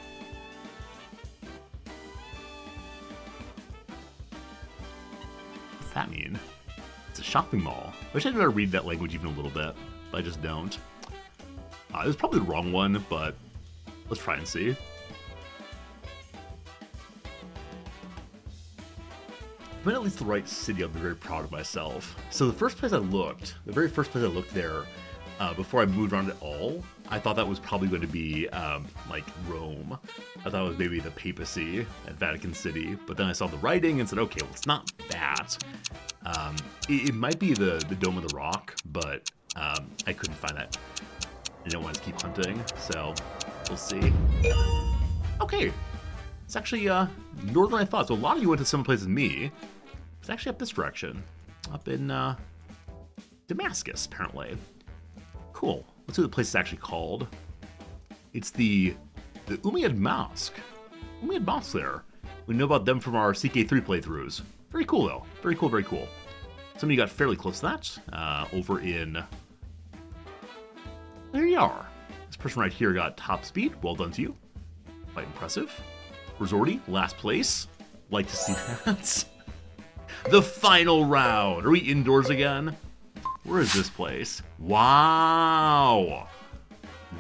What's that mean? It's a shopping mall. I wish I knew how to read that language even a little bit, but I just don't. It was probably the wrong one, but let's try and see. If I'm in at least the right city, I'll be very proud of myself. So the very first place I looked there, before I moved around at all, I thought that was probably going to be like Rome. I thought it was maybe the papacy at Vatican City, but then I saw the writing and said, okay, well, it's not that. It might be the Dome of the Rock, but I couldn't find that. I didn't want to keep hunting, so we'll see. Okay, it's actually northern than I thought. So a lot of you went to similar places as me. It's actually up this direction, up in Damascus, apparently. Cool. Let's see what the place is actually called. It's the Umayyad Mosque. Umayyad Mosque there. We know about them from our CK3 playthroughs. Very cool, though. Very cool, very cool. Somebody got fairly close to that. Over in... There you are. This person right here got top speed. Well done to you. Quite impressive. Resorty, last place. Like to see that. The final round. Are we indoors again? Where is this place? Wow.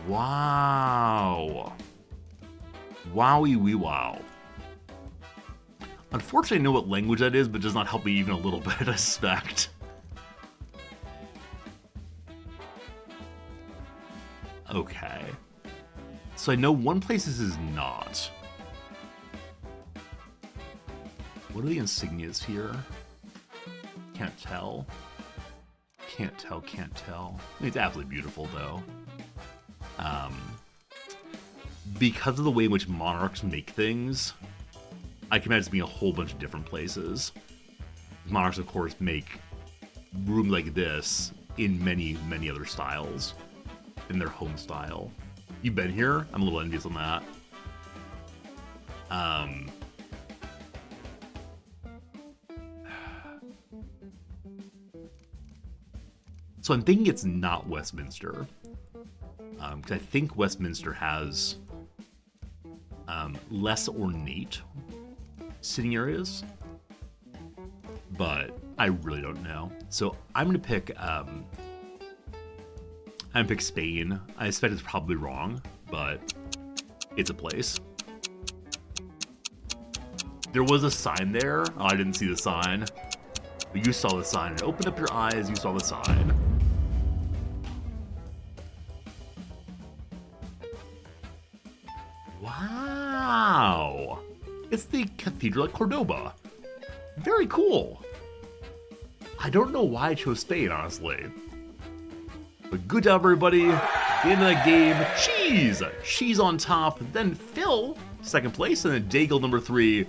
Wow. Wowie wee wow. Unfortunately, I know what language that is, but does not help me even a little bit, I suspect. Okay. So I know one place this is not. What are the insignias here? Can't tell. Can't tell. I mean, it's absolutely beautiful, though. Because of the way in which monarchs make things, I can imagine it being a whole bunch of different places. Monarchs, of course, make room like this in many, many other styles. In their home style. You've been here? I'm a little envious on that. So I'm thinking it's not Westminster. Because I think Westminster has less ornate sitting areas. But I really don't know. So I'm going to pick... I'm gonna pick Spain. I expect it's probably wrong, but it's a place. There was a sign there. Oh, I didn't see the sign. But you saw the sign. And open up your eyes, you saw the sign. Wow. It's the Cathedral at Cordoba. Very cool. I don't know why I chose Spain, honestly. But good job, everybody. At the end of the game, Cheese! Cheese on top, then Phil, second place, and then Daigle number 3.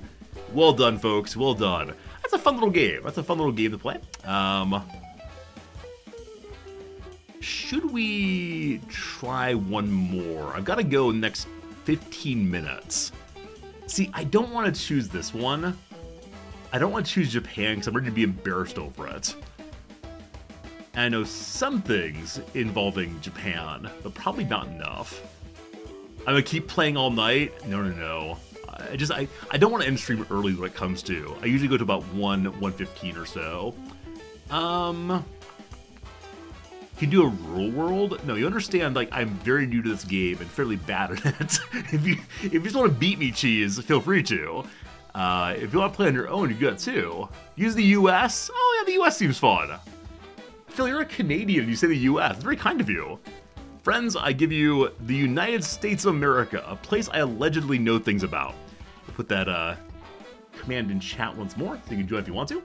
Well done, folks. Well done. That's a fun little game. That's a fun little game to play. Should we try one more? I've got to go next 15 minutes. See, I don't want to choose this one. I don't want to choose Japan because I'm ready to be embarrassed over it. And I know some things involving Japan, but probably not enough. I'm gonna keep playing all night. No. I don't want to end stream early when it comes to. I usually go to about 1:15 or so. Can you do a rural world? No, you understand, like, I'm very new to this game and fairly bad at it. If you just want to beat me, Cheese, feel free to. If you want to play on your own, you do that too. Use the US? Oh yeah, the US seems fun. Phil, you're a Canadian, you say the US. It's very kind of you. Friends, I give you the United States of America, a place I allegedly know things about. I'll put that command in chat once more, so you can join if you want to.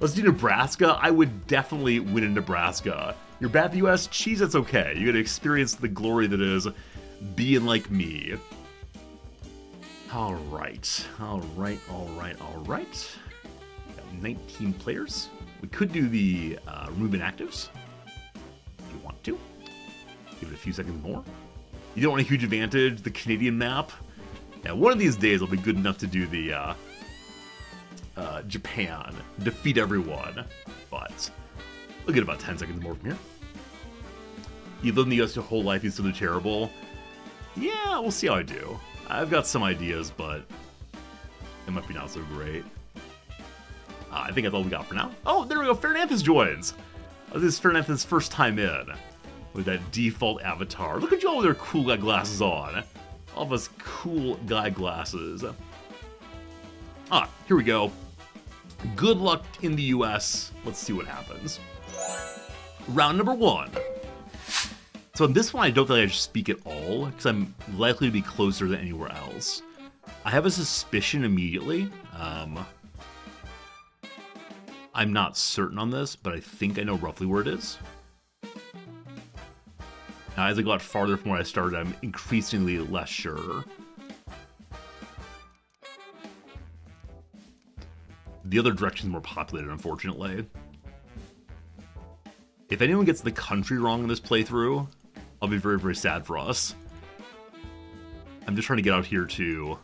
Let's do Nebraska. I would definitely win in Nebraska. You're bad at the US? Cheese, that's okay. You're gonna experience the glory that is being like me. Alright. Got 19 players. We could do the Reuben Actives, if you want to. Give it a few seconds more. You don't want a huge advantage, the Canadian map. Yeah, one of these days I'll be good enough to do the Japan, defeat everyone. But we'll get about 10 seconds more from here. You've lived in the US your whole life, you still do terrible. Yeah, we'll see how I do. I've got some ideas, but it might be not so great. I think that's all we got for now. Oh, there we go. Fernandez joins. This is Fernandez's first time in with that default avatar. Look at you all with their cool guy glasses on. All of us cool guy glasses. Here we go. Good luck in the US. Let's see what happens. Round number 1. So in this one, I don't think I should speak at all, because I'm likely to be closer than anywhere else. I have a suspicion immediately. I'm not certain on this, but I think I know roughly where it is. Now, as I go out farther from where I started, I'm increasingly less sure. The other direction is more populated, unfortunately. If anyone gets the country wrong in this playthrough, I'll be very, very sad for us. I'm just trying to get out here to...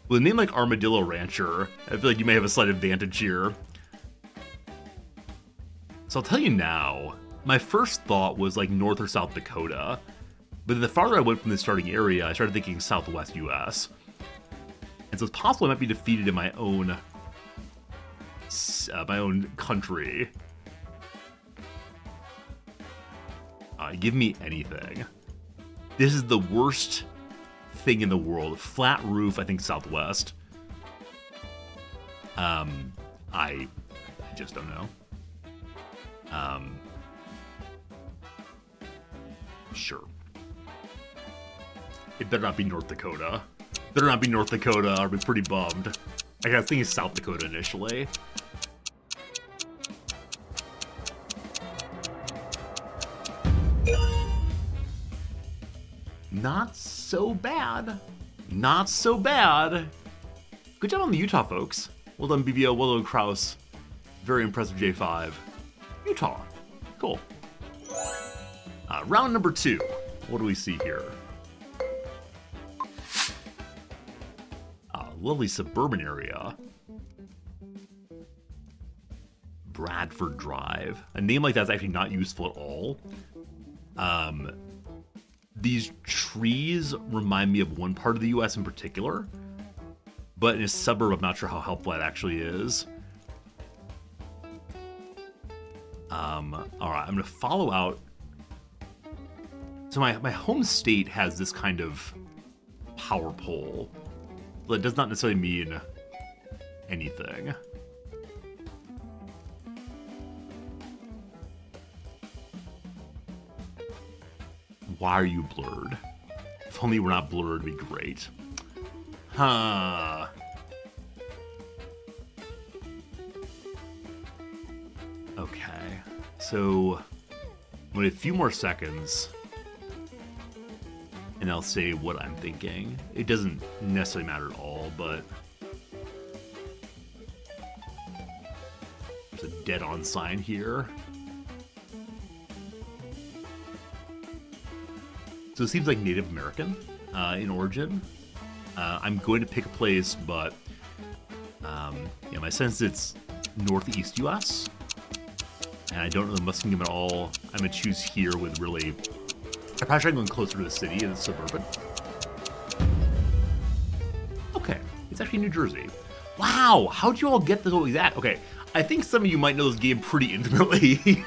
With a name like Armadillo Rancher, I feel like you may have a slight advantage here. So I'll tell you now, my first thought was like North or South Dakota. But the farther I went from the starting area, I started thinking Southwest US. And so it's possible I might be defeated in my own country. Give me anything. This is the worst thing in the world. Flat roof, I think Southwest. I just don't know. Sure. It better not be North Dakota. Better not be North Dakota. I'll be pretty bummed. I was thinking South Dakota initially. Not so bad. Not so bad. Good job on the Utah, folks. Well done, BBO. Well done, Kraus. Very impressive, J5. Utah. Cool. Round number 2. What do we see here? Lovely suburban area. Bradford Drive. A name like that's actually not useful at all. These trees remind me of one part of the US in particular, but in a suburb, I'm not sure how helpful that actually is. Alright, I'm going to follow out. So my home state has this kind of power pole. But it does not necessarily mean anything. Why are you blurred? If only we're not blurred, it'd be great. Huh. Okay. So, wait a few more seconds, and I'll say what I'm thinking. It doesn't necessarily matter at all, but there's a dead-on sign here. So it seems like Native American in origin. I'm going to pick a place, but yeah, my sense it's northeast U.S. And I don't know the Muskingum at all. I'm going to choose here with really... I'm probably going closer to the city and it's suburban. Okay, it's actually New Jersey. Wow, how'd you all get this like that? Okay, I think some of you might know this game pretty intimately.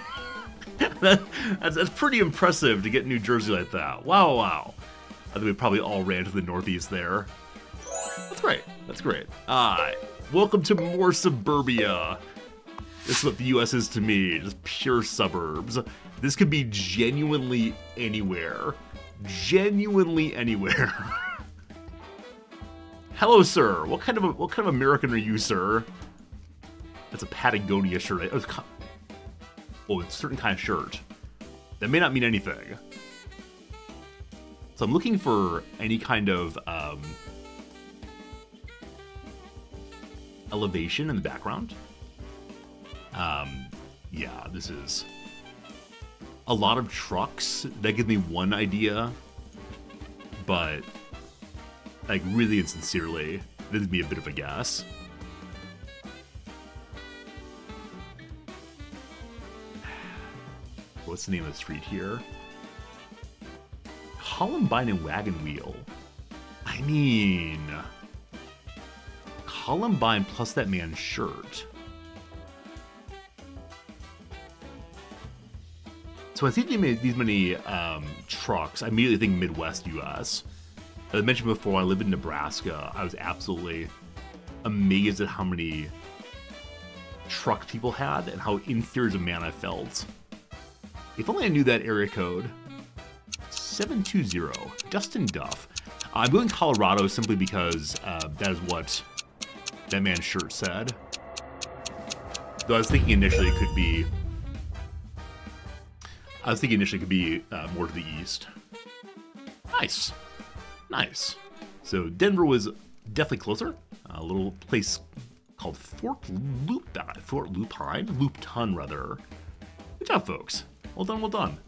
That's pretty impressive to get New Jersey like that. Wow, wow. I think we probably all ran to the northeast there. That's great. That's great. Welcome to more suburbia. This is what the U.S. is to me, just pure suburbs. This could be genuinely anywhere. Genuinely anywhere. Hello, sir. What kind of American are you, sir? That's a Patagonia shirt. Oh, it's a certain kind of shirt. That may not mean anything. So I'm looking for any kind of elevation in the background. Yeah, this is a lot of trucks. That gives me one idea, but like really and sincerely, this would be a bit of a guess. What's the name of the street here? Columbine and Wagon Wheel. I mean, Columbine plus that man's shirt. So I see these many trucks. I immediately think Midwest U.S. As I mentioned before, I live in Nebraska. I was absolutely amazed at how many truck people had and how inferior as a man I felt. If only I knew that area code. 720, Dustin Duff. I'm going Colorado simply because that is what that man's shirt said. Though I was thinking initially it could be... more to the east. Nice. Nice. So Denver was definitely closer. A little place called Fort Lupton, rather. Good job, folks. Well done, well done.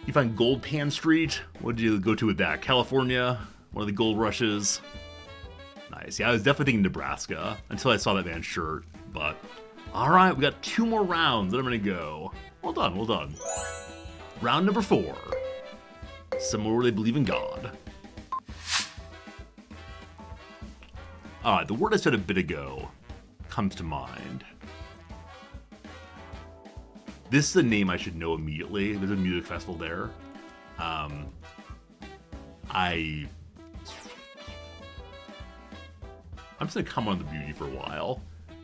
You find Gold Pan Street. What did you go to with that? California? One of the gold rushes? Nice. Yeah, I was definitely thinking Nebraska until I saw that man's shirt. But, alright, we got 2 more rounds that I'm going to go. Well done, well done. Round number 4. Somewhere where they believe in God. Alright, the word I said a bit ago comes to mind. This is a name I should know immediately. There's a music festival there. I'm just gonna comment on the beauty for a while.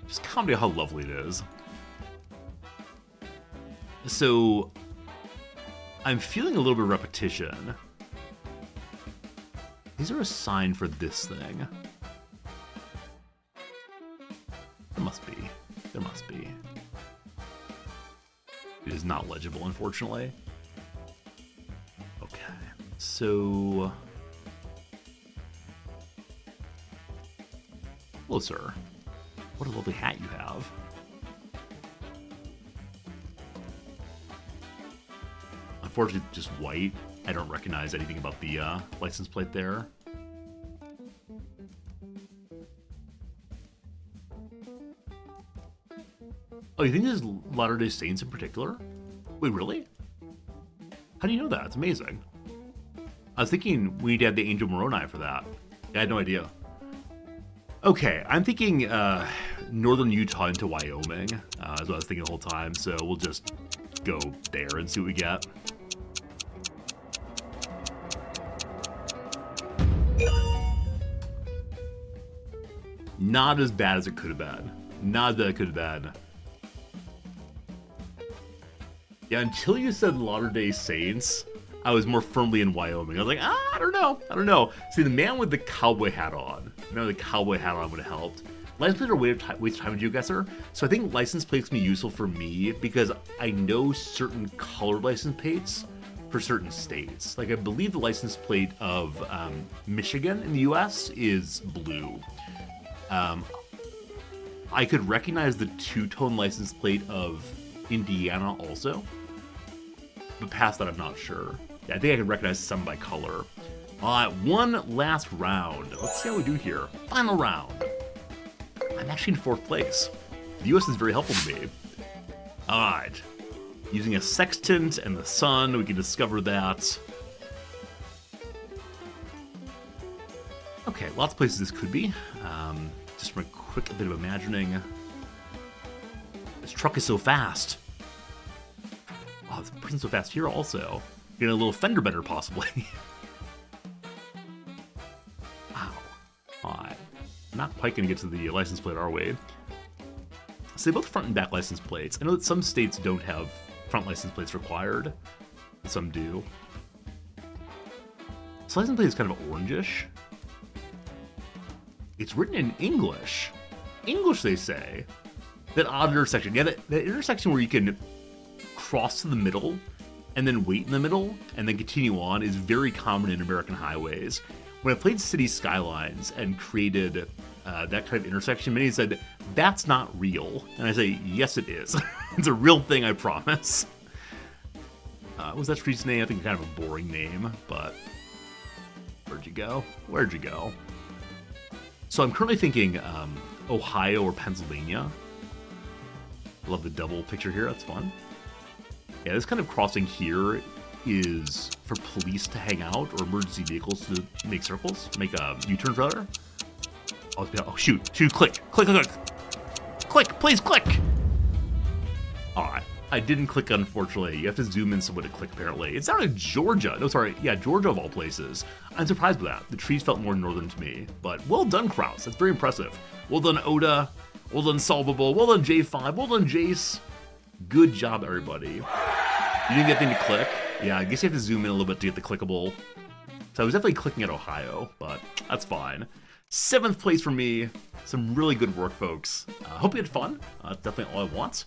Just comment on how lovely it is. So, I'm feeling a little bit of repetition. Is there a sign for this thing? There must be. There must be. It is not legible, unfortunately. Okay, so... Hello, sir. What a lovely hat you have. Unfortunately, it's just white. I don't recognize anything about the license plate there. Oh, you think this is Latter-day Saints in particular? Wait, really? How do you know that? It's amazing. I was thinking we need to have the Angel Moroni for that. I had no idea. Okay, I'm thinking northern Utah into Wyoming. That's what I was thinking the whole time, so we'll just go there and see what we get. Not as bad as it could have been. Not as bad as it could have been. Yeah, until you said Latter-day Saints, I was more firmly in Wyoming. I was like, I don't know. See, the man with the cowboy hat on. The cowboy hat on would have helped. License plates are a way of waste time geoguesser. So I think license plates can be useful for me because I know certain colored license plates for certain states. Like I believe the license plate of Michigan in the US is blue. I could recognize the two-tone license plate of Indiana also. But past that, I'm not sure. Yeah, I think I can recognize some by color. One last round. Let's see how we do here. Final round. I'm actually in 4th place. The US is very helpful to me. Alright. Using a sextant and the sun, we can discover that. Okay, lots of places this could be. Just from a quick bit of imagining. This truck is so fast. Wow, it's pushing so fast here also. Getting a little fender bender, possibly. Wow. Alright. Not quite going to get to the license plate our way. So they both front and back license plates. I know that some states don't have front license plates required. But some do. This license plate is kind of orangish. It's written in English. English, they say. That odd intersection. Yeah, that intersection where you can cross to the middle and then wait in the middle and then continue on is very common in American highways. When I played City Skylines and created that kind of intersection, many said, that's not real. And I say, yes, it is. It's a real thing, I promise. What was that street's name? I think kind of a boring name, but where'd you go? Where'd you go? So I'm currently thinking Ohio or Pennsylvania. I love the double picture here. That's fun. Yeah, this kind of crossing here is for police to hang out or emergency vehicles to make circles, make U-turns rather. Oh, shoot, click, please click. All right, I didn't click, unfortunately. You have to zoom in somewhat to click, apparently. It's out of Georgia. No, sorry, yeah, Georgia of all places. I'm surprised by that. The trees felt more northern to me, but well done, Kraus. That's very impressive. Well done, Oda. Well done, Solvable. Well done, J5. Well done, Jace. Good job, everybody. You didn't get anything to click? Yeah, I guess you have to zoom in a little bit to get the clickable. So I was definitely clicking at Ohio, but that's fine. 7th place for me. Some really good work, folks. Hope you had fun. That's definitely all I want.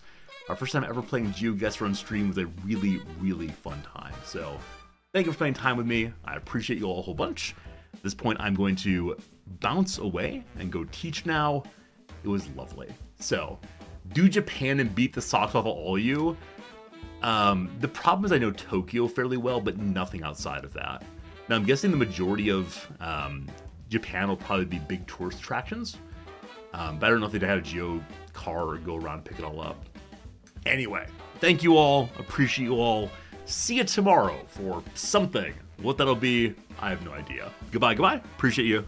Our first time ever playing GeoGuessr on stream was a really, really fun time. So thank you for spending time with me. I appreciate you all a whole bunch. At this point, I'm going to bounce away and go teach now. It was lovely. So do Japan and beat the socks off of all of you. The problem is I know Tokyo fairly well, but nothing outside of that. Now I'm guessing the majority of Japan will probably be big tourist attractions. But I don't know if they'd have a Geo car or go around and pick it all up. Anyway, thank you all. Appreciate you all. See you tomorrow for something. What that'll be, I have no idea. Goodbye. Appreciate you.